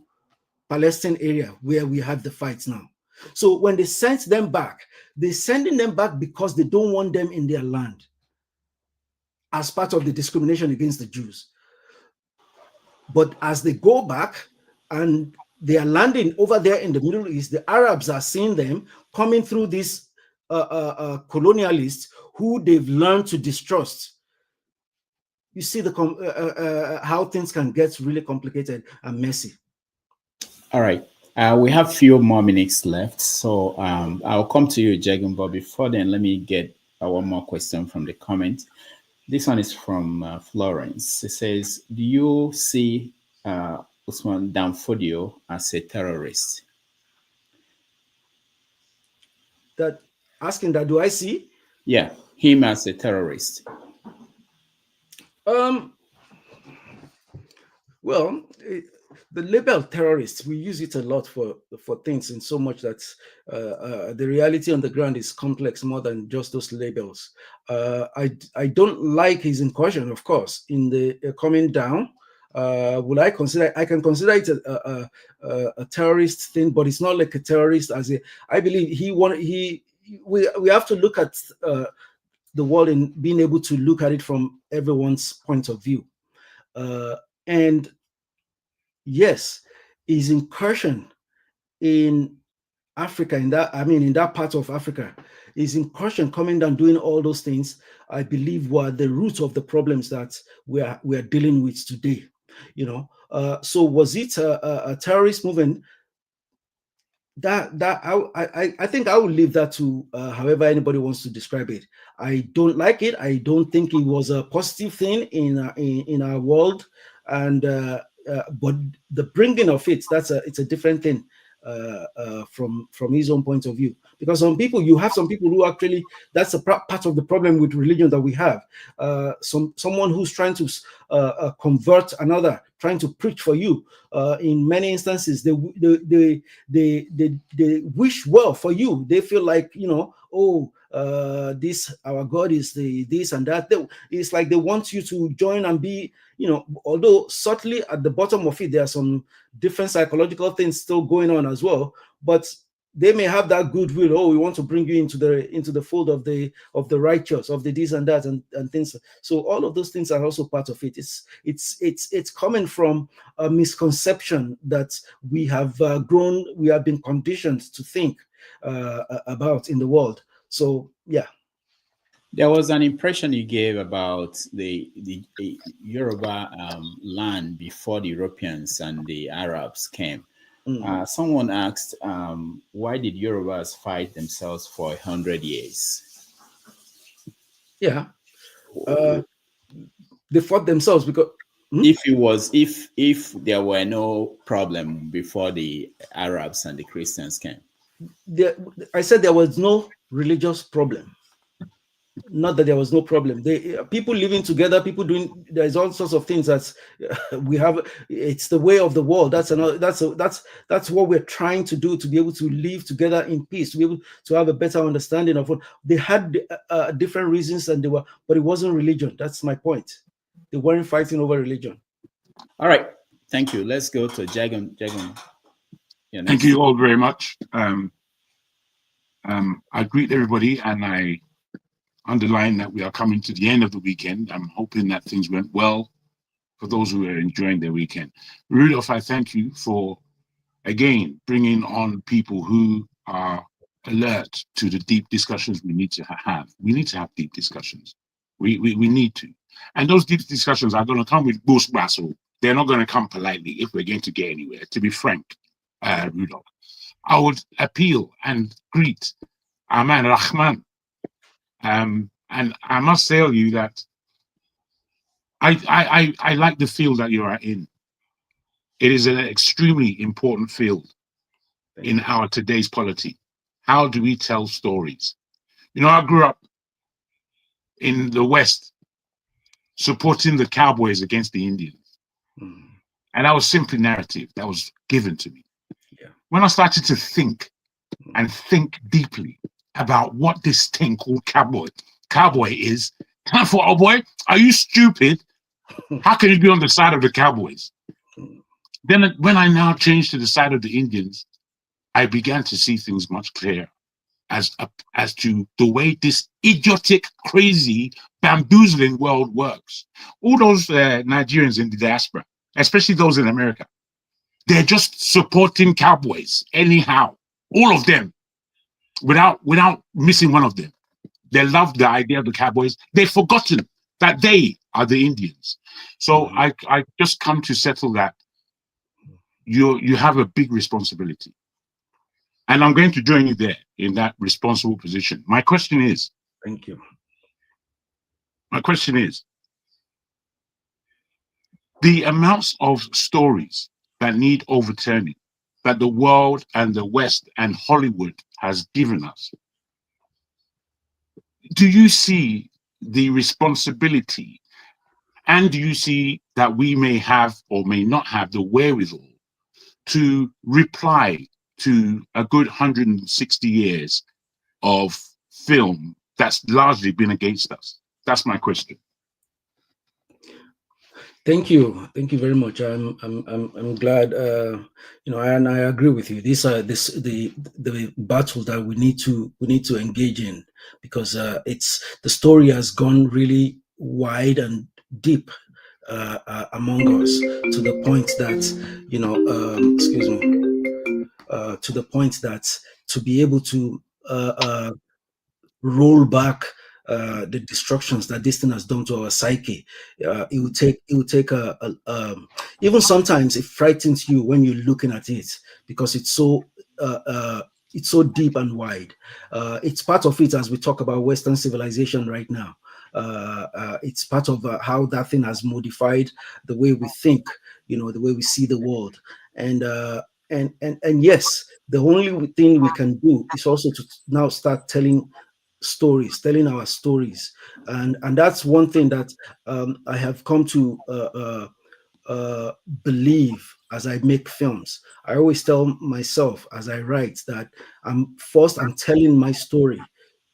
Palestine area where we have the fights now. So when they sent them back, they're sending them back because they don't want them in their land as part of the discrimination against the Jews. But as they go back and they are landing over there in the Middle East, the Arabs are seeing them coming through these colonialists who they've learned to distrust. You see how things can get really complicated and messy. All right. We have few more minutes left, so I'll come to you, Jagan, but before then, let me get one more question from the comment. This one is from Florence. It says, do you see Usman Danfodio as a terrorist? Asking that, do I see? Yeah, him as a terrorist. Um, well, the label terrorist, we use it a lot for things, in so much that the reality on the ground is complex more than just those labels. I don't like his incursion, of course, in the coming down. Will I consider? I can consider it a terrorist thing, but it's not like a terrorist. I believe we have to look at the world and being able to look at it from everyone's point of view. And yes, his incursion in Africa, in that part of Africa, his incursion coming down, doing all those things, I believe were the root of the problems that we are dealing with today. So was it a terrorist movement? I think I would leave that to however anybody wants to describe it. I don't like it. I don't think it was a positive thing in our world, and but the bringing of it, it's a different thing from his own point of view. Because you have some people who actually, that's a part of the problem with religion that we have. Someone who's trying to convert another, trying to preach for you. In many instances, they wish well for you. They feel like, this, our God is this and that. It's like they want you to join and be, although subtly at the bottom of it, there are some different psychological things still going on as well. But they may have that goodwill. Oh, we want to bring you into the fold of the righteous, of the this and that and things. So all of those things are also part of it. It's coming from a misconception that we have been conditioned to think about in the world. So yeah. There was an impression you gave about the Yoruba land before the Europeans and the Arabs came. Someone asked, why did Yorubas fight themselves for 100 years? Yeah, they fought themselves because if there were no problem before the Arabs and the Christians came. I said there was no religious problem. Not that there was no problem. People living together, people doing. There's all sorts of things that we have. It's the way of the world. That's what we're trying to do, to be able to live together in peace, to be able to have a better understanding of what they had. Different reasons, but it wasn't religion. That's my point. They weren't fighting over religion. All right, thank you. Let's go to Jagan. Thank you all very much. I greet everybody, and I underline that we are coming to the end of the weekend. I'm hoping that things went well for those who are enjoying their weekend. Rudolph, I thank you for, again, bringing on people who are alert to the deep discussions we need to have. We need to have deep discussions. We need to. And those deep discussions are going to come with boost battle. They're not going to come politely if we're going to get anywhere, to be frank, Rudolph. I would appeal and greet our man Rahman. And I must tell you that I like the field that you are in. It is an extremely important field in our today's polity. How do we tell stories? I grew up in the West supporting the Cowboys against the Indians. And that was simply narrative that was given to me. Yeah. When I started to think and think deeply about what this thing called cowboy is, for oh boy, are you stupid? How can you be on the side of the Cowboys? Then when I now changed to the side of the Indians, I began to see things much clearer as to the way this idiotic, crazy, bamboozling world works. All those Nigerians in the diaspora, especially those in America, they're just supporting Cowboys anyhow, all of them, without missing one of them. They love the idea of the Cowboys. They've forgotten that they are the Indians. So I just come to settle that you have a big responsibility. And I'm going to join you there in that responsible position. My question is, thank you. My question is, the amounts of stories that need overturning that the world and the West and Hollywood has given us, do you see the responsibility And do you see that we may have or may not have the wherewithal to reply to a good 160 years of film that's largely been against us? That's my question. Thank you very much. I'm glad. You know, and I agree with you. The battle that we need to engage in, because the story has gone really wide and deep among us, to the point that, you know, excuse me, to the point that to be able to roll back the destructions that this thing has done to our psyche. It will take even sometimes it frightens you when you're looking at it, because it's so deep and wide. It's part of it as we talk about Western civilization right now. It's part of how that thing has modified the way we think, you know, the way we see the world. And yes, the only thing we can do is also to now start telling our stories, and that's one thing that I have come to believe as I make films. I always tell myself as I write that I'm telling my story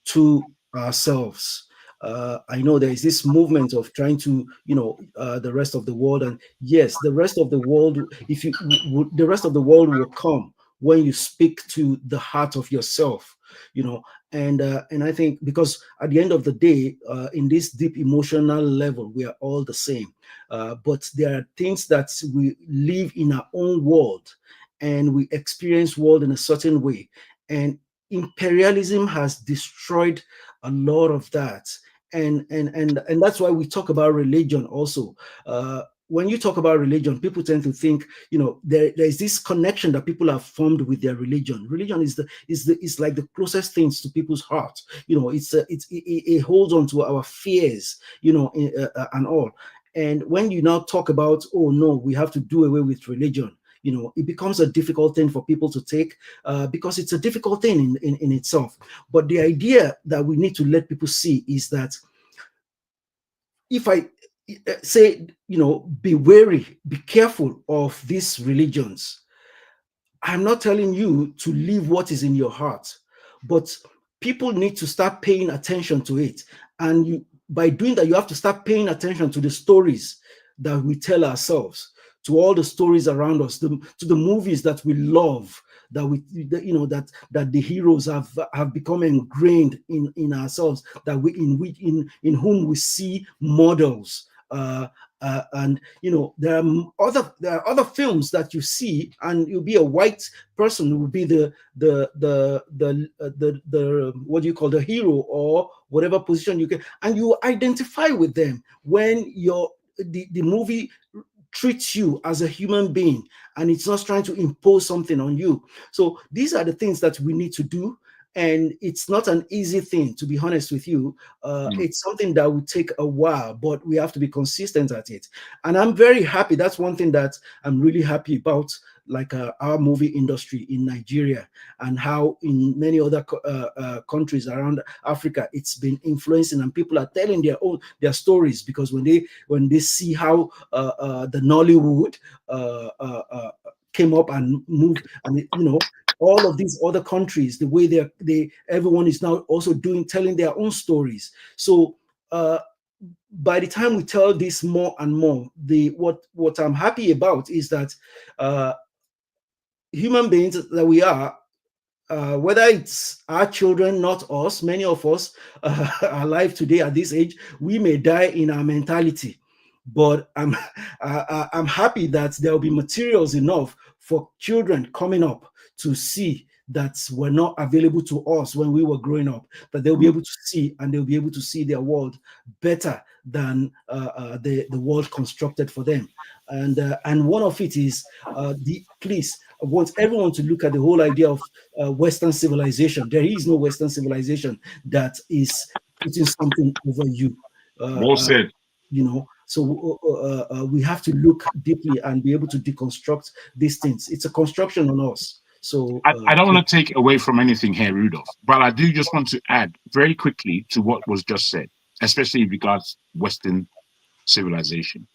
to ourselves. I know there is this movement of trying to, you know, the rest of the world, and yes, the rest of the world. The rest of the world will come when you speak to the heart of yourself, you know. And I think, because at the end of the day, in this deep emotional level, we are all the same. But there are things that we live in our own world, and we experience world in a certain way. And imperialism has destroyed a lot of that. And that's why we talk about religion also. When you talk about religion, people tend to think, you know, there's this connection that people have formed with their religion. Religion is like the closest things to people's heart. You know, it holds on to our fears, you know, and all. And when you now talk about, oh no, we have to do away with religion, you know, it becomes a difficult thing for people to take, because it's a difficult thing in itself. But the idea that we need to let people see is that if I say, you know, be wary, be careful of these religions, I'm not telling you to leave what is in your heart, but people need to start paying attention to it. And by doing that, you have to start paying attention to the stories that we tell ourselves, to all the stories around us, to the movies that we love, that the heroes have become ingrained in ourselves, that in whom we see models. And you know, there are other films that you see, and you'll be a white person who will be the what do you call, the hero, or whatever position you get, and you identify with them when the movie treats you as a human being, and it's not trying to impose something on you. So these are the things that we need to do. And it's not an easy thing, to be honest with you. It's something that will take a while, but we have to be consistent at it. And I'm very happy. That's one thing that I'm really happy about, like our movie industry in Nigeria, and how in many other countries around Africa, it's been influencing, and people are telling their stories, because when they see how the Nollywood came up and moved, and you know, all of these other countries, the way everyone is now also telling their own stories. So by the time we tell this more and more, what I'm happy about is that human beings that we are, whether it's our children, not us, many of us are alive today at this age, we may die in our mentality. But I'm happy that there will be materials enough for children coming up to see that were not available to us when we were growing up, that they'll be able to see, and they'll be able to see their world better than the world constructed for them. And one of it is please, I want everyone to look at the whole idea of Western civilization. There is no Western civilization that is putting something over you. Well said. You know, so we have to look deeply and be able to deconstruct these things. It's a construction on us. So I don't want to take away from anything here, Rudolph, but I do just want to add very quickly to what was just said, especially in regards to Western civilization.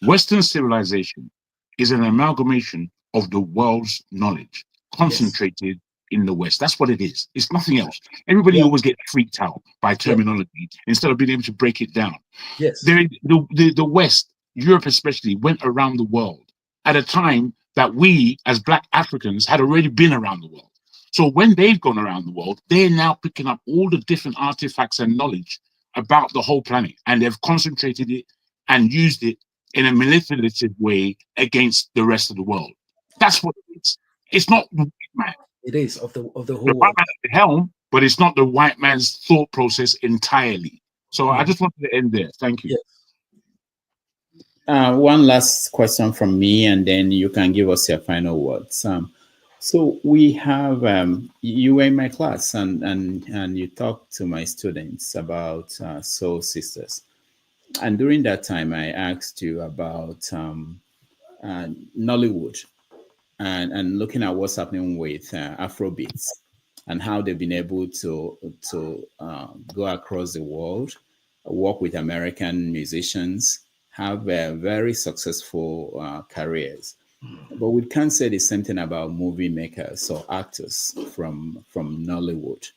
Western civilization is an amalgamation of the world's knowledge concentrated in the West. That's what it is. It's nothing else. Everybody always gets freaked out by terminology instead of being able to break it down. Yes. The West, Europe especially, went around the world at a time that we as Black Africans had already been around the world. So when they've gone around the world, they're now picking up all the different artifacts and knowledge about the whole planet, and they've concentrated it and used it in a manipulative way against the rest of the world. That's what it is. It's not the white man. It is of the whole The world. white man at the helm, but it's not the white man's thought process entirely. So I just wanted to end there. Thank you. One last question from me, and then you can give us your final words. So we have you were in my class, and you talked to my students about Soul Sisters, and during that time I asked you about Nollywood and looking at what's happening with Afrobeats and how they've been able to go across the world, work with American musicians, have very successful careers. But we can't say the same thing about movie makers or actors from Nollywood,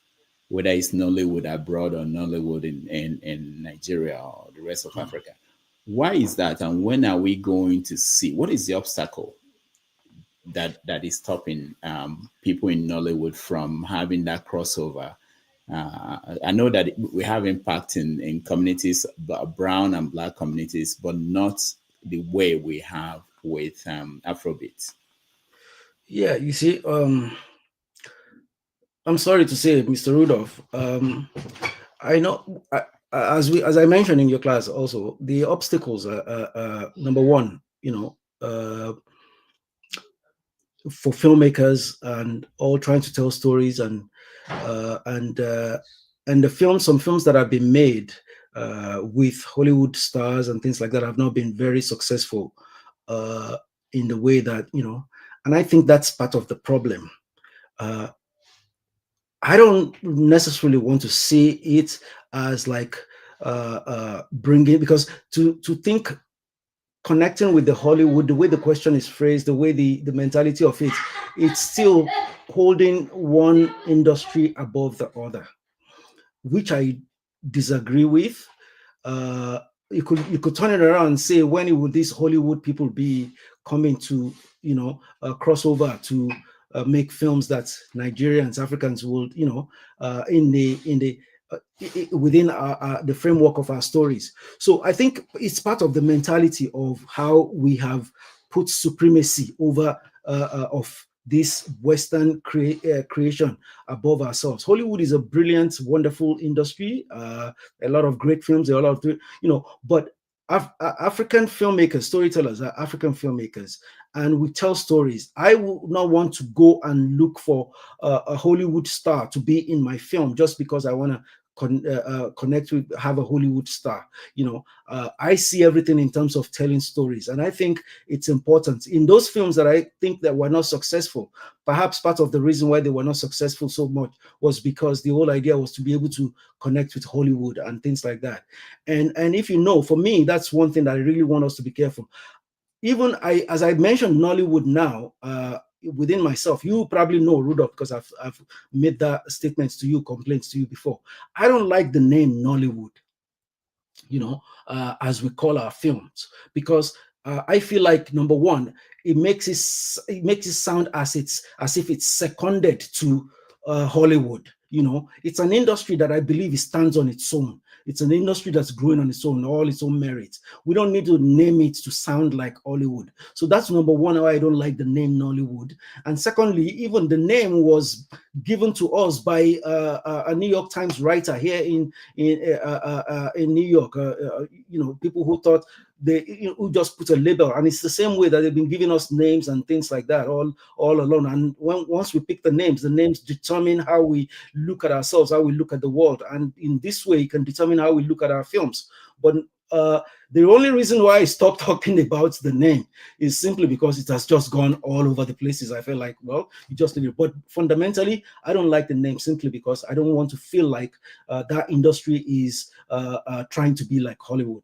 whether it's Nollywood abroad or Nollywood in Nigeria or the rest of Africa. Why is that? And when are we going to see, what is the obstacle that is stopping people in Nollywood from having that crossover? I know that we have impact in communities, brown and Black communities, but not the way we have with Afrobeats. Yeah, you see, I'm sorry to say, Mr. Rudolph, I know, as I mentioned in your class also, the obstacles are number one, for filmmakers and all trying to tell stories and the films, some films that have been made with Hollywood stars and things like that have not been very successful in the way that, and I think that's part of the problem. I don't necessarily want to see it as like bringing, because to think connecting with the Hollywood, the way the question is phrased, the way the mentality of it, it's still holding one industry above the other, which I disagree with. You could turn it around and say, when would these Hollywood people be coming to, crossover to make films that Nigerians, Africans will, within the framework of our stories. So I think it's part of the mentality of how we have put supremacy over of this Western creation above ourselves. Hollywood is a brilliant, wonderful industry. A lot of great films, a lot of, but African filmmakers, storytellers are African filmmakers, and we tell stories. I would not want to go and look for a Hollywood star to be in my film just because I want to connect with, have a Hollywood star. I see everything in terms of telling stories, and I think it's important in those films that I think that were not successful. Perhaps part of the reason why they were not successful so much was because the whole idea was to be able to connect with Hollywood and things like that. And if for me, that's one thing that I really want us to be careful. Even as I mentioned Nollywood now, within myself, you probably know, Rudolph, because I've made that statements to you, complaints to you before. I don't like the name Nollywood, as we call our films, because I feel like, number one, it makes it sound as if it's seconded to Hollywood. It's an industry that I believe it stands on its own. It's an industry that's growing on its own, all its own merits. We don't need to name it to sound like Hollywood. So that's number one, why I don't like the name Nollywood. And secondly, even the name was given to us by a New York Times writer here in New York. People who thought who just put a label, and it's the same way that they've been giving us names and things like that all along. And once we pick the names determine how we look at ourselves, how we look at the world, and in this way, it can determine how we look at our films. But the only reason why I stopped talking about the name is simply because it has just gone all over the places. I feel like, well, you just leave it. But fundamentally, I don't like the name simply because I don't want to feel like that industry is trying to be like Hollywood.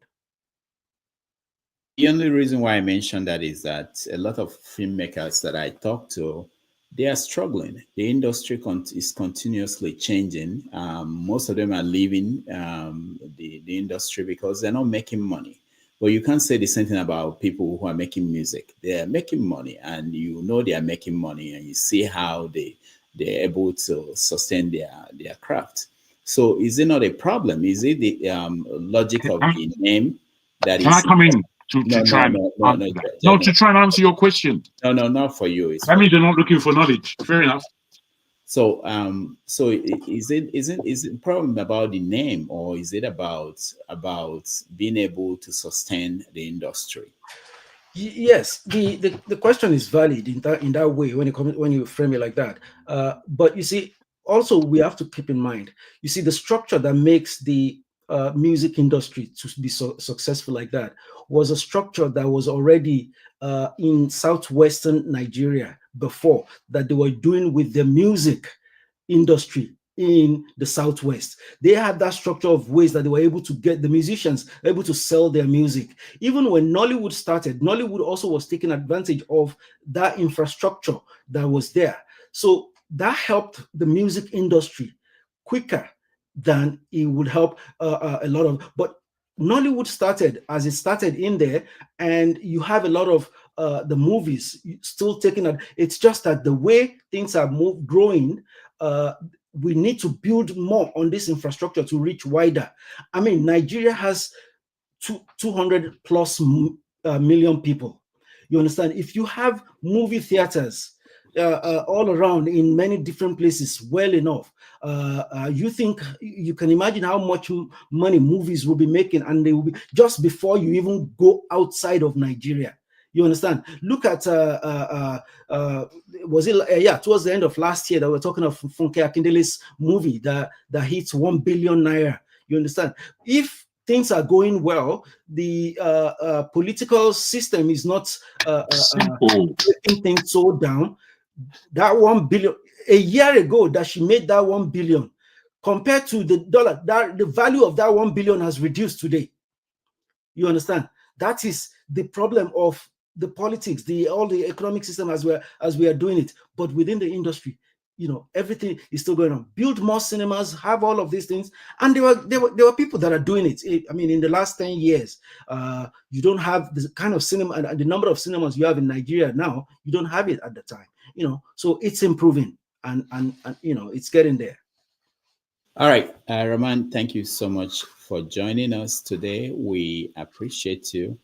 The only reason why I mentioned that is that a lot of filmmakers that I talk to, they are struggling. The industry is continuously changing. Most of them are leaving the industry because they're not making money. But you can't say the same thing about people who are making music. They are making money, and you know they are making money, and you see how they're able to sustain their craft. So is it not a problem? Is it the logic of the name that Can is... I come in to try and answer that? No, to try and answer your question. No, not for you. That means they're not looking for knowledge. Fair enough. So, so is it a problem about the name, or is it about being able to sustain the industry? Yes, the question is valid in that way when you frame it like that. But you see, also we have to keep in mind, you see, the structure that makes the music industry to be so successful like that was a structure that was already in southwestern Nigeria before, that they were doing with the music industry in the southwest. They had that structure of ways that they were able to get the musicians able to sell their music. Even when Nollywood started, Nollywood also was taking advantage of that infrastructure that was there. So that helped the music industry quicker than it would help a lot of, but Nollywood started as it started in there, and you have a lot of the movies still taking it. It's just that the way things are growing, we need to build more on this infrastructure to reach wider. I mean, Nigeria has 200 plus million people. You understand? If you have movie theaters all around in many different places well enough, you think you can imagine how much money movies will be making, and they will be just before you even go outside of Nigeria. You understand? Look at was it towards the end of last year that we're talking of Funke Akindele's movie that hits 1 billion naira. You understand? If things are going well, the political system is not taking things so down. That 1 billion a year ago that she made that 1 billion compared to the dollar, that the value of that 1 billion has reduced today. You understand? That is the problem of the politics, all the economic system as we are doing it. But within the industry, you know, everything is still going on. Build more cinemas, have all of these things, and there were people that are doing it. I mean, in the last 10 years, you don't have the kind of cinema and the number of cinemas you have in Nigeria now. You don't have it at the time, you know. So it's improving, and you know, it's getting there. All right, Rahman, thank you so much for joining us today. We appreciate you.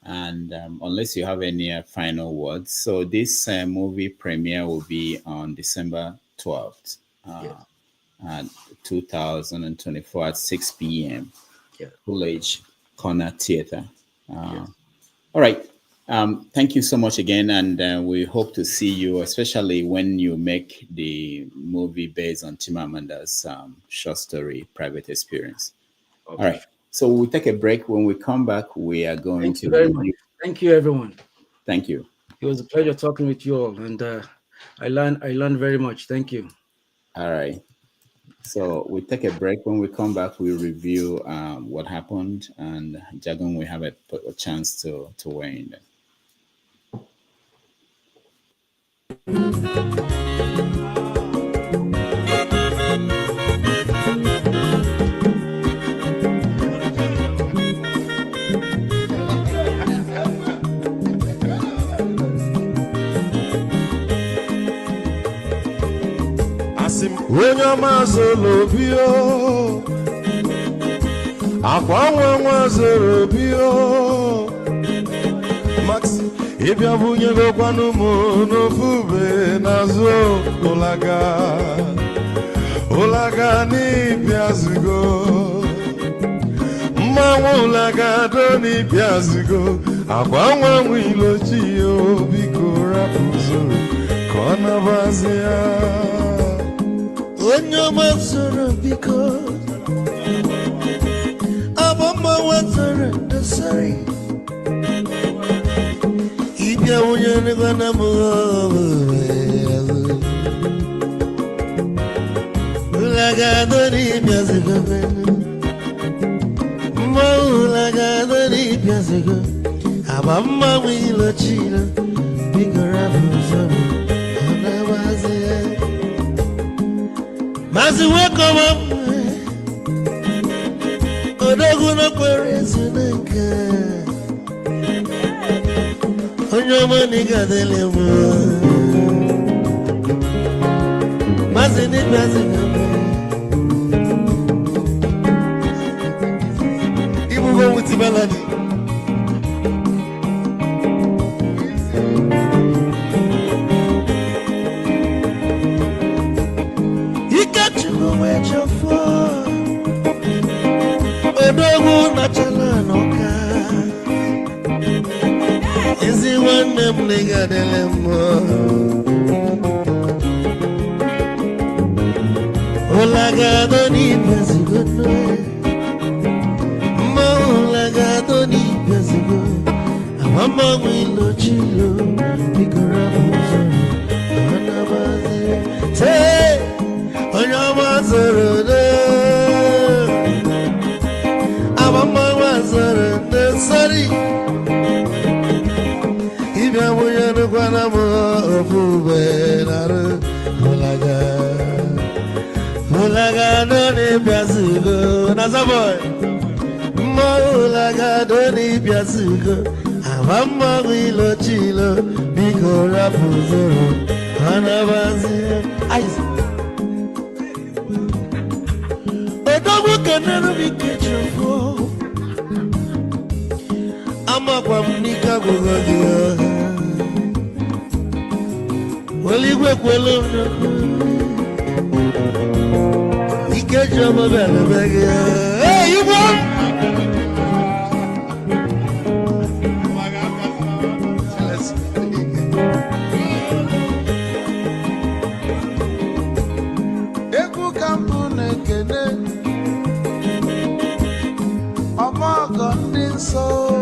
And unless you have any final words, so this movie premiere will be on December 12th, 2024 at 6 p.m. Coolidge Corner Theater. All right. Thank you so much again, and we hope to see you, especially when you make the movie based on Chimamanda's short story, Private Experience. Okay. All right. So we'll take a break. When we come back, we are going Thank you very much. Thank you, everyone. Thank you. It was a pleasure talking with you all, and I learned very much. Thank you. All right. So we take a break. When we come back, we review what happened, and Jagun will have a chance to weigh in. Onye ọma zoro obi o, akwa nwa zoro obi o, Maxi ịbịa bunyegokwanụ m n'ofube n'azụ ụlaga n'ịbịazigo, mmanwụ ụlaga do n'ịbịazigo, akwa nwa nwa ilochi o, biko rapụ zoro ka ọ nabazi ya. Onye ọma zoro biko, abọmma wetara ndasari, ịbịa onye nịgwana m ụlagado n'ịbịazigo, mma ụlagado n'ịbịazigo, Abamba wilo chilo, bigora buzoro, anawaze. Mazi weko mwe, odogu no kwerezu neka. Onyomo niga dele mo, mazi ni mazi nebe. Ibu go with the melody. Odogu na chala noka Ezi wane mliga delemo Olagado ni pezigono Olagado ni pezigono Awamba wilo chilo Bigora buzoro Anabaze Te Onyama zoro Sorry, if I were to go on Olaga, don't Piazugo, Nazaboy, Molaga, don't Piazugo, Avamba Wilo Chilo, Bigo Rapuzoro, Anabazi, Ice. A dog can never be catching for. Ama kwa mnika kugodia Waligwe kwelo Ikejo mabele bege Hey, you won! Eku kampune kene Omogo ninso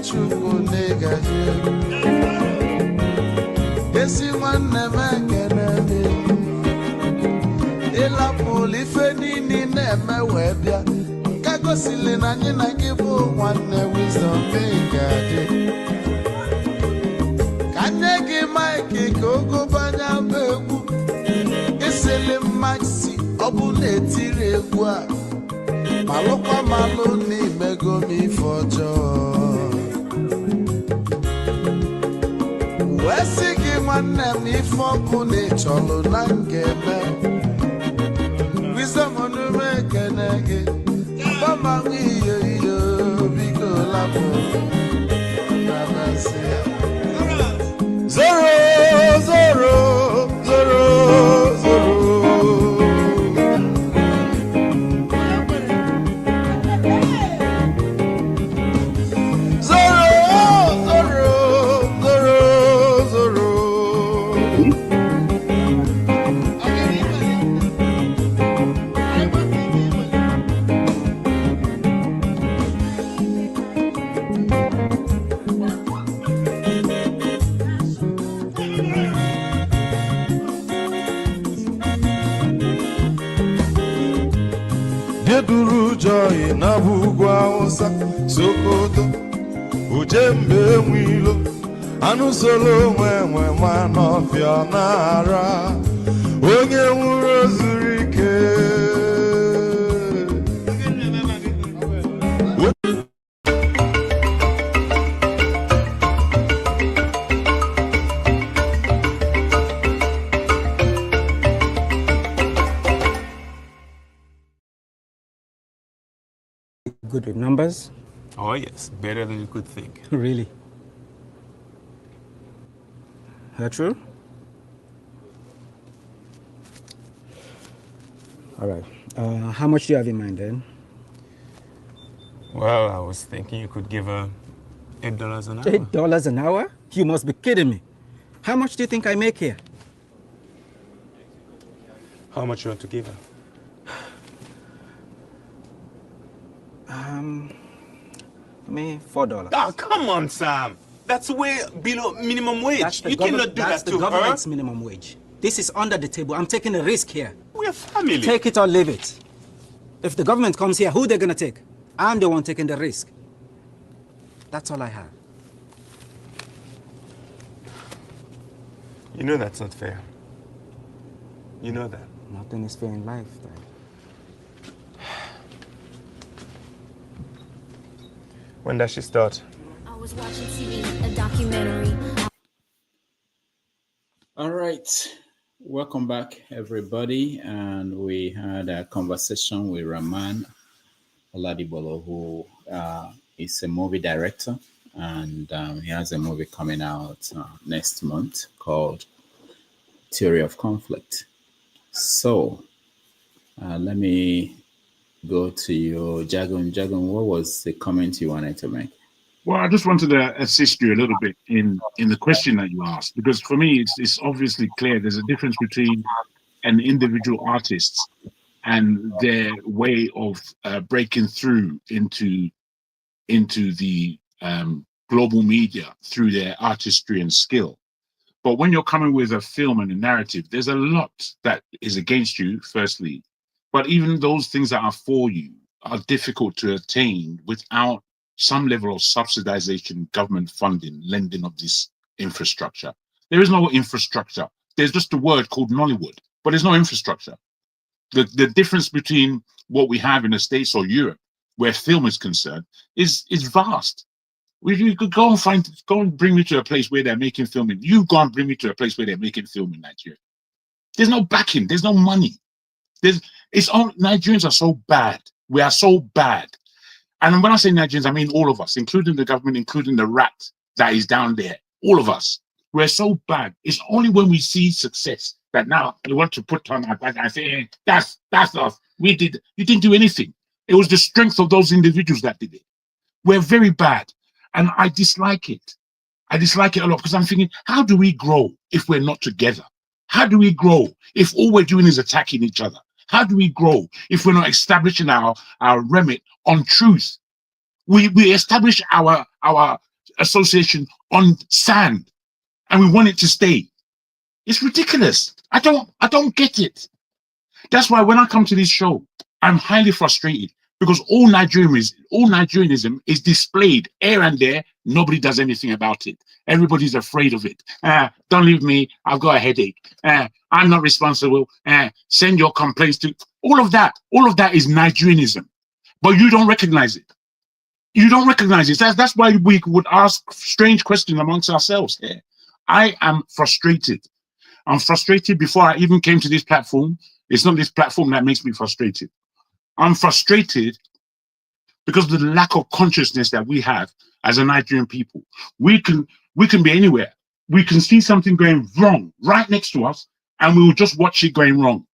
Chukwu negaje Esi nwanne m ekene Ịlapụlụ ife niile na-eme wee bịa Ka gosili na anyị na gị bụ nwanne Wisdom Maker dị Ka nye gị maịkị ka ogobanya bụ egwu Isili mmaksi ọ bụ na-etiri egwu a Malụkwa malụ n'imego m ife ọjọọ Wesi gị nwanne m ife ọkụ na-echọlụ na ngeme Wisdom onume ekene gị Gbamanwe iyo iyo biko lapụ Nabasi Zoro, zoro, zoro, zoro Joy na bugwa osa Sokoto Ujembe mwilo Anu solo mwe manofia nara Onye nwuro zurike Good with numbers? Oh yes, better than you could think. Really? That true? All right. How much do you have in mind then? Well, I was thinking you could give her $8 an hour. $8 an hour? You must be kidding me. How much do you think I make here? How much you want to give her? I mean, $4. Oh, come on, Sam. That's way below minimum wage. You cannot do that to her. That's the government's minimum wage. This is under the table. I'm taking a risk here. We're family. Take it or leave it. If the government comes here, who they're going to take? I'm the one taking the risk. That's all I have. You know that's not fair. You know that. Nothing is fair in life, Dad. When does she start? I was watching TV, a documentary. All right. Welcome back, everybody. And we had a conversation with Rahman Oladigbolu, who is a movie director. And he has a movie coming out next month called Theory of Conflict. So let me go to you, Jagun. Jagun, what was the comment you wanted to make? Well, I just wanted to assist you a little bit in the question that you asked, because for me, it's obviously clear there's a difference between an individual artist and their way of breaking through into the global media through their artistry and skill. But when you're coming with a film and a narrative, there's a lot that is against you, firstly. But even those things that are for you are difficult to attain without some level of subsidization, government funding, lending of this infrastructure. There is no infrastructure. There's just a word called Nollywood, but there's no infrastructure. The difference between what we have in the States or Europe, where film is concerned, is vast. You could go and bring me to a place where they're making film in. You go and bring me to a place where they're making film in Nigeria. There's no backing. There's no money. Nigerians are so bad. We are so bad. And when I say Nigerians, I mean all of us, including the government, including the rat that is down there. All of us. We're so bad. It's only when we see success that now we want to put on our back and say, hey, that's us. You didn't do anything. It was the strength of those individuals that did it. We're very bad. And I dislike it. I dislike it a lot because I'm thinking, how do we grow if we're not together? How do we grow if all we're doing is attacking each other? How do we grow if we're not establishing our remit on truth? We establish our association on sand and we want it to stay. It's ridiculous. I don't get it. That's why when I come to this show, I'm highly frustrated because all Nigerianism is displayed here and there. Nobody does anything about it. Everybody's afraid of it. Don't leave me. I've got a headache. I'm not responsible. Send your complaints to all of that. All of that is Nigerianism, but you don't recognize it. You don't recognize it. That's why we would ask strange questions amongst ourselves here. I am frustrated. I'm frustrated before I even came to this platform. It's not this platform that makes me frustrated. I'm frustrated because of the lack of consciousness that we have as a Nigerian people. We can be anywhere. We can see something going wrong right next to us, and we will just watch it going wrong.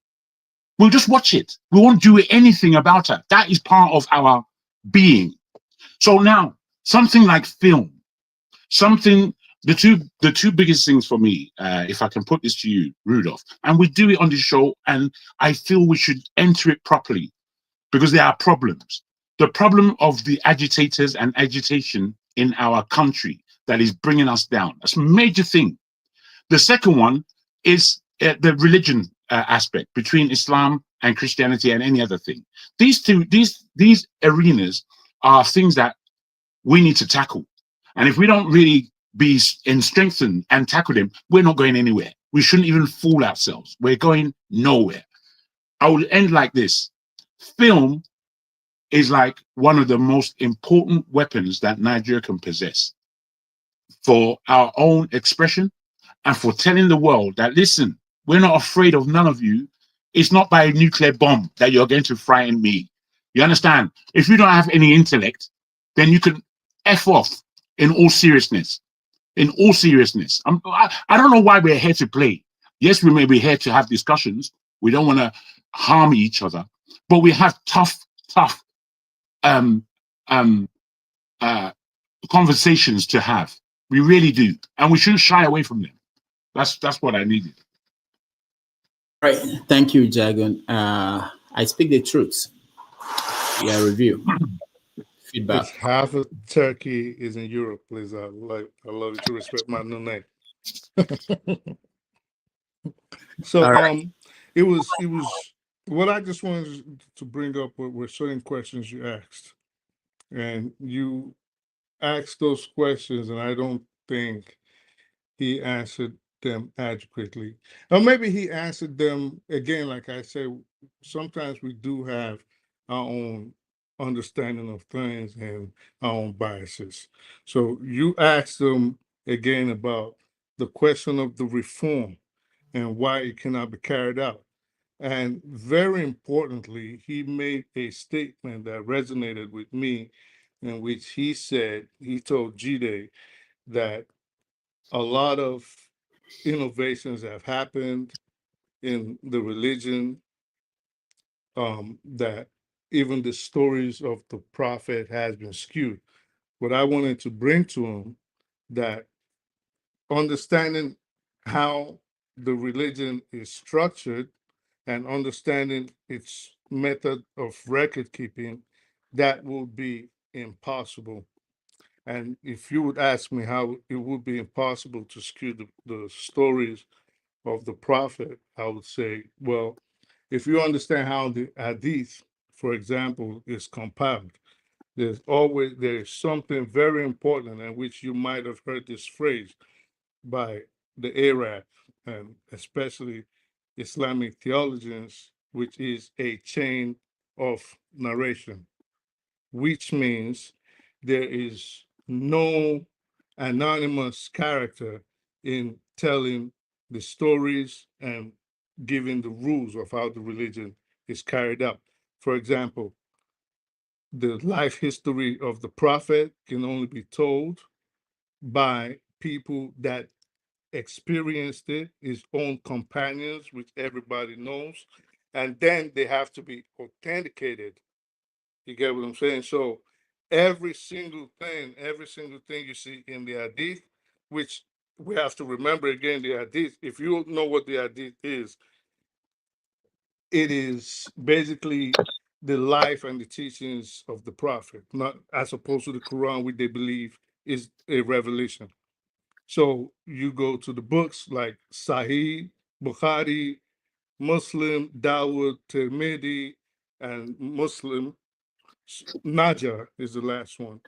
We'll just watch it. We won't do anything about it. That is part of our being. So now, something like film, the two biggest things for me, if I can put this to you, Rudolph, and we do it on this show, and I feel we should enter it properly because there are problems. The problem of the agitators and agitation in our country that is bringing us down. That's a major thing. The second one is the religion aspect between Islam and Christianity and any other thing. These arenas are things that we need to tackle. And if we don't really be strengthened and tackle them, we're not going anywhere. We shouldn't even fool ourselves. We're going nowhere. I will end like this. Film is like one of the most important weapons that Nigeria can possess for our own expression and for telling the world that, listen, we're not afraid of none of you. It's not by a nuclear bomb that you're going to frighten me. You understand? If you don't have any intellect, then you can F off in all seriousness. In all seriousness. I don't know why we're here to play. Yes, we may be here to have discussions. We don't want to harm each other, but we have tough conversations to have. We really do. And we shouldn't shy away from them. That's what I needed. Right. Thank you, Jagan. I speak the truth. Yeah, review. Feedback. It's half of Turkey is in Europe, please. I love you to respect my new name. So All right. it was what I just wanted to bring up were certain questions you asked, and you asked those questions, and I don't think he answered them adequately. Or maybe he answered them again, like I said, sometimes we do have our own understanding of things and our own biases. So you asked them again about the question of the reform and why it cannot be carried out. And very importantly, he made a statement that resonated with me, in which he said, he told Jide that a lot of innovations have happened in the religion, that even the stories of the prophet has been skewed. What I wanted to bring to him, that understanding how the religion is structured and understanding its method of record keeping, that would be impossible. And if you would ask me how it would be impossible to skew the stories of the prophet, I would say, well, if you understand how the hadith, for example, is compiled, there's something very important in which you might have heard this phrase by the Arab and especially Islamic theologians, which is a chain of narration, which means there is no anonymous character in telling the stories and giving the rules of how the religion is carried out. For example, the life history of the prophet can only be told by people that experienced it, his own companions, which everybody knows, and then they have to be authenticated. You get what I'm saying? So every single thing you see in the hadith, which we have to remember again, the hadith, if you know what the hadith is, it is basically the life and the teachings of the prophet, not as opposed to the Quran, which they believe is a revelation. So you go to the books like Sahih, Bukhari, Muslim, Dawud, Tirmidhi, and Muslim. Naja is the last one.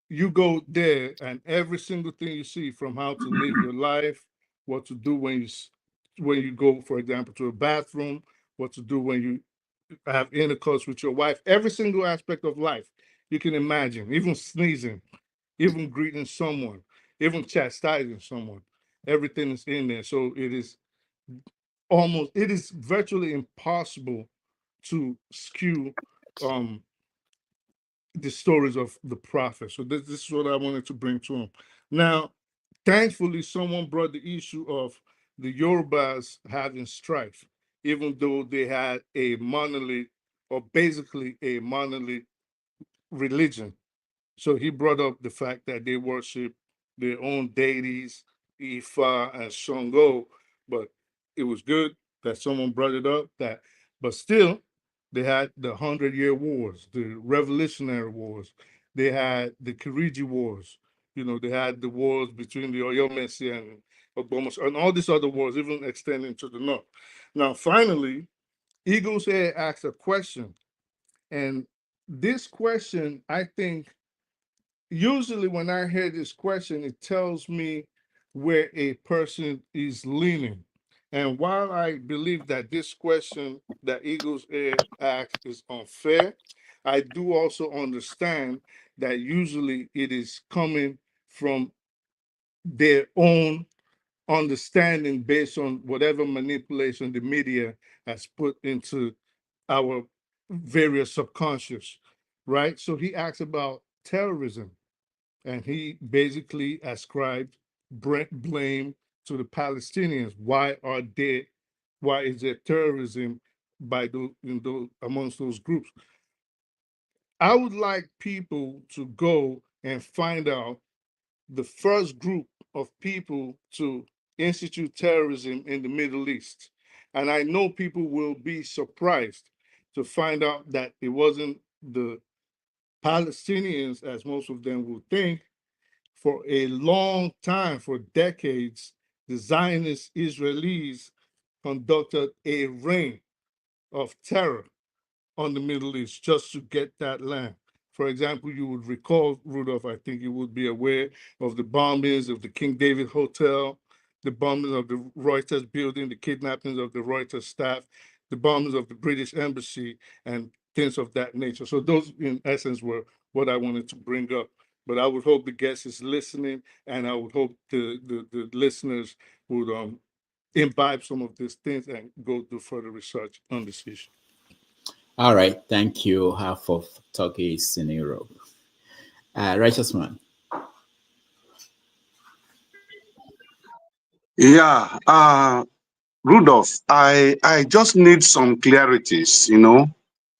You go there, and every single thing you see, from how to live your life, what to do when you go, for example, to a bathroom, what to do when you have intercourse with your wife, every single aspect of life you can imagine, even sneezing, even greeting someone, even chastising someone. Everything is in there. So it is virtually impossible to skew um, the stories of the prophet. So this is what I wanted to bring to him. Now, thankfully, someone brought the issue of the Yorubas having strife, even though they had a monolith, or basically a monolith religion. So he brought up the fact that they worship their own deities, Ifa and Shango. But it was good that someone brought it up. But still, they had the 100-Year Wars, the Revolutionary Wars. They had the Kiriji Wars. They had the wars between the Oyomesi and Ogbomos, and all these other wars, even extending to the north. Now, finally, Eagles Air asked a question, and this question, I think, usually when I hear this question, it tells me where a person is leaning. And while I believe that this question that Eagles Air asks is unfair, I do also understand that usually it is coming from their own understanding based on whatever manipulation the media has put into our various subconscious, right? So he asks about terrorism, and he basically ascribed blame to the Palestinians. Why is there terrorism amongst those groups? I would like people to go and find out the first group of people to institute terrorism in the Middle East. And I know people will be surprised to find out that it wasn't the Palestinians, as most of them would think. For a long time, for decades, the Zionist Israelis conducted a reign of terror on the Middle East just to get that land. For example, you would recall, Rudolph, I think you would be aware of the bombings of the King David Hotel, the bombings of the Reuters building, the kidnappings of the Reuters staff, the bombings of the British Embassy, and things of that nature. So those, in essence, were what I wanted to bring up. But I would hope the guest is listening, and I would hope the listeners would imbibe some of these things and go do further research on this issue. All right, thank you. Half of Turkey is in Europe. Righteous Man. Yeah, Rudolph, I just need some clarities,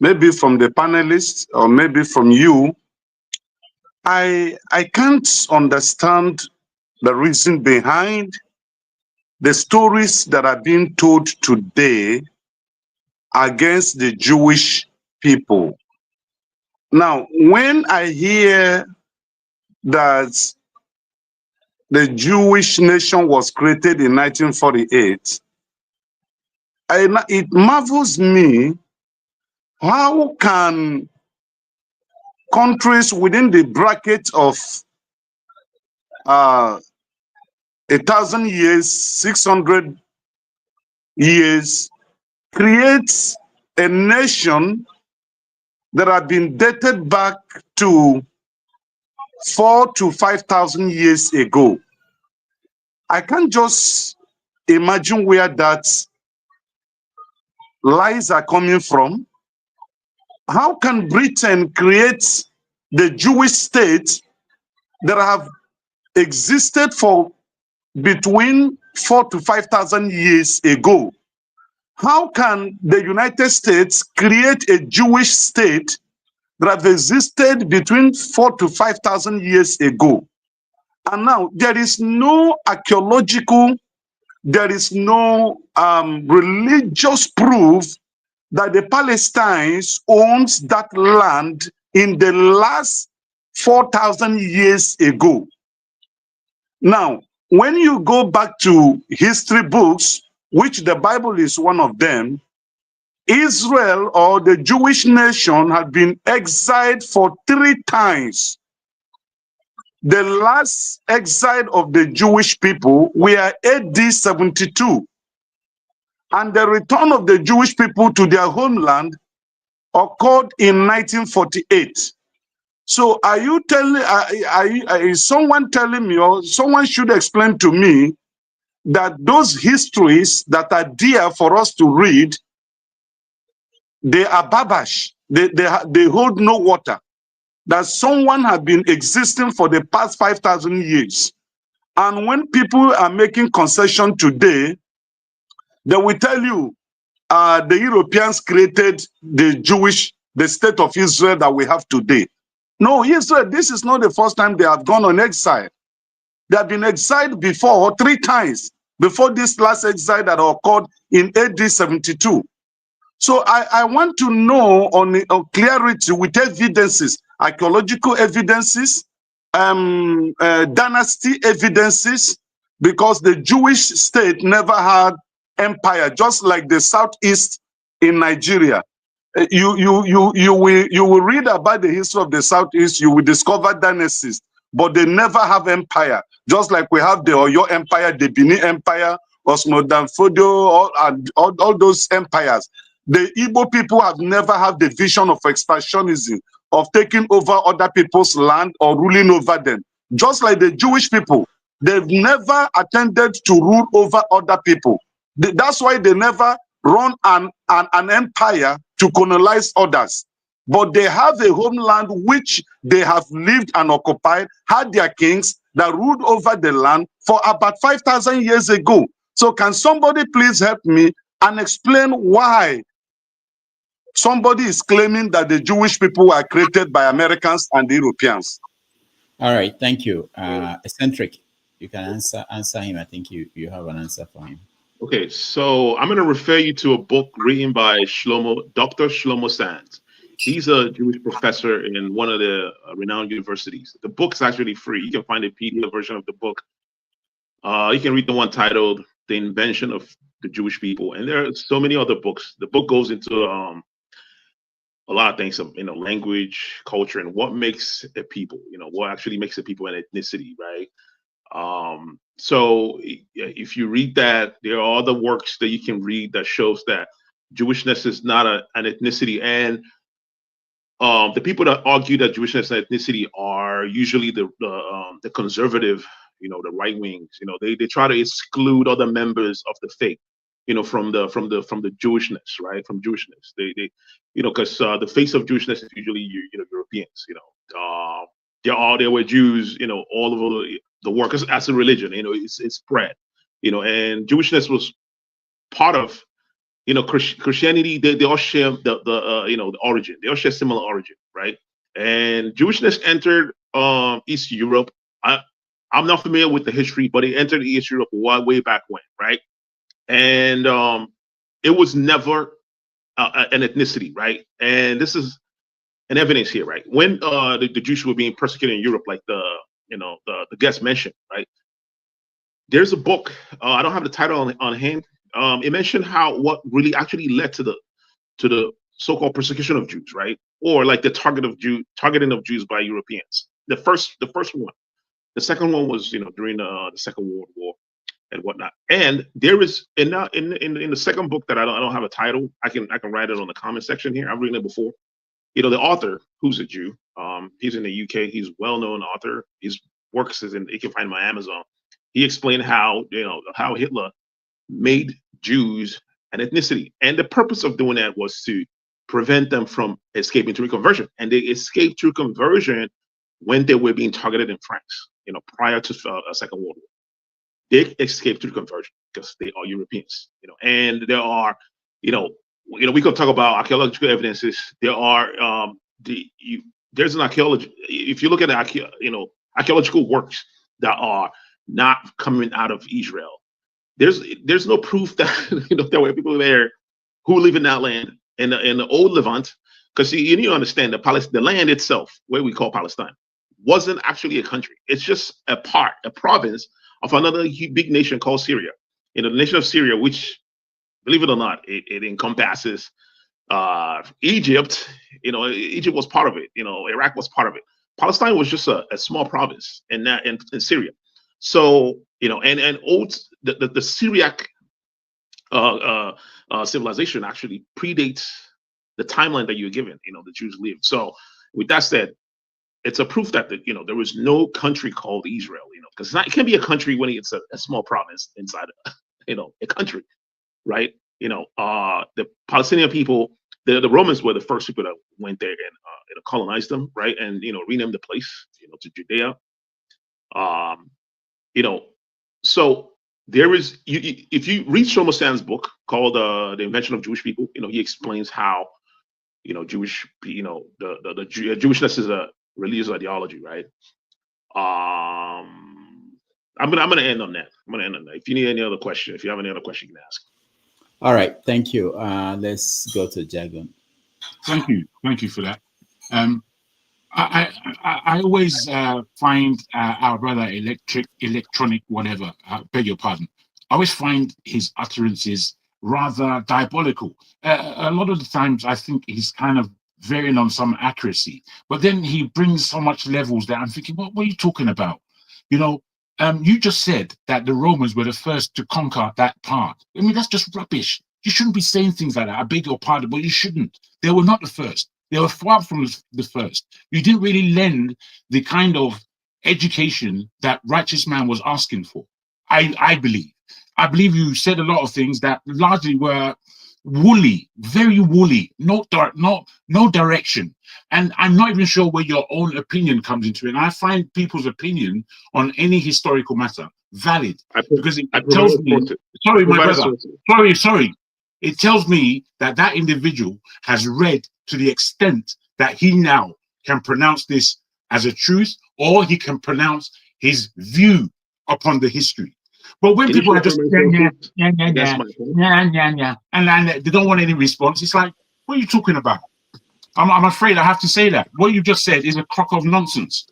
maybe from the panelists or maybe from you. I can't understand the reason behind the stories that are being told today against the Jewish people. Now, when I hear that the Jewish nation was created in 1948, it marvels me, how can countries within the bracket of 1,000 years, 600 years, create a nation that have been dated back to 4,000 to 5,000 years ago? I can't just imagine where that lies are coming from. How can Britain create the Jewish state that have existed for between 4,000 to 5,000 years ago? How can the United States create a Jewish state that have existed between 4,000 to 5,000 years ago? And now there is no archaeological, there is no religious proof that the Palestinians owns that land in the last 4,000 years ago. Now, when you go back to history books, which the Bible is one of them, Israel or the Jewish nation had been exiled for 3 times. The last exile of the Jewish people were AD 72. And the return of the Jewish people to their homeland occurred in 1948. So are you telling, is someone telling me, or someone should explain to me, that those histories that are dear for us to read, they are babash, they hold no water, that someone has been existing for the past 5,000 years. And when people are making concession today, they will tell you the Europeans created the state of Israel that we have today. No, Israel, this is not the first time they have gone on exile. They have been exiled before, 3 times, before this last exile that occurred in AD 72. So I want to know on clarity with evidences, archaeological evidences, dynasty evidences, because the Jewish state never had empire, just like the Southeast in Nigeria. You will read about the history of the Southeast, you will discover dynasties, but they never have empire. Just like we have the Oyo Empire, the Benin Empire, Osmodanfodio, all those empires. The Igbo people have never had the vision of expansionism, of taking over other people's land or ruling over them. Just like the Jewish people, they've never attempted to rule over other people. That's why they never run an empire to colonize others. But they have a homeland which they have lived and occupied, had their kings that ruled over the land for about 5,000 years ago. So can somebody please help me and explain why somebody is claiming that the Jewish people were created by Americans and the Europeans? All right, thank you. Eccentric, you can answer him. I think you have an answer for him. Okay, so I'm going to refer you to a book written by Dr. Shlomo Sands. He's a Jewish professor in one of the renowned universities. The book's actually free. You can find a PDF version of the book. You can read the one titled "The Invention of the Jewish people, and there are so many other books. The book goes into a lot of things, of language, culture, and what makes a people. What actually makes a people an ethnicity, right? So if you read that, there are other works that you can read that shows that Jewishness is not an ethnicity, and the people that argue that Jewishness is an ethnicity are usually the conservative, the right wings. They try to exclude other members of the faith, from the Jewishness, right? From Jewishness, they because the face of Jewishness is usually Europeans. There were Jews, all over the world, as a religion, it's spread, and Jewishness was part of, Christianity. They all share the origin. They all share similar origin, right? And Jewishness entered East Europe. I'm not familiar with the history, but it entered East Europe way back when, right? And it was never an ethnicity, right? And this is an evidence here, right? When the Jews were being persecuted in Europe, like the guest mentioned, right? There's a book. I don't have the title on hand. It mentioned what really actually led to the so-called persecution of Jews, right? Or like the targeting of Jews by Europeans. The first one. The second one was during the Second World War and whatnot. And there is in the second book that I don't have a title. I can write it on the comment section here. I've written it before. The author, who's a Jew, he's in the UK. He's a well-known author. His works you can find him on Amazon. He explained how Hitler made Jews an ethnicity, and the purpose of doing that was to prevent them from escaping through conversion. And they escaped through conversion when they were being targeted in France, prior to Second World War. They escaped through conversion because they are Europeans, and there are, we could talk about archaeological evidences. There are there's an archaeology. If you look at the archaeological works that are not coming out of Israel, there's no proof that there were people there who live in that land in the old Levant, because you need to understand the land itself, where we call Palestine, wasn't actually a country. It's just a province of another big nation called Syria. The nation of Syria, which, believe it or not, it encompasses Egypt. Egypt was part of it. Iraq was part of it. Palestine was just a small province in Syria. So the Syriac civilization actually predates the timeline that you're given. The Jews lived. So with that said, it's a proof that there was no country called Israel. Because it can't be a country when it's a small province inside a country, right? The Palestinian people, the Romans were the first people that went there and colonized them, right? And renamed the place to Judea. So there is, if you read Shlomo Sand's book called The Invention of Jewish People, he explains how Jewish, the Jewishness is a religious ideology, right? I'm gonna end on that. If you need any other question, if you have any other question, you can ask. All right, thank you. Let's go to Jagan. Thank you for that. I always find our brother electronic whatever, beg your pardon. I always find his utterances rather diabolical. A lot of the times I think he's kind of varying on some accuracy, but then he brings so much levels that I'm thinking, what are you talking about? You just said that the Romans were the first to conquer that part. I mean, that's just rubbish. You shouldn't be saying things like that. I beg your pardon, but you shouldn't. They were not the first. They were far from the first. You didn't really lend the kind of education that righteous man was asking for. I believe. I believe you said a lot of things that largely were woolly, very woolly, no direction. And I'm not even sure where your own opinion comes into it. And I find people's opinion on any historical matter valid because it tells me, sorry, my brother, sorry. It tells me that individual has read to the extent that he now can pronounce this as a truth, or he can pronounce his view upon the history. But when people are just and they don't want any response, it's like, what are you talking about? I'm afraid I have to say that. What you just said is a crock of nonsense.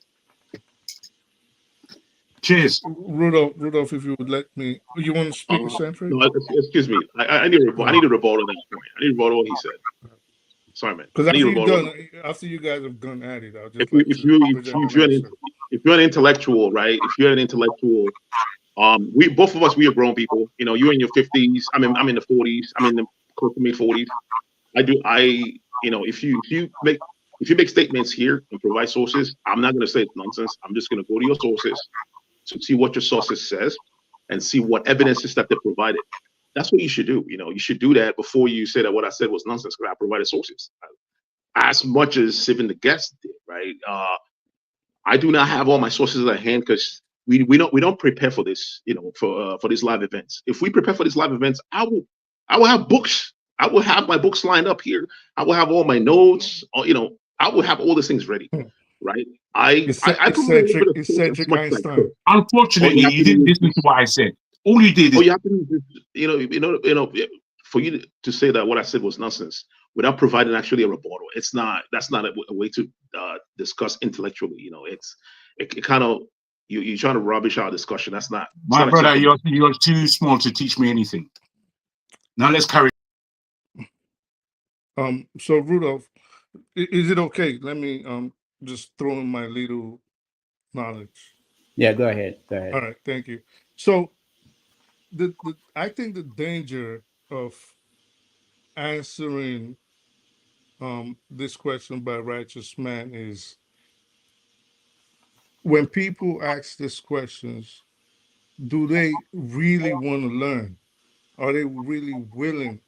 Cheers. Rudolph, if you would let me, you want to speak eccentric? No, excuse me. I need a rebuttal. I need a rebuttal on that point. I need a rebuttal on what he said. Sorry, man. Because I need a rebuttal. after you guys have gone at it, I'll just If like to present an answer. you're an intellectual, right? If you're an intellectual, we both of us, we are grown people. You know, you're in your 50s. I'm in the 40s. I'm in the close to mid 40s. You know, if you make statements here and provide sources, I'm not going to say it's nonsense. I'm just going to go to your sources to see what your sources says and see what evidences that they provided. That's what you should do. You know, you should do that before you say that what I said was nonsense because I provided sources. As much as even the guest did, right? I do not have all my sources at hand because we don't prepare for this, you know, for these live events. If we prepare for these live events, I will have books. I will have my books lined up here. I will have all my notes. You know, I will have all these things ready, right? I Eccentric Einstein. Unfortunately, you didn't listen to what I said. All you did is you have to, you know, for you to say that what I said was nonsense without providing actually a rebuttal. That's not a way to discuss intellectually. You know, it kind of you're trying to rubbish our discussion. That's not. My brother, you're too small to teach me anything. Now let's carry. So Rudolph, is it okay? Let me just throw in my little knowledge. Yeah, go ahead. Go ahead. All right, thank you. So I think the danger of answering this question by righteous man is when people ask these questions, do they really want to learn? Are they really willing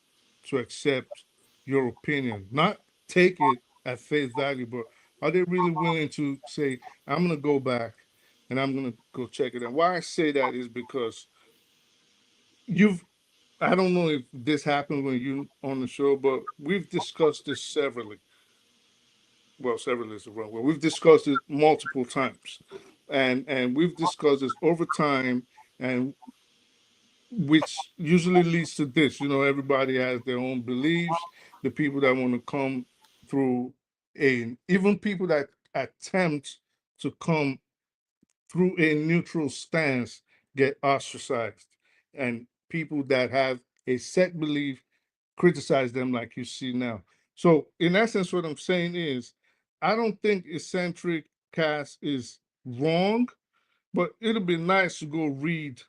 to accept your opinion? Not take it at face value, but are they really willing to say, I'm going to go back and I'm going to go check it out? Why I say that is because I don't know if this happened when you on the show, but we've discussed this severally. Well, several is the wrong word. We've discussed it multiple times, and we've discussed this over time, and which usually leads to this. You know, everybody has their own beliefs. The people that want to come through, even people that attempt to come through a neutral stance get ostracized, and people that have a set belief criticize them like you see now. So in essence, what I'm saying is, I don't think eccentric cast is wrong, but it'll be nice to go read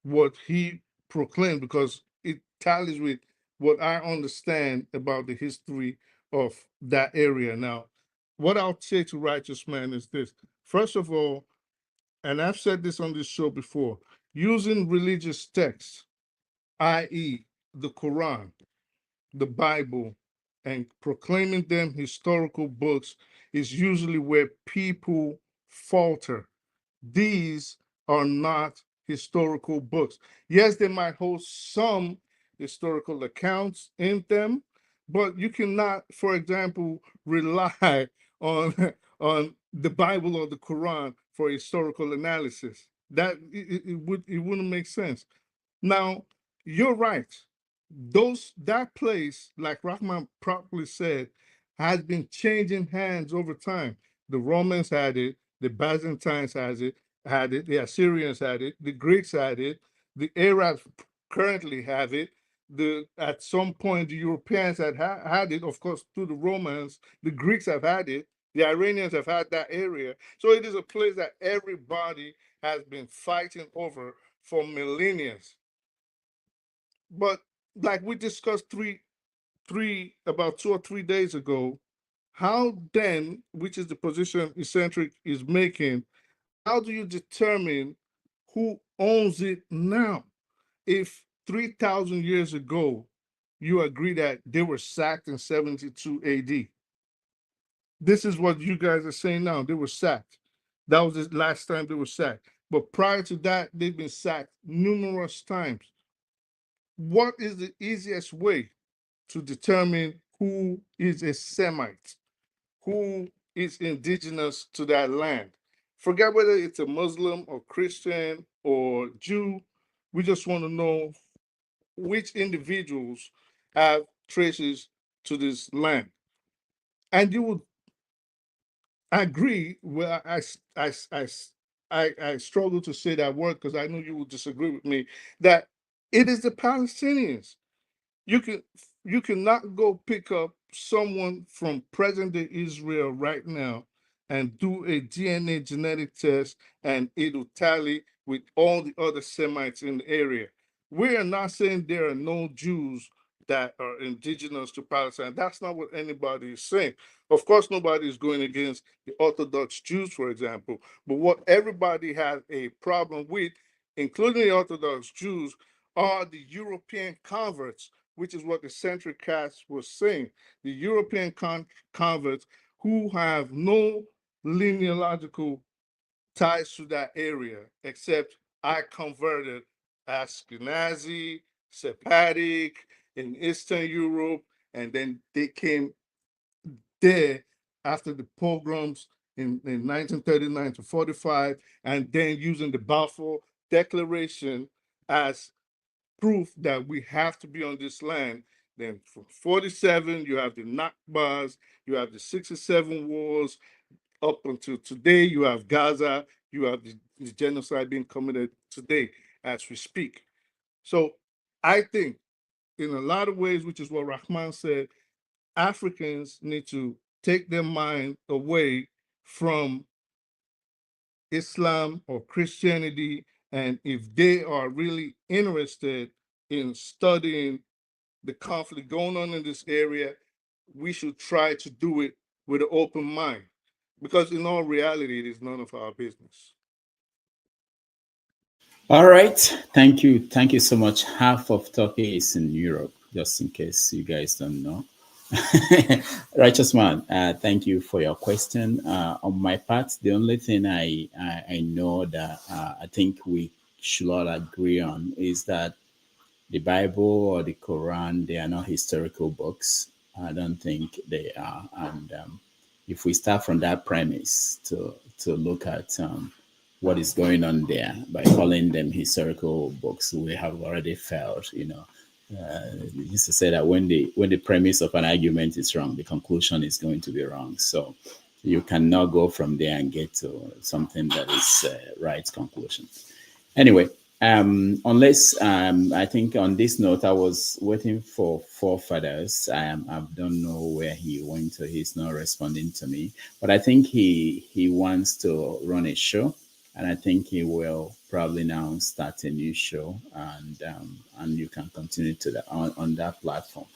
what he proclaimed because it tallies with what I understand about the history of that area. Now, what I'll say to Righteous Man is this. First of all, and I've said this on this show before, using religious texts, i.e., the Quran, the Bible, and proclaiming them historical books is usually where people falter. These are not historical books. Yes, they might hold some historical accounts in them, but you cannot, for example, rely on on the Bible or the Quran for historical analysis. That it wouldn't make sense. Now, you're right. That place, like Rahman properly said, has been changing hands over time. The Romans had it, the Byzantines had it, the Assyrians had it, the Greeks had it, the Arabs currently have it. At some point the Europeans had it, of course, through the Romans. The Greeks have had it. The Iranians have had that area. So it is a place that everybody has been fighting over for millennia. But like we discussed about 2 or 3 days ago, how then, which is the position eccentric is making, how do you determine who owns it now? If 3,000 years ago, you agree that they were sacked in 72 AD. This is what you guys are saying now. They were sacked. That was the last time they were sacked. But prior to that, they've been sacked numerous times. What is the easiest way to determine who is a Semite, who is indigenous to that land? Forget whether it's a Muslim or Christian or Jew. We just want to know which individuals have traces to this land. And you would agree, well, I struggle to say that word because I know you will disagree with me, that it is the Palestinians. You cannot go pick up someone from present-day Israel right now and do a DNA genetic test and it'll tally with all the other Semites in the area. We are not saying there are no Jews that are indigenous to Palestine. That's not what anybody is saying. Of course, nobody is going against the Orthodox Jews, for example, but what everybody has a problem with, including the Orthodox Jews, are the European converts, which is what the Centric Cast was saying. The European converts who have no linealogical ties to that area, except I converted Ashkenazi, Sephardic in Eastern Europe, and then they came there after the pogroms in 1939 to 45, and then using the Balfour Declaration as proof that we have to be on this land. Then from 47, you have the Nakbas, you have the 67 wars, up until today, you have Gaza, you have the genocide being committed today as we speak. So I think in a lot of ways, which is what Rahman said, Africans need to take their mind away from Islam or Christianity. And if they are really interested in studying the conflict going on in this area, we should try to do it with an open mind. Because in all reality, it is none of our business. All right. Thank you. Thank you so much. Half of Turkey is in Europe, just in case you guys don't know. Righteous man, thank you for your question. On my part, the only thing I know that I think we should all agree on is that the Bible or the Quran, they are not historical books. I don't think they are. And if we start from that premise to look at what is going on there by calling them historical books, we have already failed. Used to say that when the premise of an argument is wrong, the conclusion is going to be wrong. So you cannot go from there and get to something that is right conclusion. Anyway, unless I think on this note, I was waiting for Forefathers. I don't know where he went to. He's not responding to me, but I think he wants to run a show, and I think he will probably now start a new show, and you can continue to on that platform.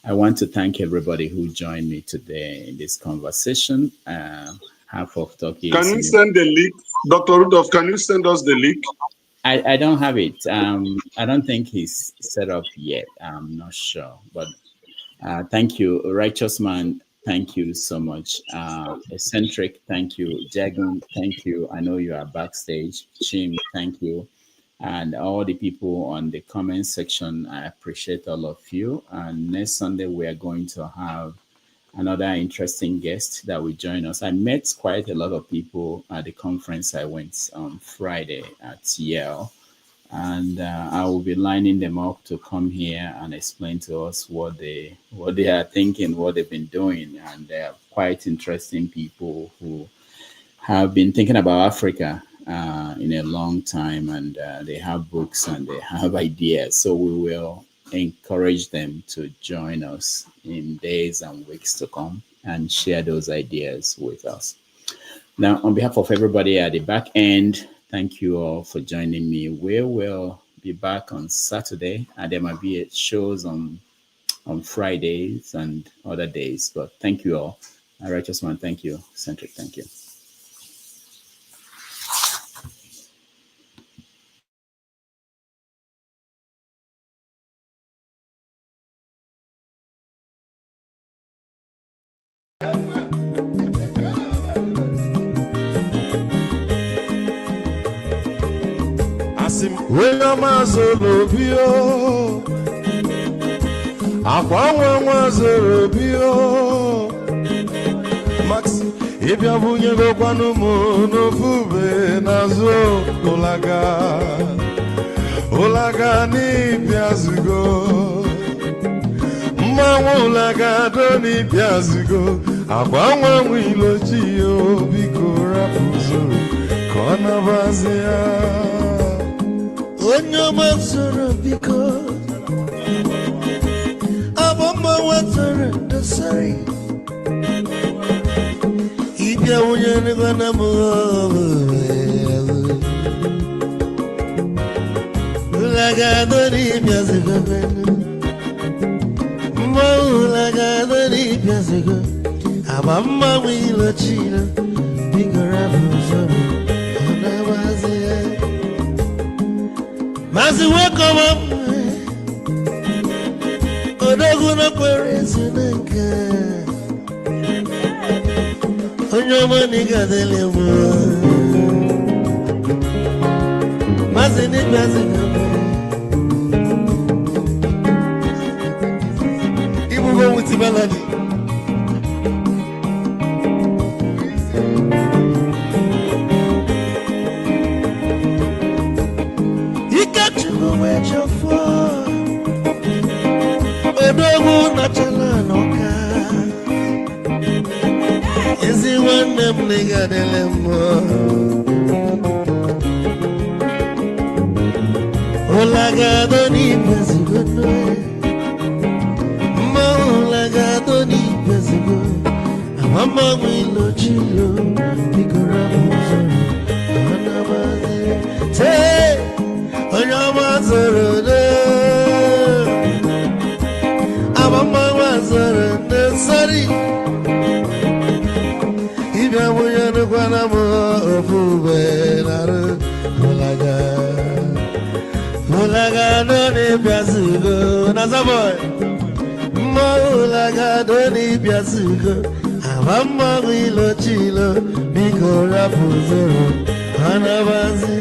I want to thank everybody who joined me today in this conversation. Half of Turkey. Can you send the link, Dr. Rudolph? Can you send us the link? I don't have it. I don't think he's set up yet. I'm not sure, but thank you, Righteous Man. Thank you so much. Eccentric, thank you. Jagun, thank you. I know you are backstage. Chim, thank you. And all the people on the comment section, I appreciate all of you. And next Sunday, we are going to have another interesting guest that will join us. I met quite a lot of people at the conference I went on Friday at Yale. And I will be lining them up to come here and explain to us what they are thinking, what they've been doing. And they are quite interesting people who have been thinking about Africa in a long time, and they have books and they have ideas. So we will encourage them to join us in days and weeks to come and share those ideas with us. Now, on behalf of everybody at the back end, thank you all for joining me. We will be back on Saturday, and there might be shows on Fridays and other days. But thank you all. Righteous Man, thank you. Centric, thank you. Wena mazolobio Akwa mazolobio Max Ibia bunye go kwanu mo no fube nazo Olaga ni piazugo Mma olaga do ni piazugo Akwa ilochi yo biko rapuzo Kona bazia Onyo mazura biko Abamba watara dasari Ibya unyane gana mwabu Ulagadoni biazigo Ulagadoni biazigo Abamba wilo chino Bigora fuzoro Ona wazia Mazi wako mamwe Odogu na kwere zinenka Onyoma nigadele mwa Mazi ni biazigo Ibu with the melody. You got to know where you're from. Odogu na chala noka. Is it one them nigga delemo? Olaga doni pesigo no. Lagadoni pesigo Amama wilo chilo Bigora muzoro Anabaze Te Onyamazoro Amama wazoro Nesari Ibya muyano kwa namo Ofube Naro Olaga Doni pesigo Nazaboy Olaga doni biasugo Amama wilo chilo Bigora fuzoro Anabazi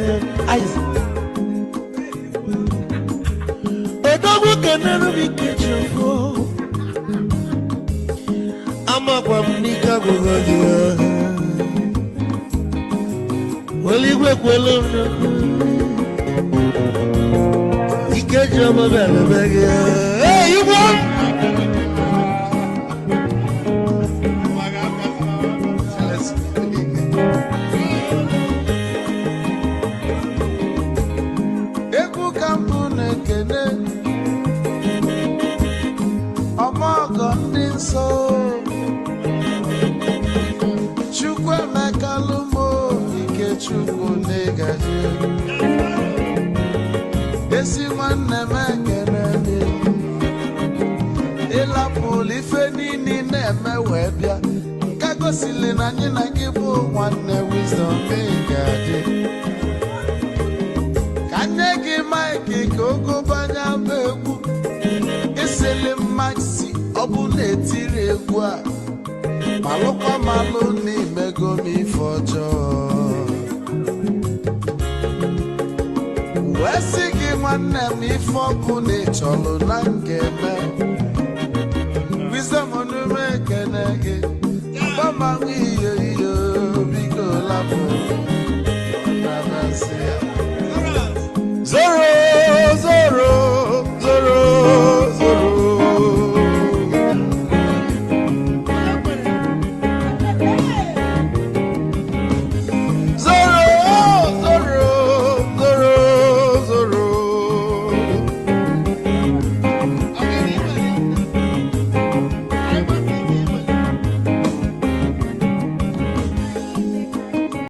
Odogu kenero bikechofo Ama kwa mnika kugogia Waligwe kwelo Ikejo mabele bege Hey, you want? Esi nwanne m ekele ịlapụ ife niile na-eme wee bịa ka gosili na anyị na gị bụ nwanne Wisdom ga-adị ka nye gị maịkị ka ogobanya bụ egwu isili maxi ọ bụ na-etiri egwu a malụkwa malụ n'imego m ife ọjọọ Wesi gị nwanne m ife ọkụ na-echọlụ na nkeme Wisdom onume ekene gị Mama